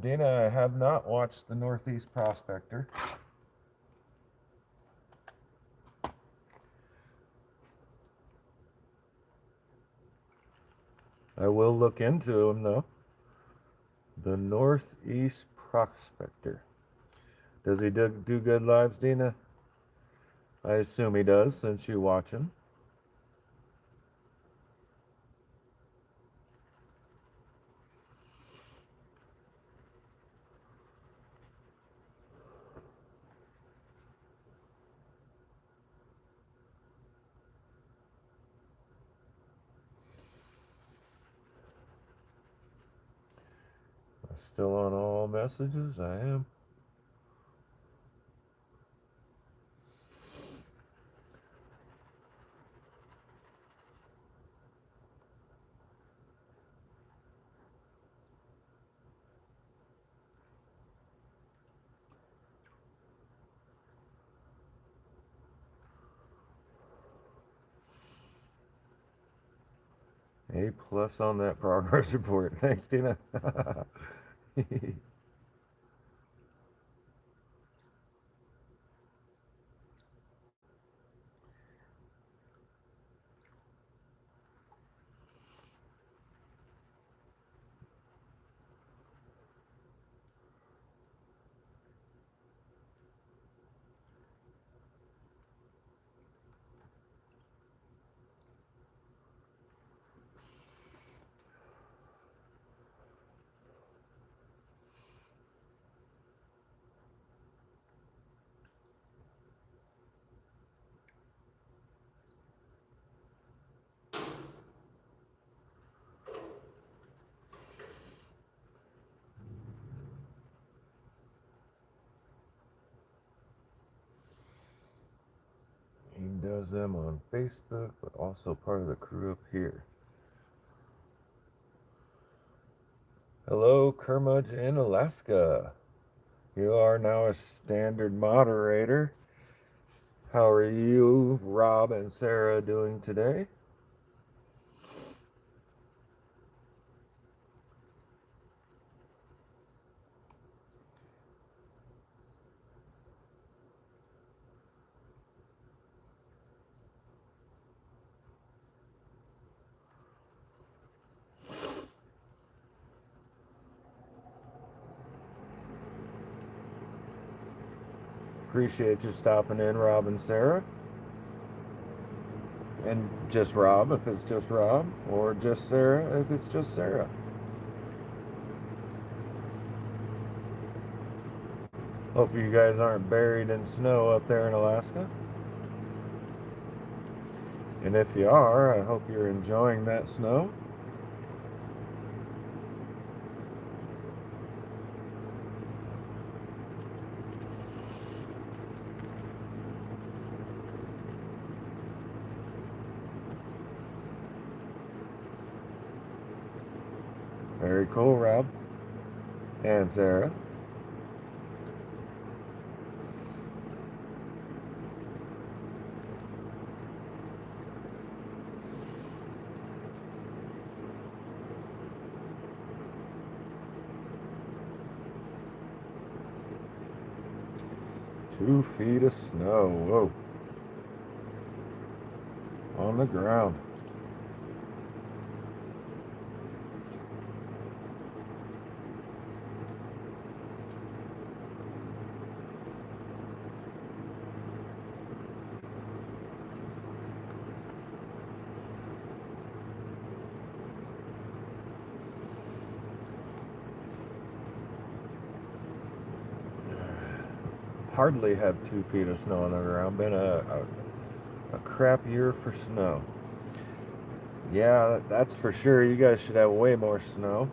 Speaker 1: Dina, I have not watched the Northeast Prospector. I will look into him though. The Northeast Prospector. Does he do good lives, Dina? I assume he does since you watch him. Still on all messages? I am. A plus on that progress report. Thanks, Tina. He does them on Facebook, but also part of the crew up here. Hello, Kermudge in Alaska. You are now a standard moderator. How are you, Rob and Sarah, doing today? Appreciate you stopping in, Rob and Sarah. And just Rob if it's just Rob, or just Sarah if it's just Sarah. Hope you guys aren't buried in snow up there in Alaska. And if you are, I hope you're enjoying that snow. Very cool, Rob and Sarah. 2 feet of snow. Whoa. On the ground. Hardly have 2 feet of snow on the ground. Been a crap year for snow. Yeah, that's for sure. You guys should have way more snow.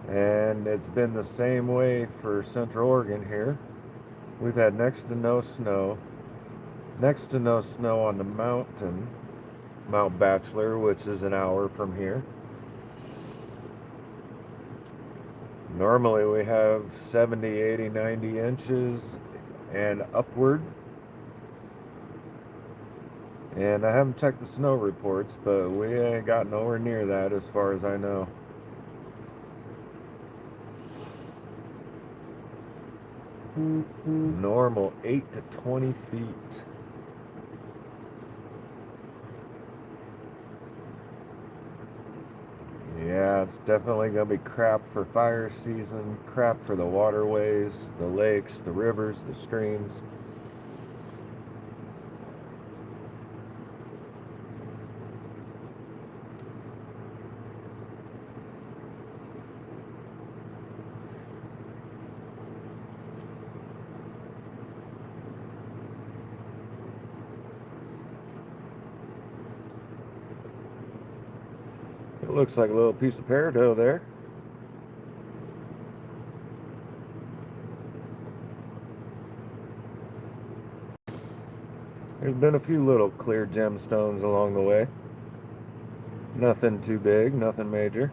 Speaker 1: And it's been the same way for Central Oregon here. We've had next to no snow. Next to no snow on the mountain, Mount Bachelor, which is an hour from here. Normally we have 70, 80, 90 inches and upward. And I haven't checked the snow reports, but we ain't got nowhere near that as far as I know. Normal 8 to 20 feet. Yeah, it's definitely going to be crap for fire season, crap for the waterways, the lakes, the rivers, the streams. It looks like a little piece of peridot there. There's been a few little clear gemstones along the way. Nothing too big, nothing major.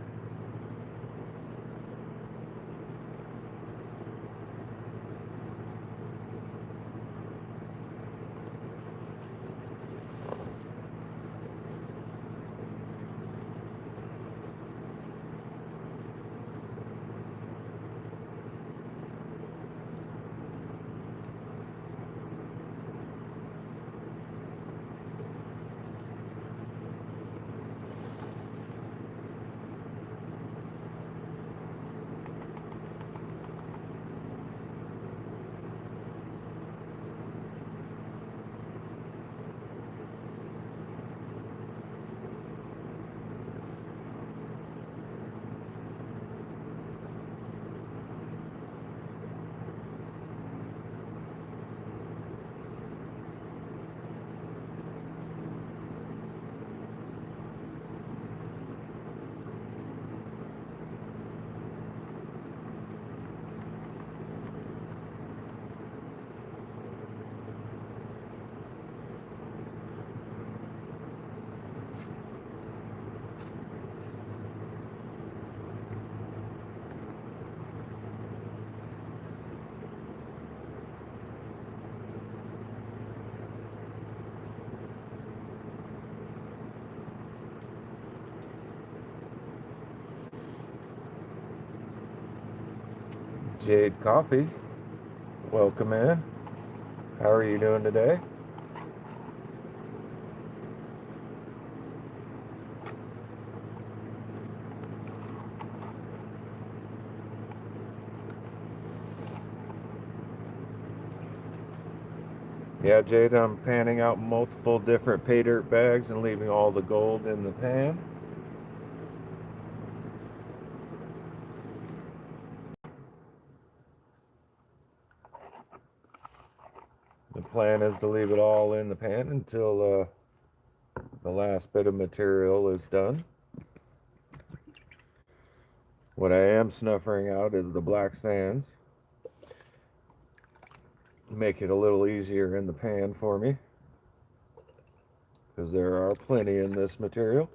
Speaker 1: Jade Coffee, welcome in. How are you doing today? Yeah, Jade, I'm panning out multiple different pay dirt bags and leaving all the gold in the pan. The plan is to leave it all in the pan until the last bit of material is done. What I am snuffering out is the black sands. Make it a little easier in the pan for me, because there are plenty in this material.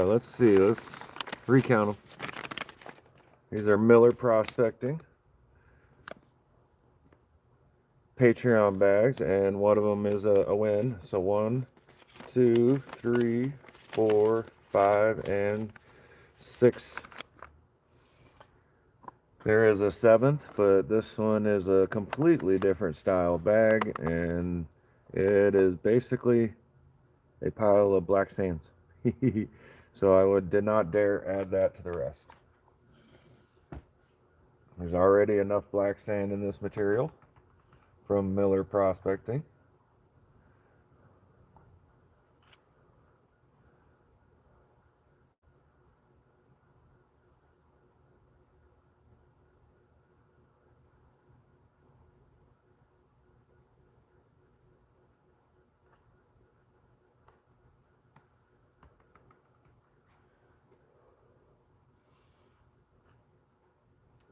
Speaker 1: Let's see, let's recount them. These are Miller Prospecting. Patreon bags, and one of them is a win. So 1, 2, 3, 4, 5, and 6. There is a 7th, but this one is a completely different style bag, and it is basically a pile of black sands. So did not dare add that to the rest. There's already enough black sand in this material from Miller Prospecting.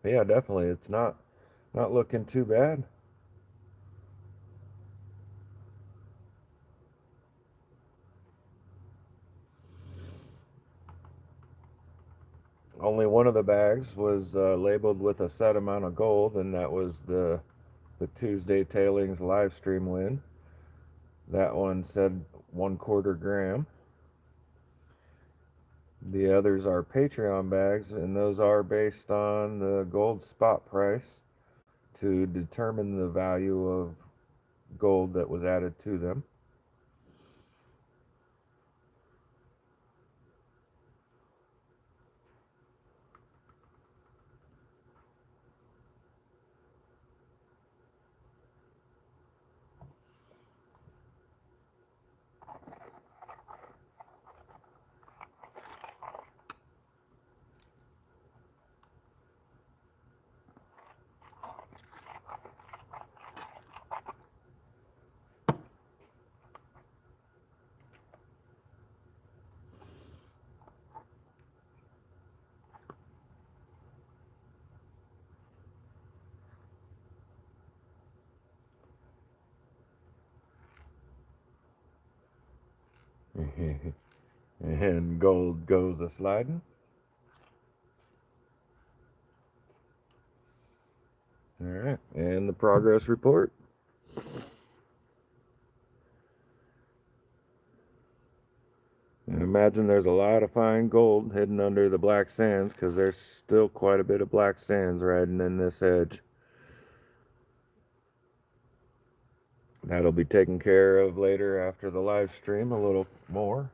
Speaker 1: Yeah, definitely. It's not looking too bad. Only one of the bags was labeled with a set amount of gold, and that was the Tuesday Tailings live stream win. That one said 1/4 gram. The others are Patreon bags, and those are based on the gold spot price to determine the value of gold that was added to them. And gold goes a sliding. All right, and the progress report. And imagine there's a lot of fine gold hidden under the black sands, because there's still quite a bit of black sands riding in this edge. That'll be taken care of later after the live stream a little more.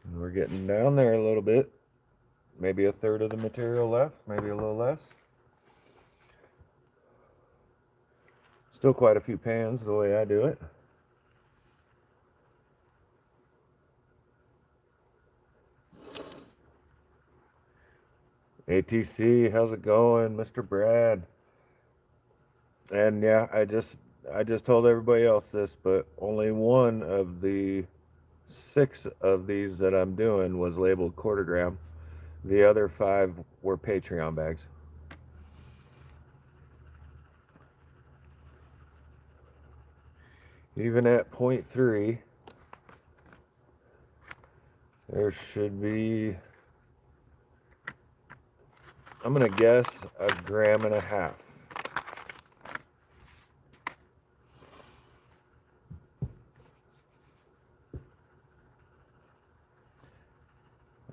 Speaker 1: And we're getting down there a little bit. Maybe a third of the material left, maybe a little less. Still quite a few pans the way I do it. ATC, how's it going, Mr. Brad? And yeah, I just told everybody else this, but only one of the 6 of these that I'm doing was labeled 1/4 gram. The other 5 were Patreon bags. Even at 0.3, there should be, I'm gonna guess, 1.5 grams.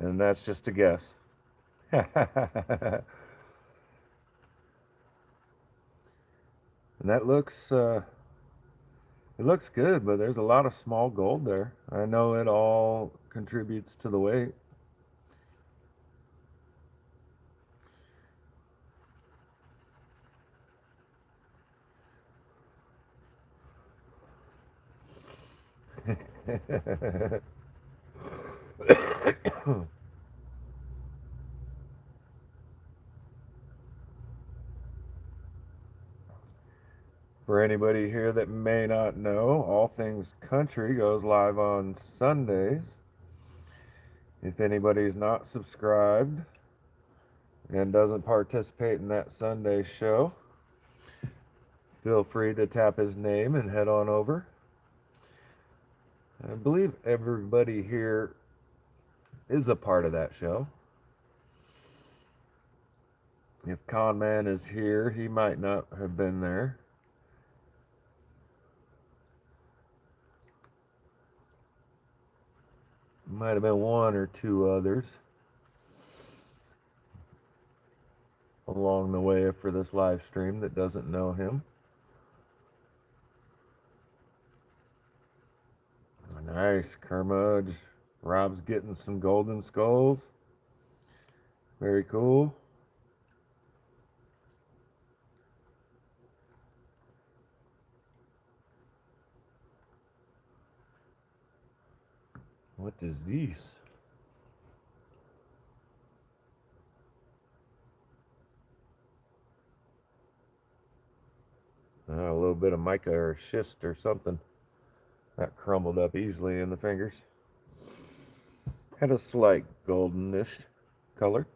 Speaker 1: And that's just a guess. And that looks it looks good, but there's a lot of small gold there. I know it all contributes to the weight. For anybody here that may not know, All Things Country goes live on Sundays. If anybody's not subscribed and doesn't participate in that Sunday show, feel free to tap his name and head on over. I believe everybody here is a part of that show. If Conman is here, he might not have been there. Might have been one or two others along the way for this live stream that doesn't know him. Nice, Kermudge. Rob's getting some golden skulls. Very cool. What is this? A little bit of mica or schist or something. That crumbled up easily in the fingers. Had a slight goldenish color.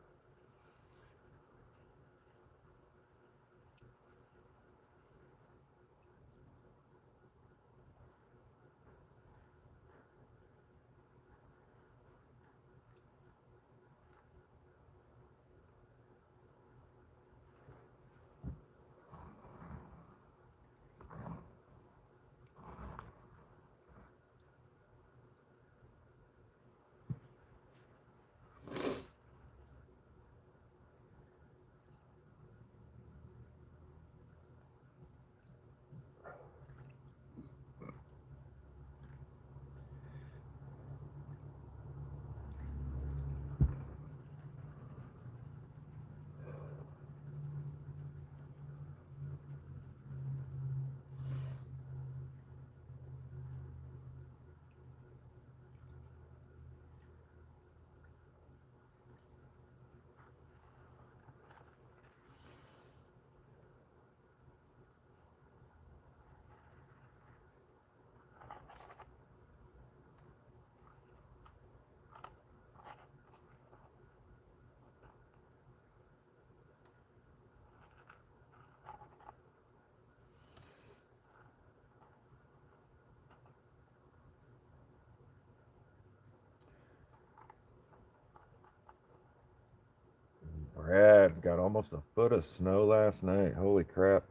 Speaker 1: Brad got almost a foot of snow last night. Holy crap.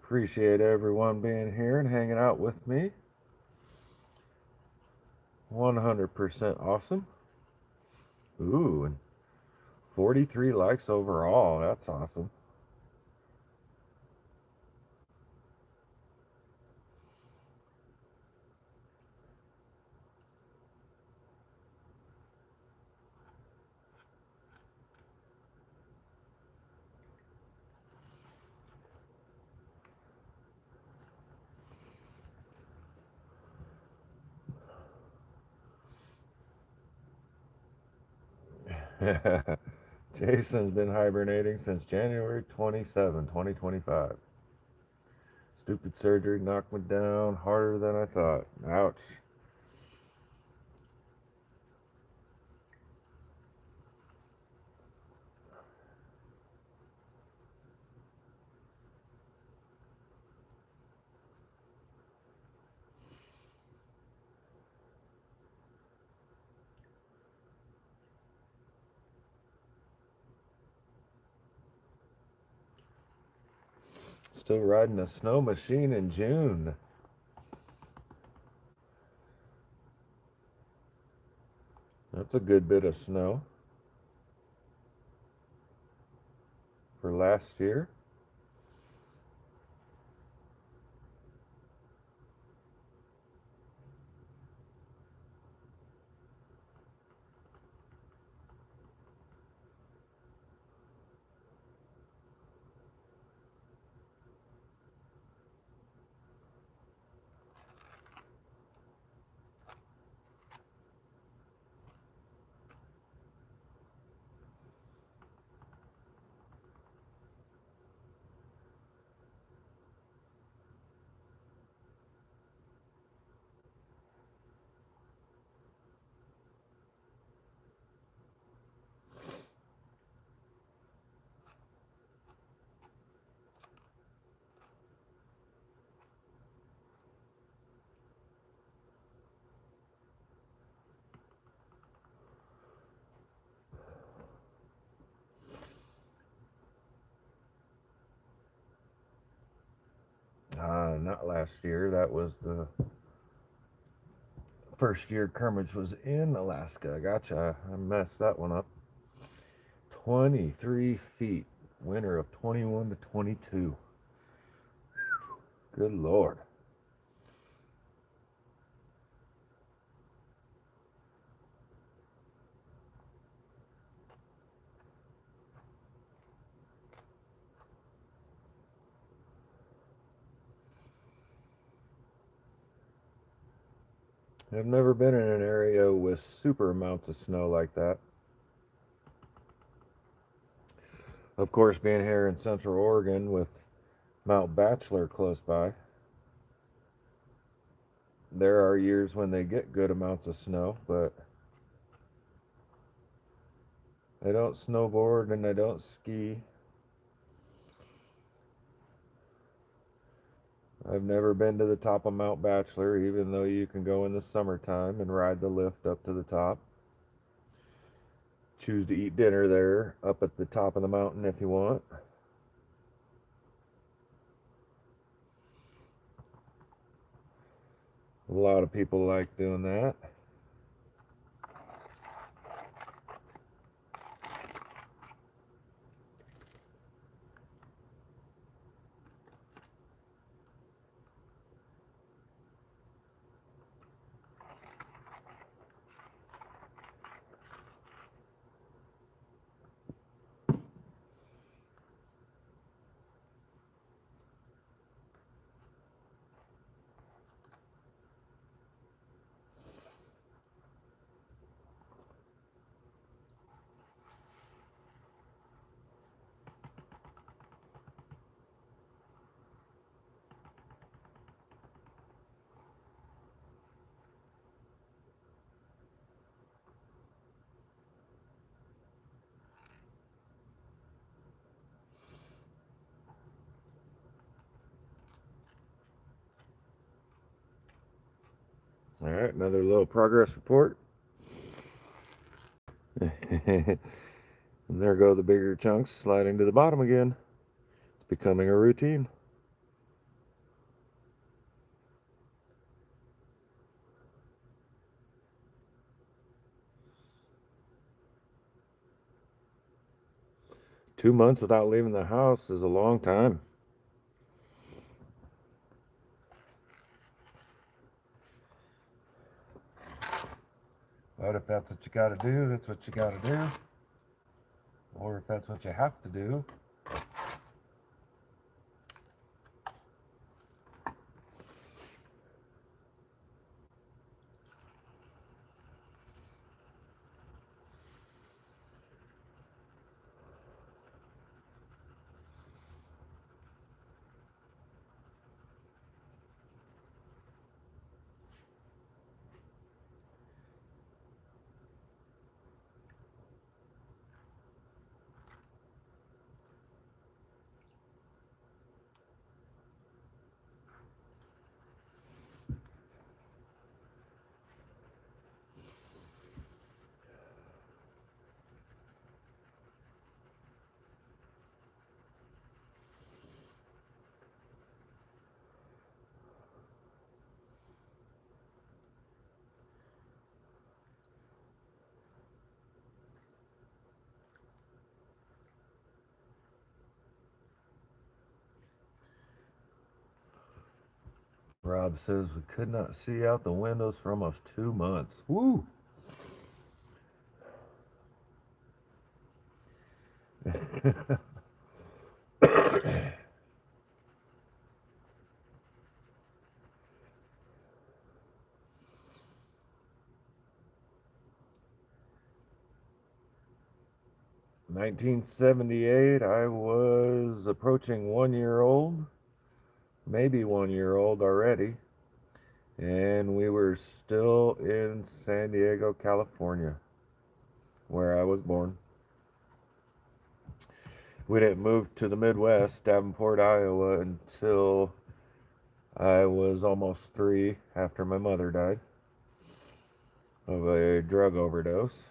Speaker 1: Appreciate everyone being here and hanging out with me. 100% awesome. Ooh, and 43 likes overall. That's awesome. Jason's been hibernating since January 27, 2025. Stupid surgery knocked me down harder than I thought. Ouch. still riding a snow machine in June. That's a good bit of snow for last year. Not last year. That was the first year Kermit was in Alaska. Gotcha. I messed that one up. 23 feet. Winter of 21 to 22. Good Lord. I've never been in an area with super amounts of snow like that. Of course, being here in Central Oregon with Mount Bachelor close by, there are years when they get good amounts of snow, but I don't snowboard and I don't ski. I've never been to the top of Mount Bachelor, even though you can go in the summertime and ride the lift up to the top. Choose to eat dinner there up at the top of the mountain if you want. A lot of people like doing that. All right, another little progress report. And there go the bigger chunks sliding to the bottom again. It's becoming a routine. Two months without leaving the house is a long time. But if that's what you gotta do, that's what you gotta do. Or if that's what you have to do, Rob says we could not see out the windows for almost 2 months. Woo! 1978, I was approaching 1 year old, maybe 1 year old already, and we were still in San Diego, California, where I was born. We didn't move to the Midwest, Davenport, Iowa, until I was almost 3 after my mother died of a drug overdose.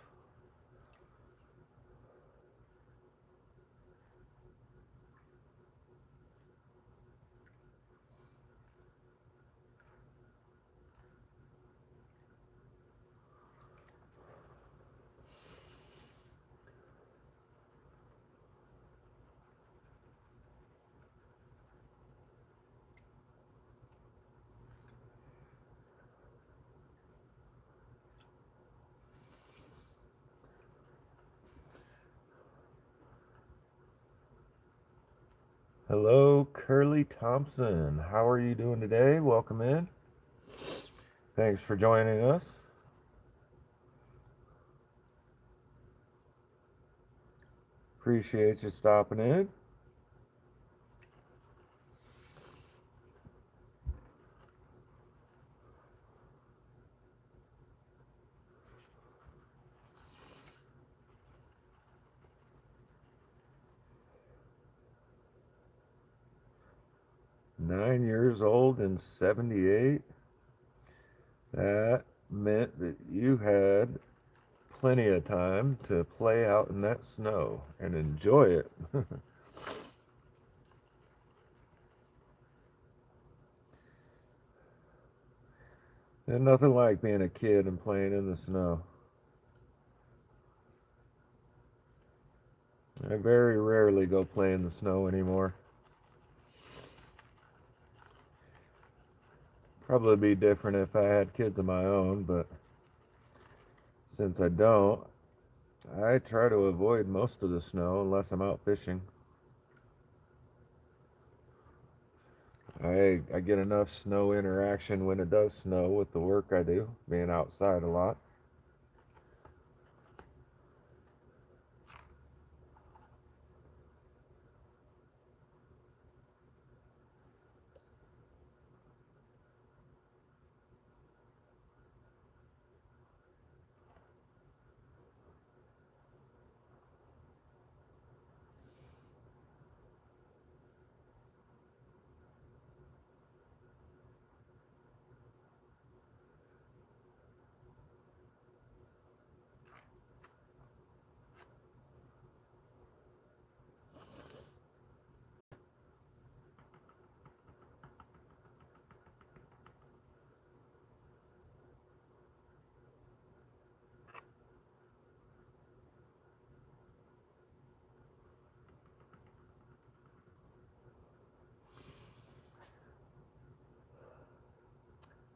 Speaker 1: Hello, Curly Thompson. How are you doing today? Welcome in. Thanks for joining us. Appreciate you stopping in. Nine years old and 78. That meant that you had plenty of time to play out in that snow and enjoy it. There's nothing like being a kid and playing in the snow. I very rarely go play in the snow anymore. Probably be different if I had kids of my own, but since I don't, I try to avoid most of the snow unless I'm out fishing. I get enough snow interaction when it does snow with the work I do, being outside a lot.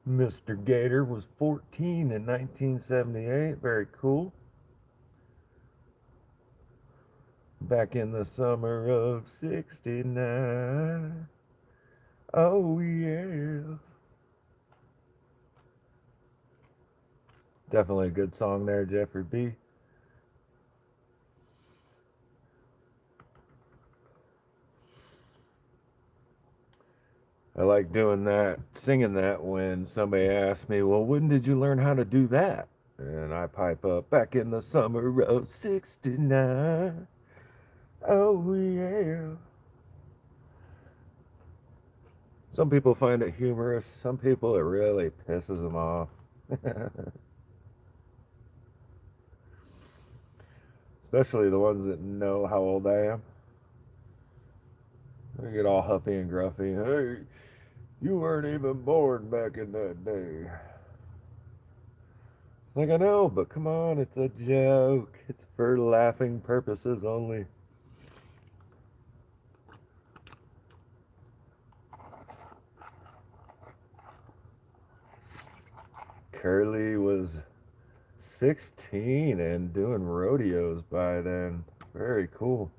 Speaker 1: Mr. Gator was 14 in 1978. Very cool. Back in the summer of 69. Oh, yeah. Definitely a good song there, Jeffrey B. I like doing that, singing that when somebody asks me, well, when did you learn how to do that? And I pipe up, back in the summer of 69. Oh, yeah. Some people find it humorous. Some people it really pisses them off. Especially the ones that know how old I am. They get all huffy and gruffy. Hey, you weren't even born back in that day. Like, I know, but come on, it's a joke. It's for laughing purposes only. Curly was 16 and doing rodeos by then. Very cool.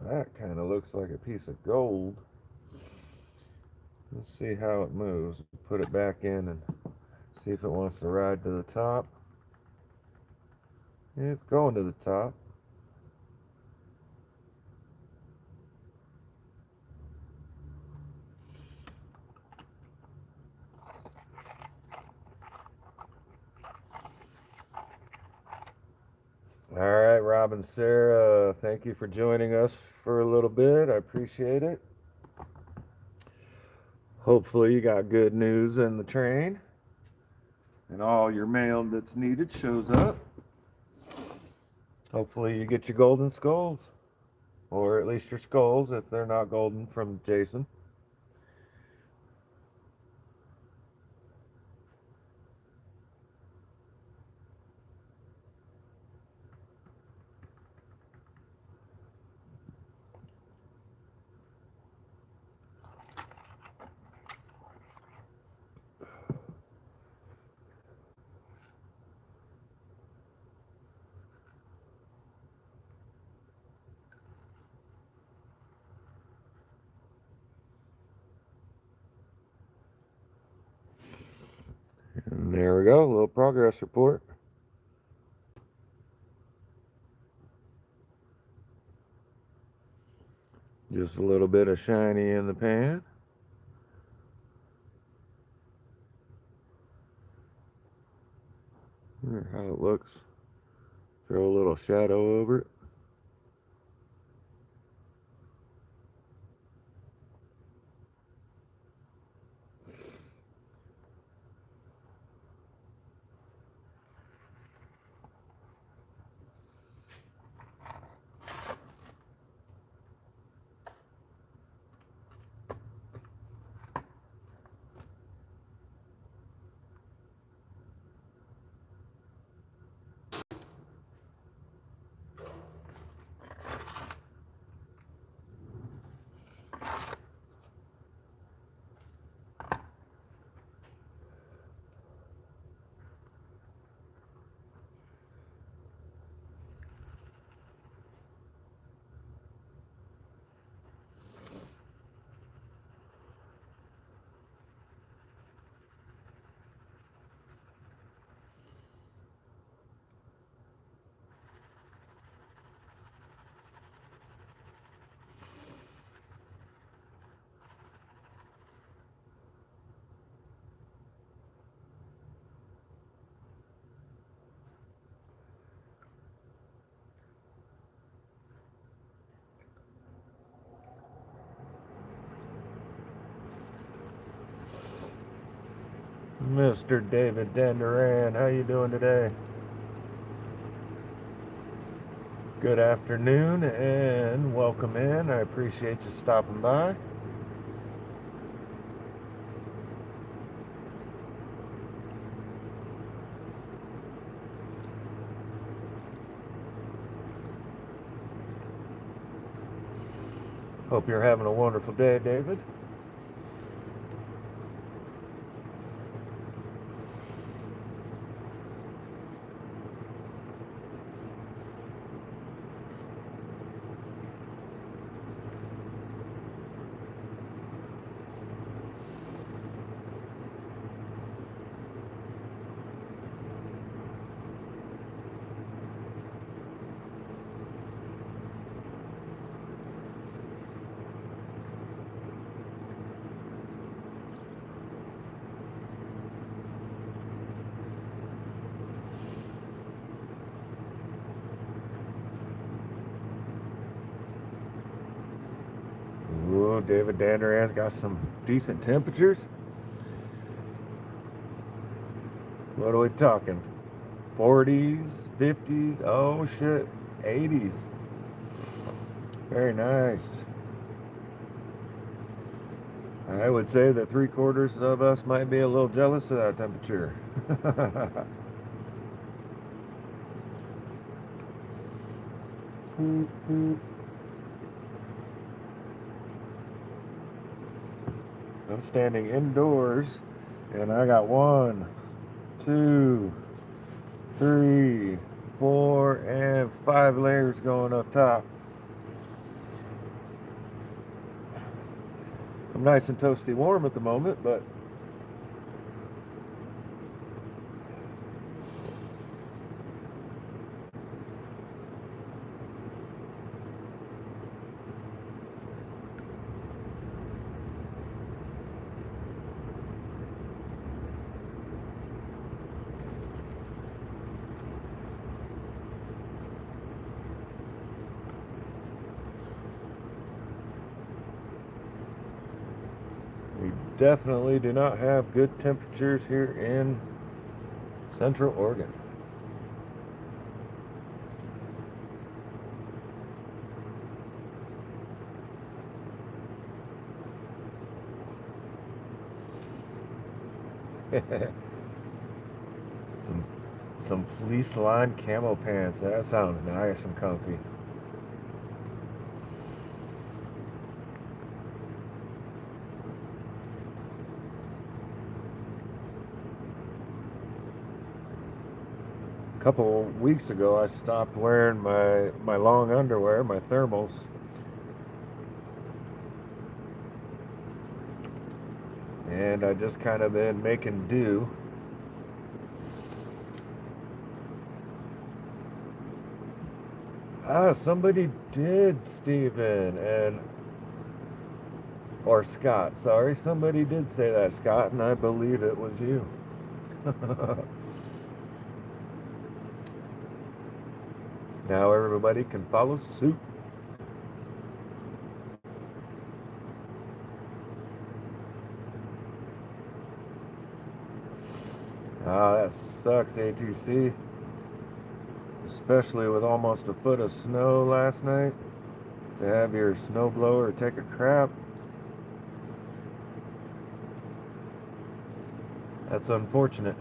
Speaker 1: That kind of looks like a piece of gold. Let's see how it moves. Put it back in and see if it wants to ride to the top. Yeah, it's going to the top. All right, Rob and Sarah, thank you for joining us for a little bit. I appreciate it. Hopefully you got good news in the train and all your mail that's needed shows up. Hopefully you get your golden skulls, or at least your skulls if they're not golden from Jason. And there we go, a little progress report. Just a little bit of shiny in the pan. There, how it looks. Throw a little shadow over it. Mr. David Danduran, how you doing today? Good afternoon and welcome in. I appreciate you stopping by. Hope you're having a wonderful day, David. Ooh, David Danduran's got some decent temperatures. What are we talking? 40s, 50s, oh shit, 80s. Very nice. I would say that 3/4 of us might be a little jealous of that temperature. I'm standing indoors and I got 1, 2, 3, 4, and 5 layers going up top. I'm nice and toasty warm at the moment, but we definitely do not have good temperatures here in Central Oregon. some some fleece lined camo pants. That sounds nice and comfy. A couple weeks ago I stopped wearing my long underwear, my thermals. And I just kind of been making do. Somebody did, Steven, or Scott, sorry. Somebody did say that, Scott, and I believe it was you. Now everybody can follow suit. That sucks, ATC. Especially with almost a foot of snow last night. To have your snowblower take a crap. That's unfortunate.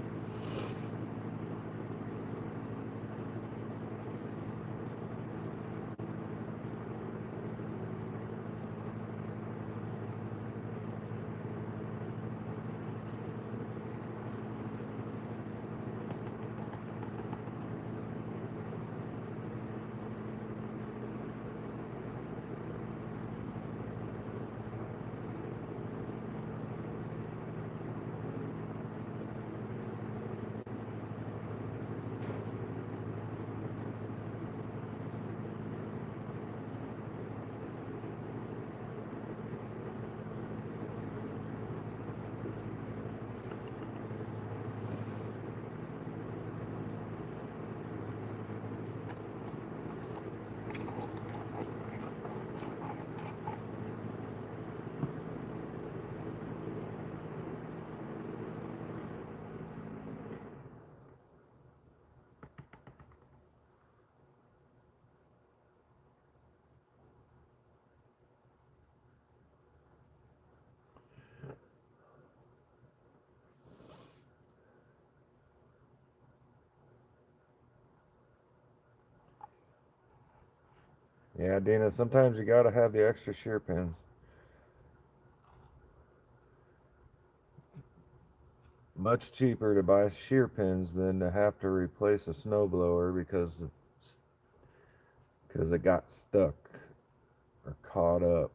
Speaker 1: Yeah, Dana, sometimes you gotta have the extra shear pins. Much cheaper to buy shear pins than to have to replace a snowblower because it got stuck or caught up.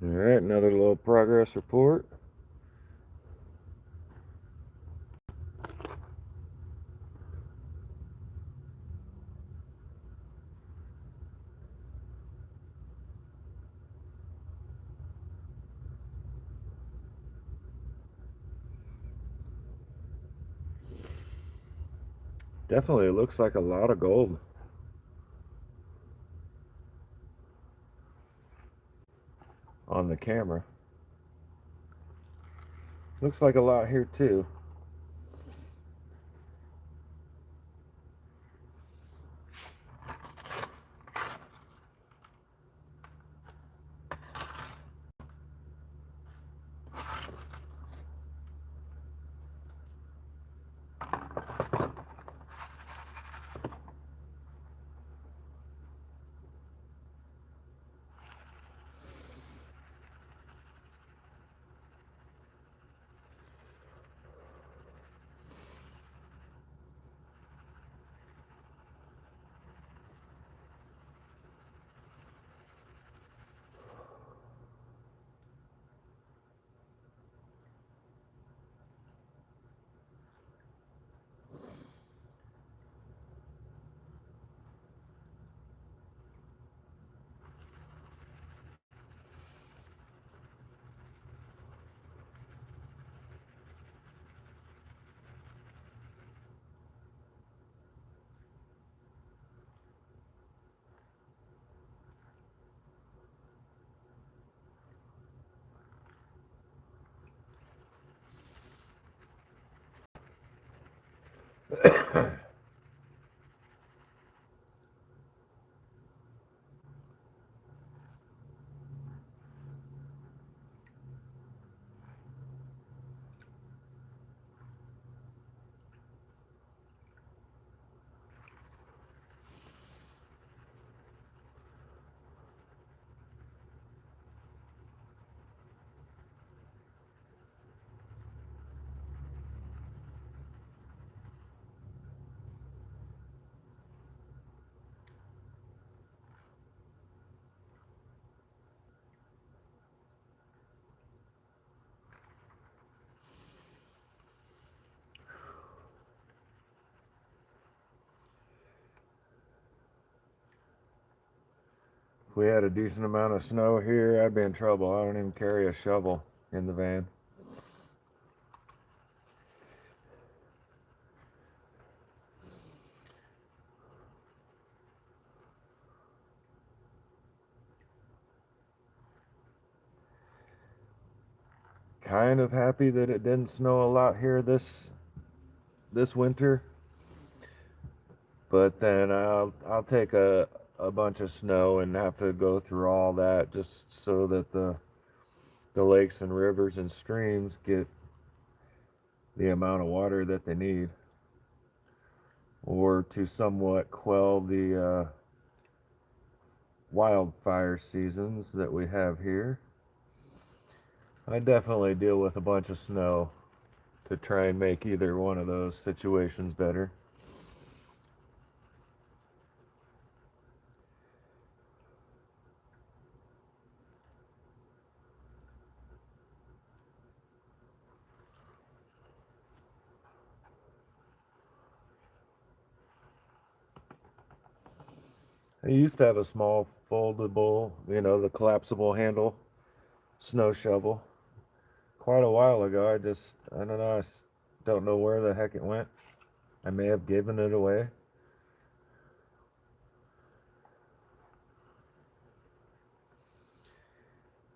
Speaker 1: All right, another little progress report. Definitely looks like a lot of gold on the camera. Looks like a lot here too. If we had a decent amount of snow here, I'd be in trouble. I don't even carry a shovel in the van. Kind of happy that it didn't snow a lot here this winter, but then I'll take a bunch of snow and have to go through all that just so that the lakes and rivers and streams get the amount of water that they need, or to somewhat quell the wildfire seasons that we have here. I definitely deal with a bunch of snow to try and make either one of those situations better. I used to have a small foldable, the collapsible handle snow shovel quite a while ago. I don't know, don't know where the heck it went. I may have given it away.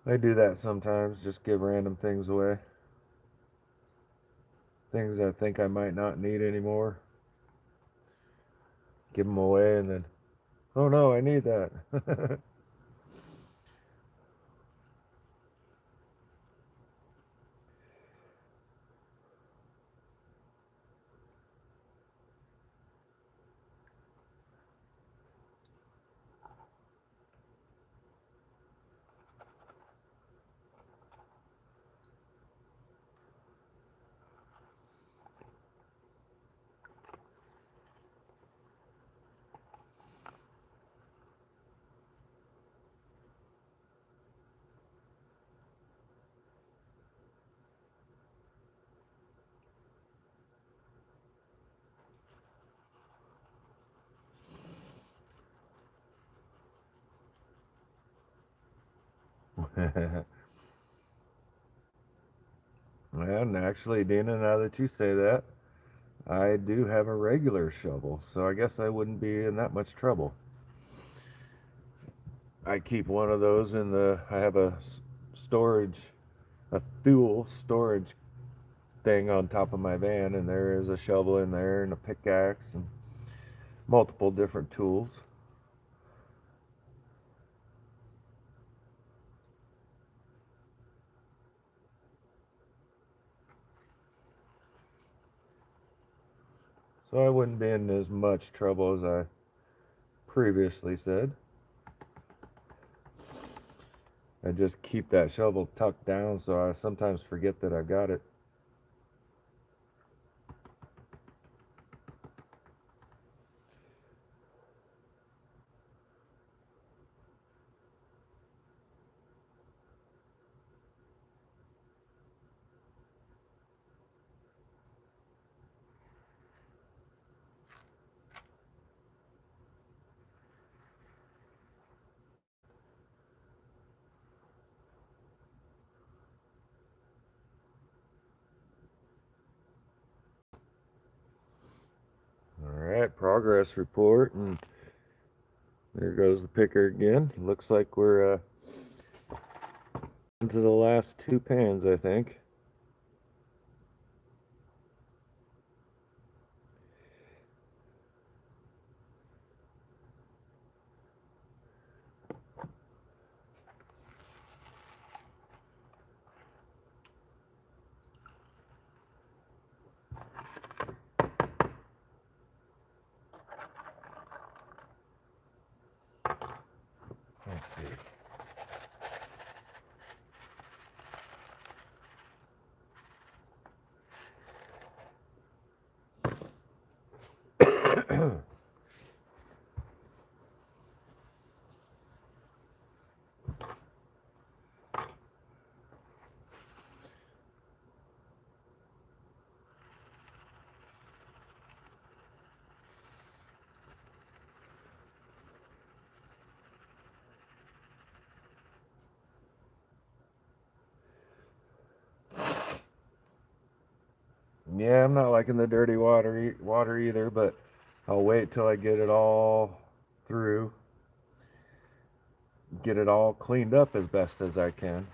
Speaker 1: I do that sometimes, just give random things away. Things I think I might not need anymore. Give them away and then, oh no, I need that. And actually, Dina, now that you say that, I do have a regular shovel, so I guess I wouldn't be in that much trouble. I keep one of those in I have a fuel storage thing on top of my van, and there is a shovel in there and a pickaxe and multiple different tools. So I wouldn't be in as much trouble as I previously said. I just keep that shovel tucked down so I sometimes forget that I got it. Alright, progress report, and there goes the picker again. Looks like we're into the last 2 pans, I think. Let's see. Yeah, I'm not liking the dirty water either, but I'll wait till I get it all through, get it all cleaned up as best as I can.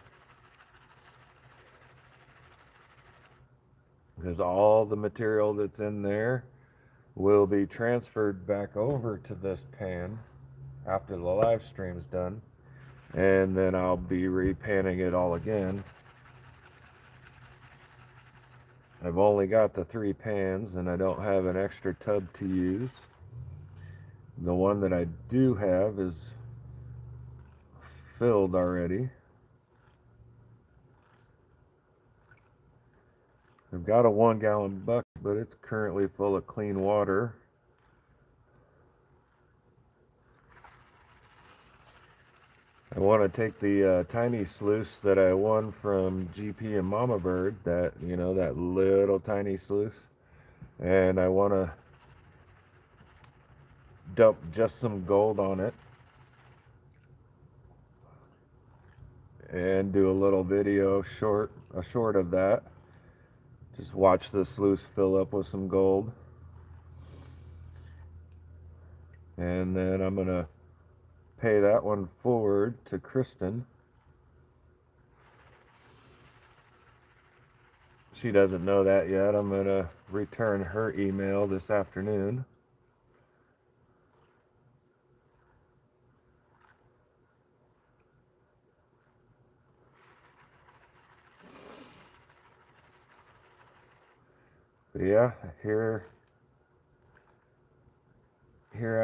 Speaker 1: Because all the material that's in there will be transferred back over to this pan after the live stream's done, and then I'll be repanning it all again. I've only got the 3 pans and I don't have an extra tub to use. The one that I do have is filled already. I've got a 1-gallon bucket, but it's currently full of clean water. I want to take the tiny sluice that I won from GP and Mama Bird, that little tiny sluice, and I want to dump just some gold on it and do a little video short of that. Just watch the sluice fill up with some gold, and then I'm gonna pay that one forward to Kristen. She doesn't know that yet. I'm gonna return her email this afternoon. But yeah, here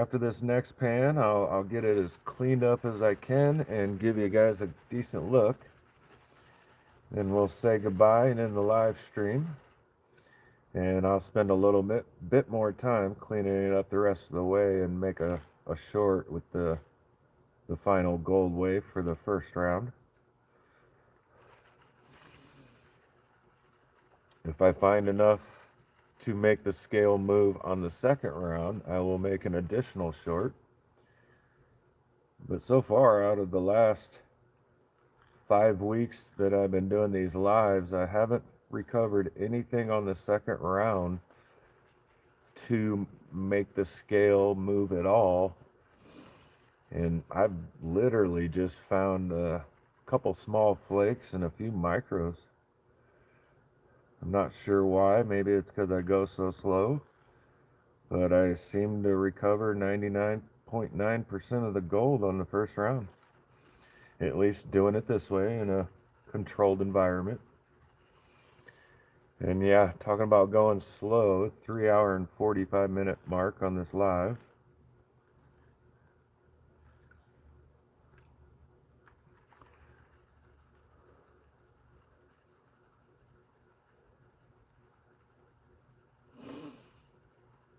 Speaker 1: after this next pan, I'll get it as cleaned up as I can and give you guys a decent look. Then we'll say goodbye and end the live stream. And I'll spend a little bit more time cleaning it up the rest of the way and make a short with the final gold wave for the first round. If I find enough to make the scale move on the second round, I will make an additional short. But so far, out of the last 5 weeks that I've been doing these lives, I haven't recovered anything on the second round to make the scale move at all. And I've literally just found a couple small flakes and a few micros. I'm not sure why. Maybe it's because I go so slow, but I seem to recover 99.9% of the gold on the first round. At least doing it this way in a controlled environment. And yeah, talking about going slow, 3 hour and 45 minute mark on this live.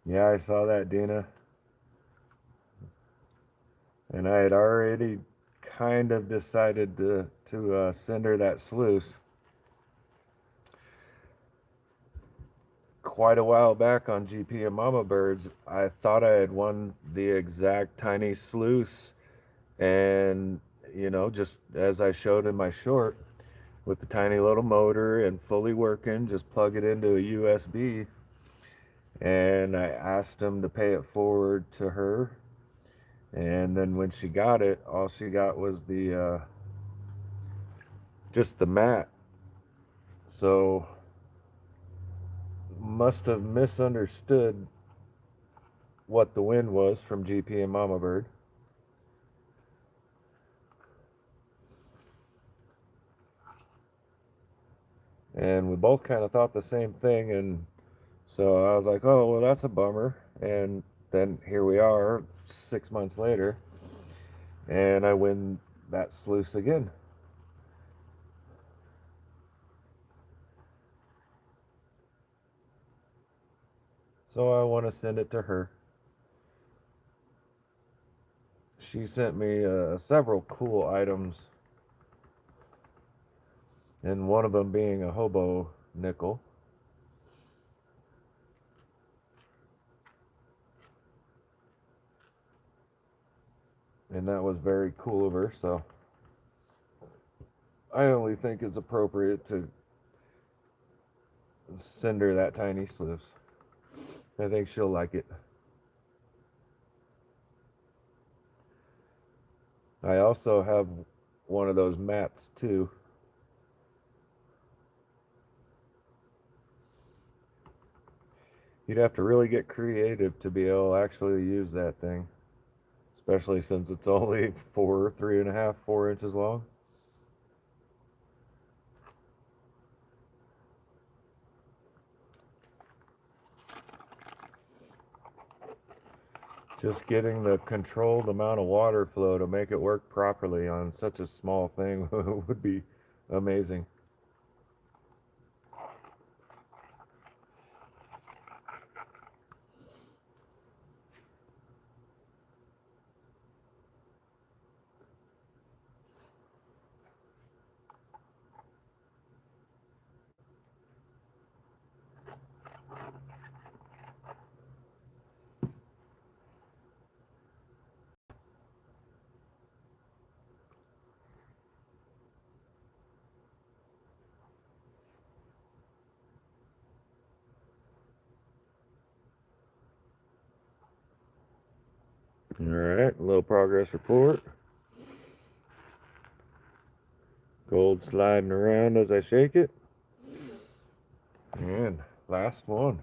Speaker 1: Yeah, I saw that, Dina. And I had already kind of decided to send her that sluice quite a while back on GP and Mama Birds. I thought I had won the exact tiny sluice, and just as I showed in my short, with the tiny little motor and fully working, just plug it into a USB. And I asked him to pay it forward to her, and then when she got it, all she got was the just the mat. So must have misunderstood what the win was from GP and Mama Bird. And we both kind of thought the same thing, and so I was like, oh well, that's a bummer. And then here we are 6 months later, and I win that sluice again. So I want to send it to her. She sent me several cool items, and one of them being a hobo nickel. And that was very cool of her, so I only think it's appropriate to send her that tiny sluice. I think she'll like it. I also have one of those mats too. You'd have to really get creative to be able to actually use that thing, especially since it's only 3.5, 4 inches long. Just getting the controlled amount of water flow to make it work properly on such a small thing would be amazing. All right, a little progress report. Gold sliding around as I shake it. And last one.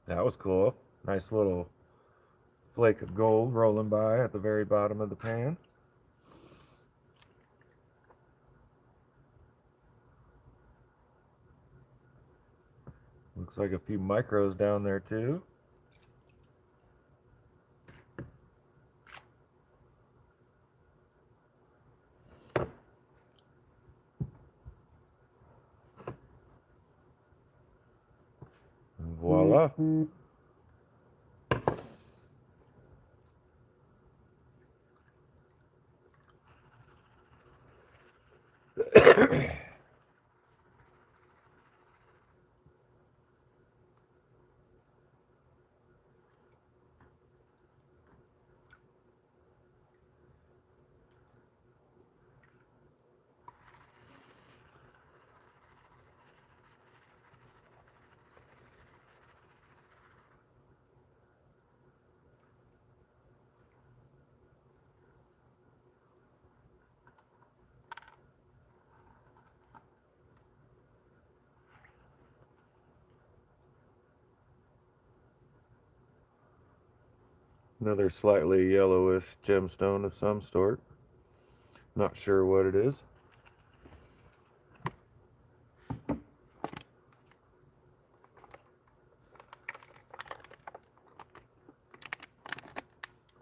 Speaker 1: That was cool. Nice little flake of gold rolling by at the very bottom of the pan. Looks like a few micros down there too. And voila. Another slightly yellowish gemstone of some sort. Not sure what it is.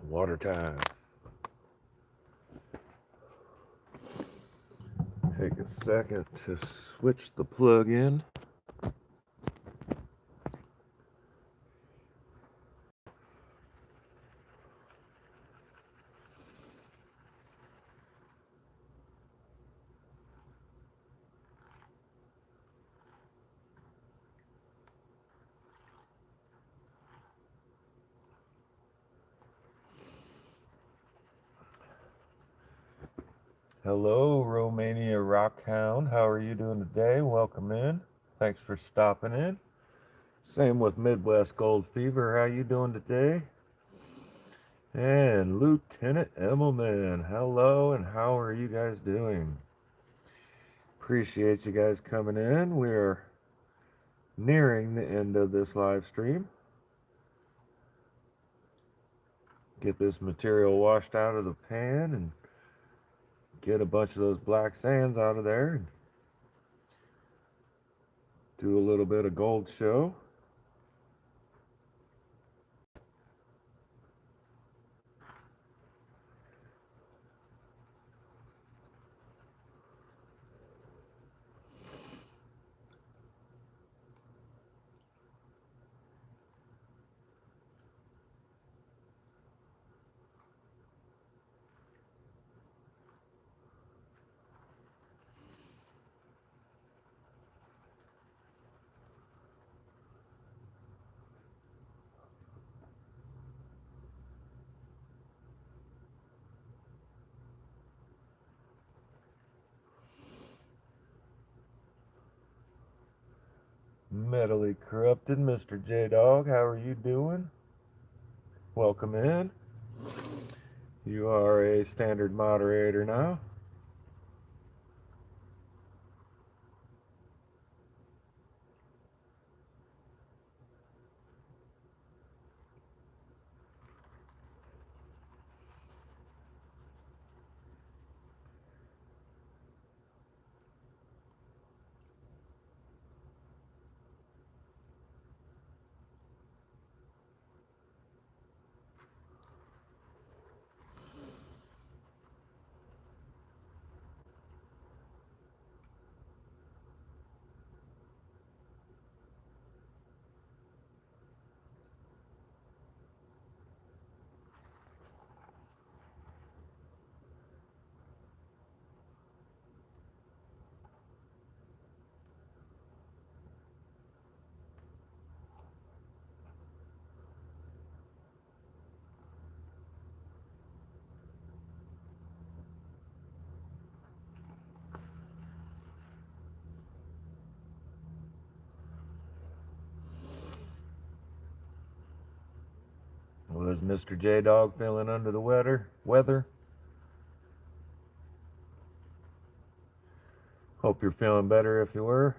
Speaker 1: Water time. Take a second to switch the plug in. Hello, Romania Rockhound. How are you doing today? Welcome in. Thanks for stopping in. Same with Midwest Gold Fever. How you doing today? And Lieutenant Emmelman. Hello, and how are you guys doing? Appreciate you guys coming in. We're nearing the end of this live stream. Get this material washed out of the pan and get a bunch of those black sands out of there and do a little bit of gold show. Metally corrupted Mr. J Dog, how are you doing? Welcome in. You are a standard moderator now. Was Mr. J Dog feeling under the weather? Hope you're feeling better if you were.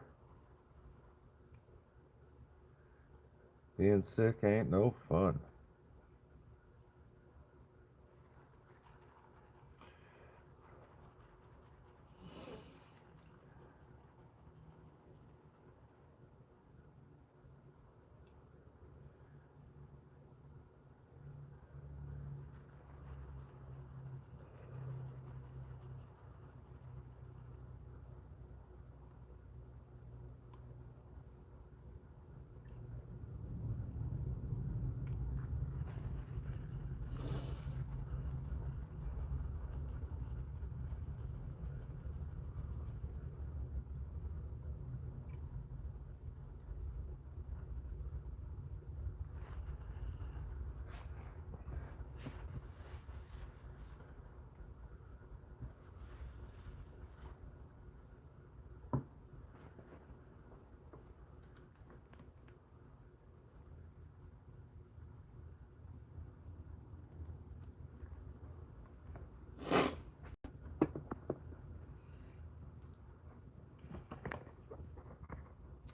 Speaker 1: Being sick ain't no fun.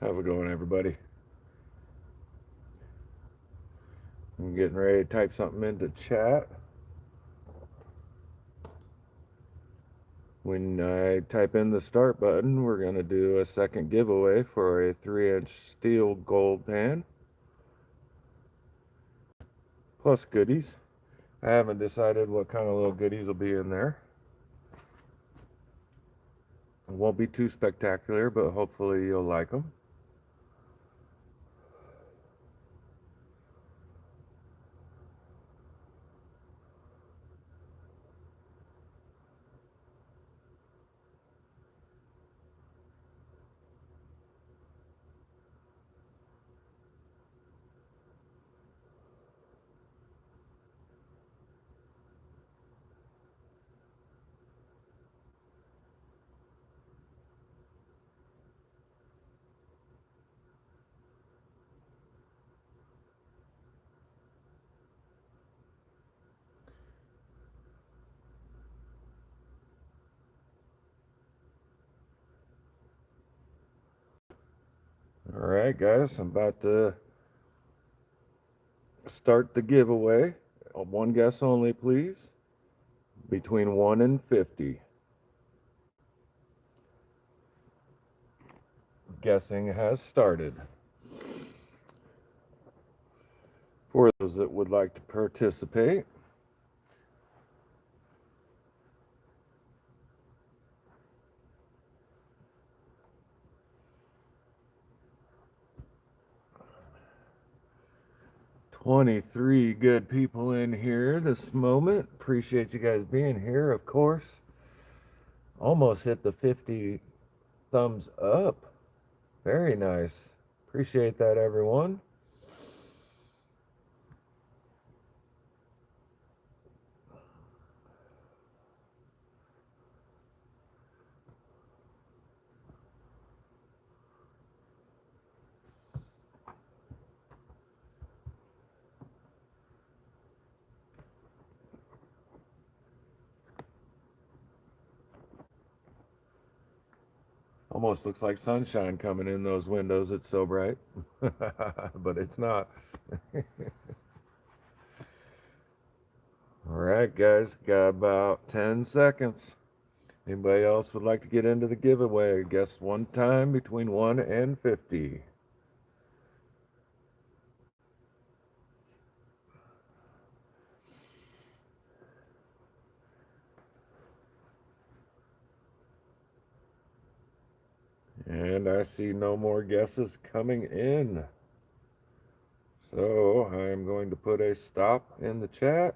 Speaker 1: How's it going, everybody? I'm getting ready to type something into chat. When I type in the start button, we're going to do a second giveaway for a 3-inch steel gold pan, plus goodies. I haven't decided what kind of little goodies will be in there. It won't be too spectacular, but hopefully you'll like them. Alright guys, I'm about to start the giveaway. One guess only, please. Between 1 and 50. Guessing has started. For those that would like to participate, $23 good people in here this moment. Appreciate you guys being here, of course. Almost hit the 50 thumbs up. Very nice. Appreciate that, everyone. Almost looks like sunshine coming in those windows. It's so bright. But it's not. Alright guys, got about 10 seconds. Anybody else would like to get into the giveaway? Guess one time between 1 and 50. And I see no more guesses coming in. So I'm going to put a stop in the chat.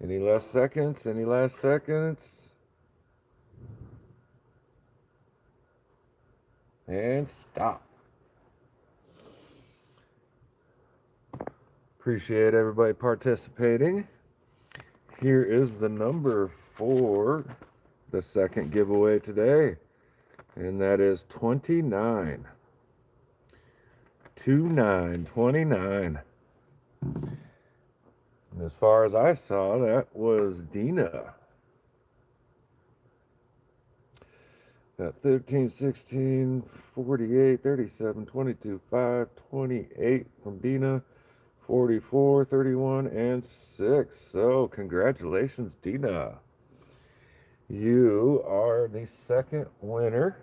Speaker 1: Any last seconds? Any last seconds? And stop. Appreciate everybody participating. Here is the number for the second giveaway today, and that is 29. 29. And as far as I saw, that was Dina. Got 13, 16, 48, 37, 22, 5, 28 from Dina, 44, 31, and 6. So congratulations, Dina. You are the second winner.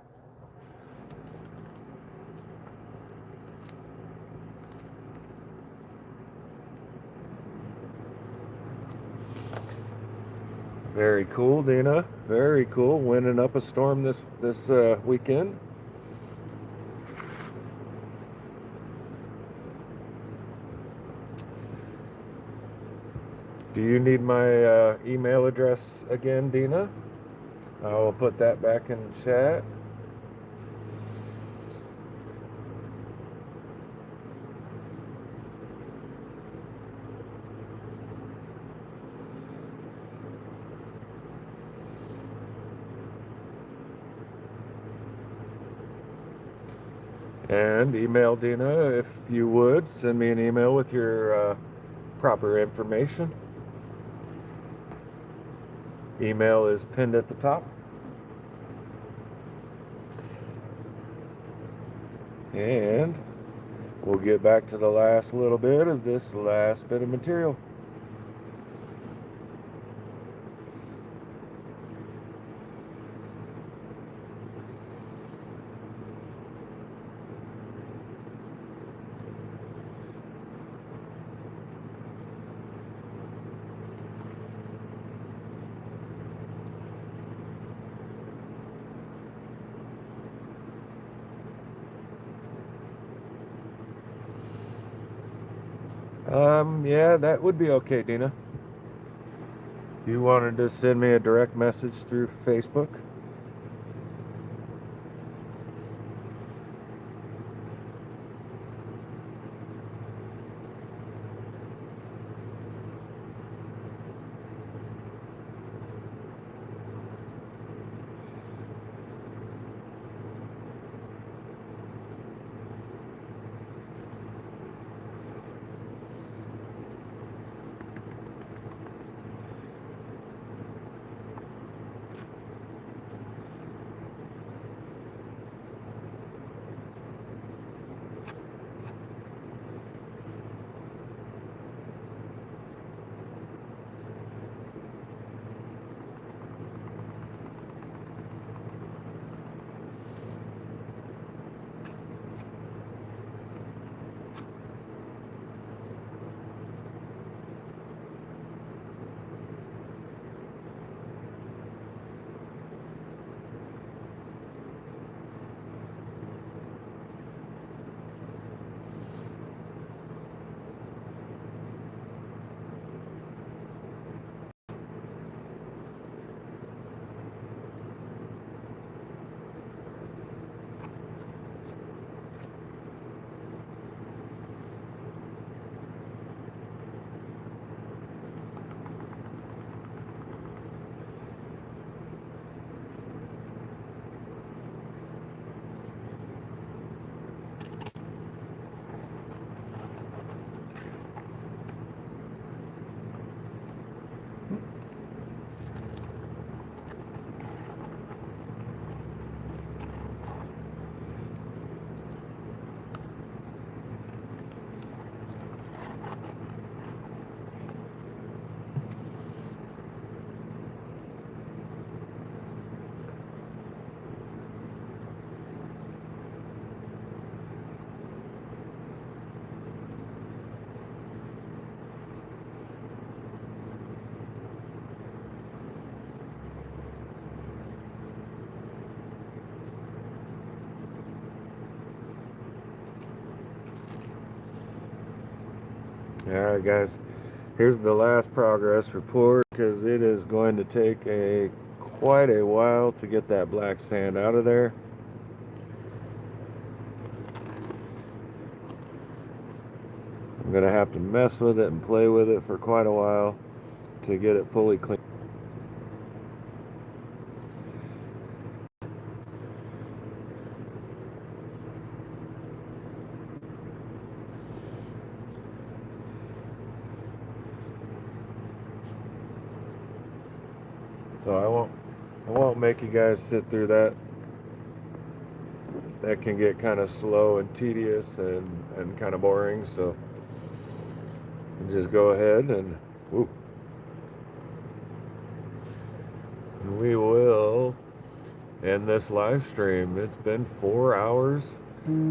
Speaker 1: Very cool, Dina. Very cool. Winning up a storm this weekend. Do you need my email address again, Dina? I will put that back in the chat. And email Dina, if you would, send me an email with your proper information. Email is pinned at the top. and we'll get back to the last little bit of this last bit of material. Yeah, that would be okay, Dina. If you wanted to send me a direct message through Facebook. Alright guys, here's the last progress report, because it is going to take quite a while to get that black sand out of there. I'm going to have to mess with it and play with it for quite a while to get it fully clean. So I won't make you guys sit through that. That can get kind of slow and tedious and kind of boring, so just go ahead and whoop, and we will end this live stream. It's been 4 hours.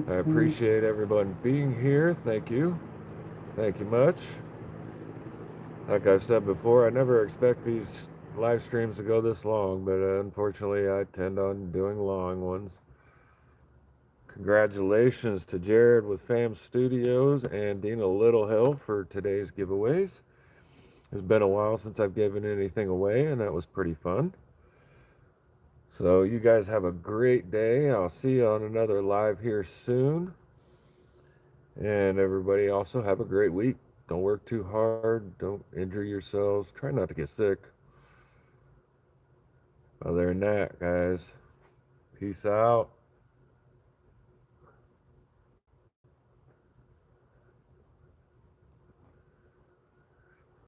Speaker 1: I appreciate everyone being here. Thank you much. Like I've said before, I never expect these live streams to go this long, but unfortunately I tend on doing long ones. Congratulations to Jared with Fam Studios and Dina Littlehill for today's giveaways. It's been a while since I've given anything away, and that was pretty fun. So you guys have a great day. I'll see you on another live here soon. And everybody also have a great week. Don't work too hard. Don't injure yourselves. Try not to get sick. Other than that, guys, peace out.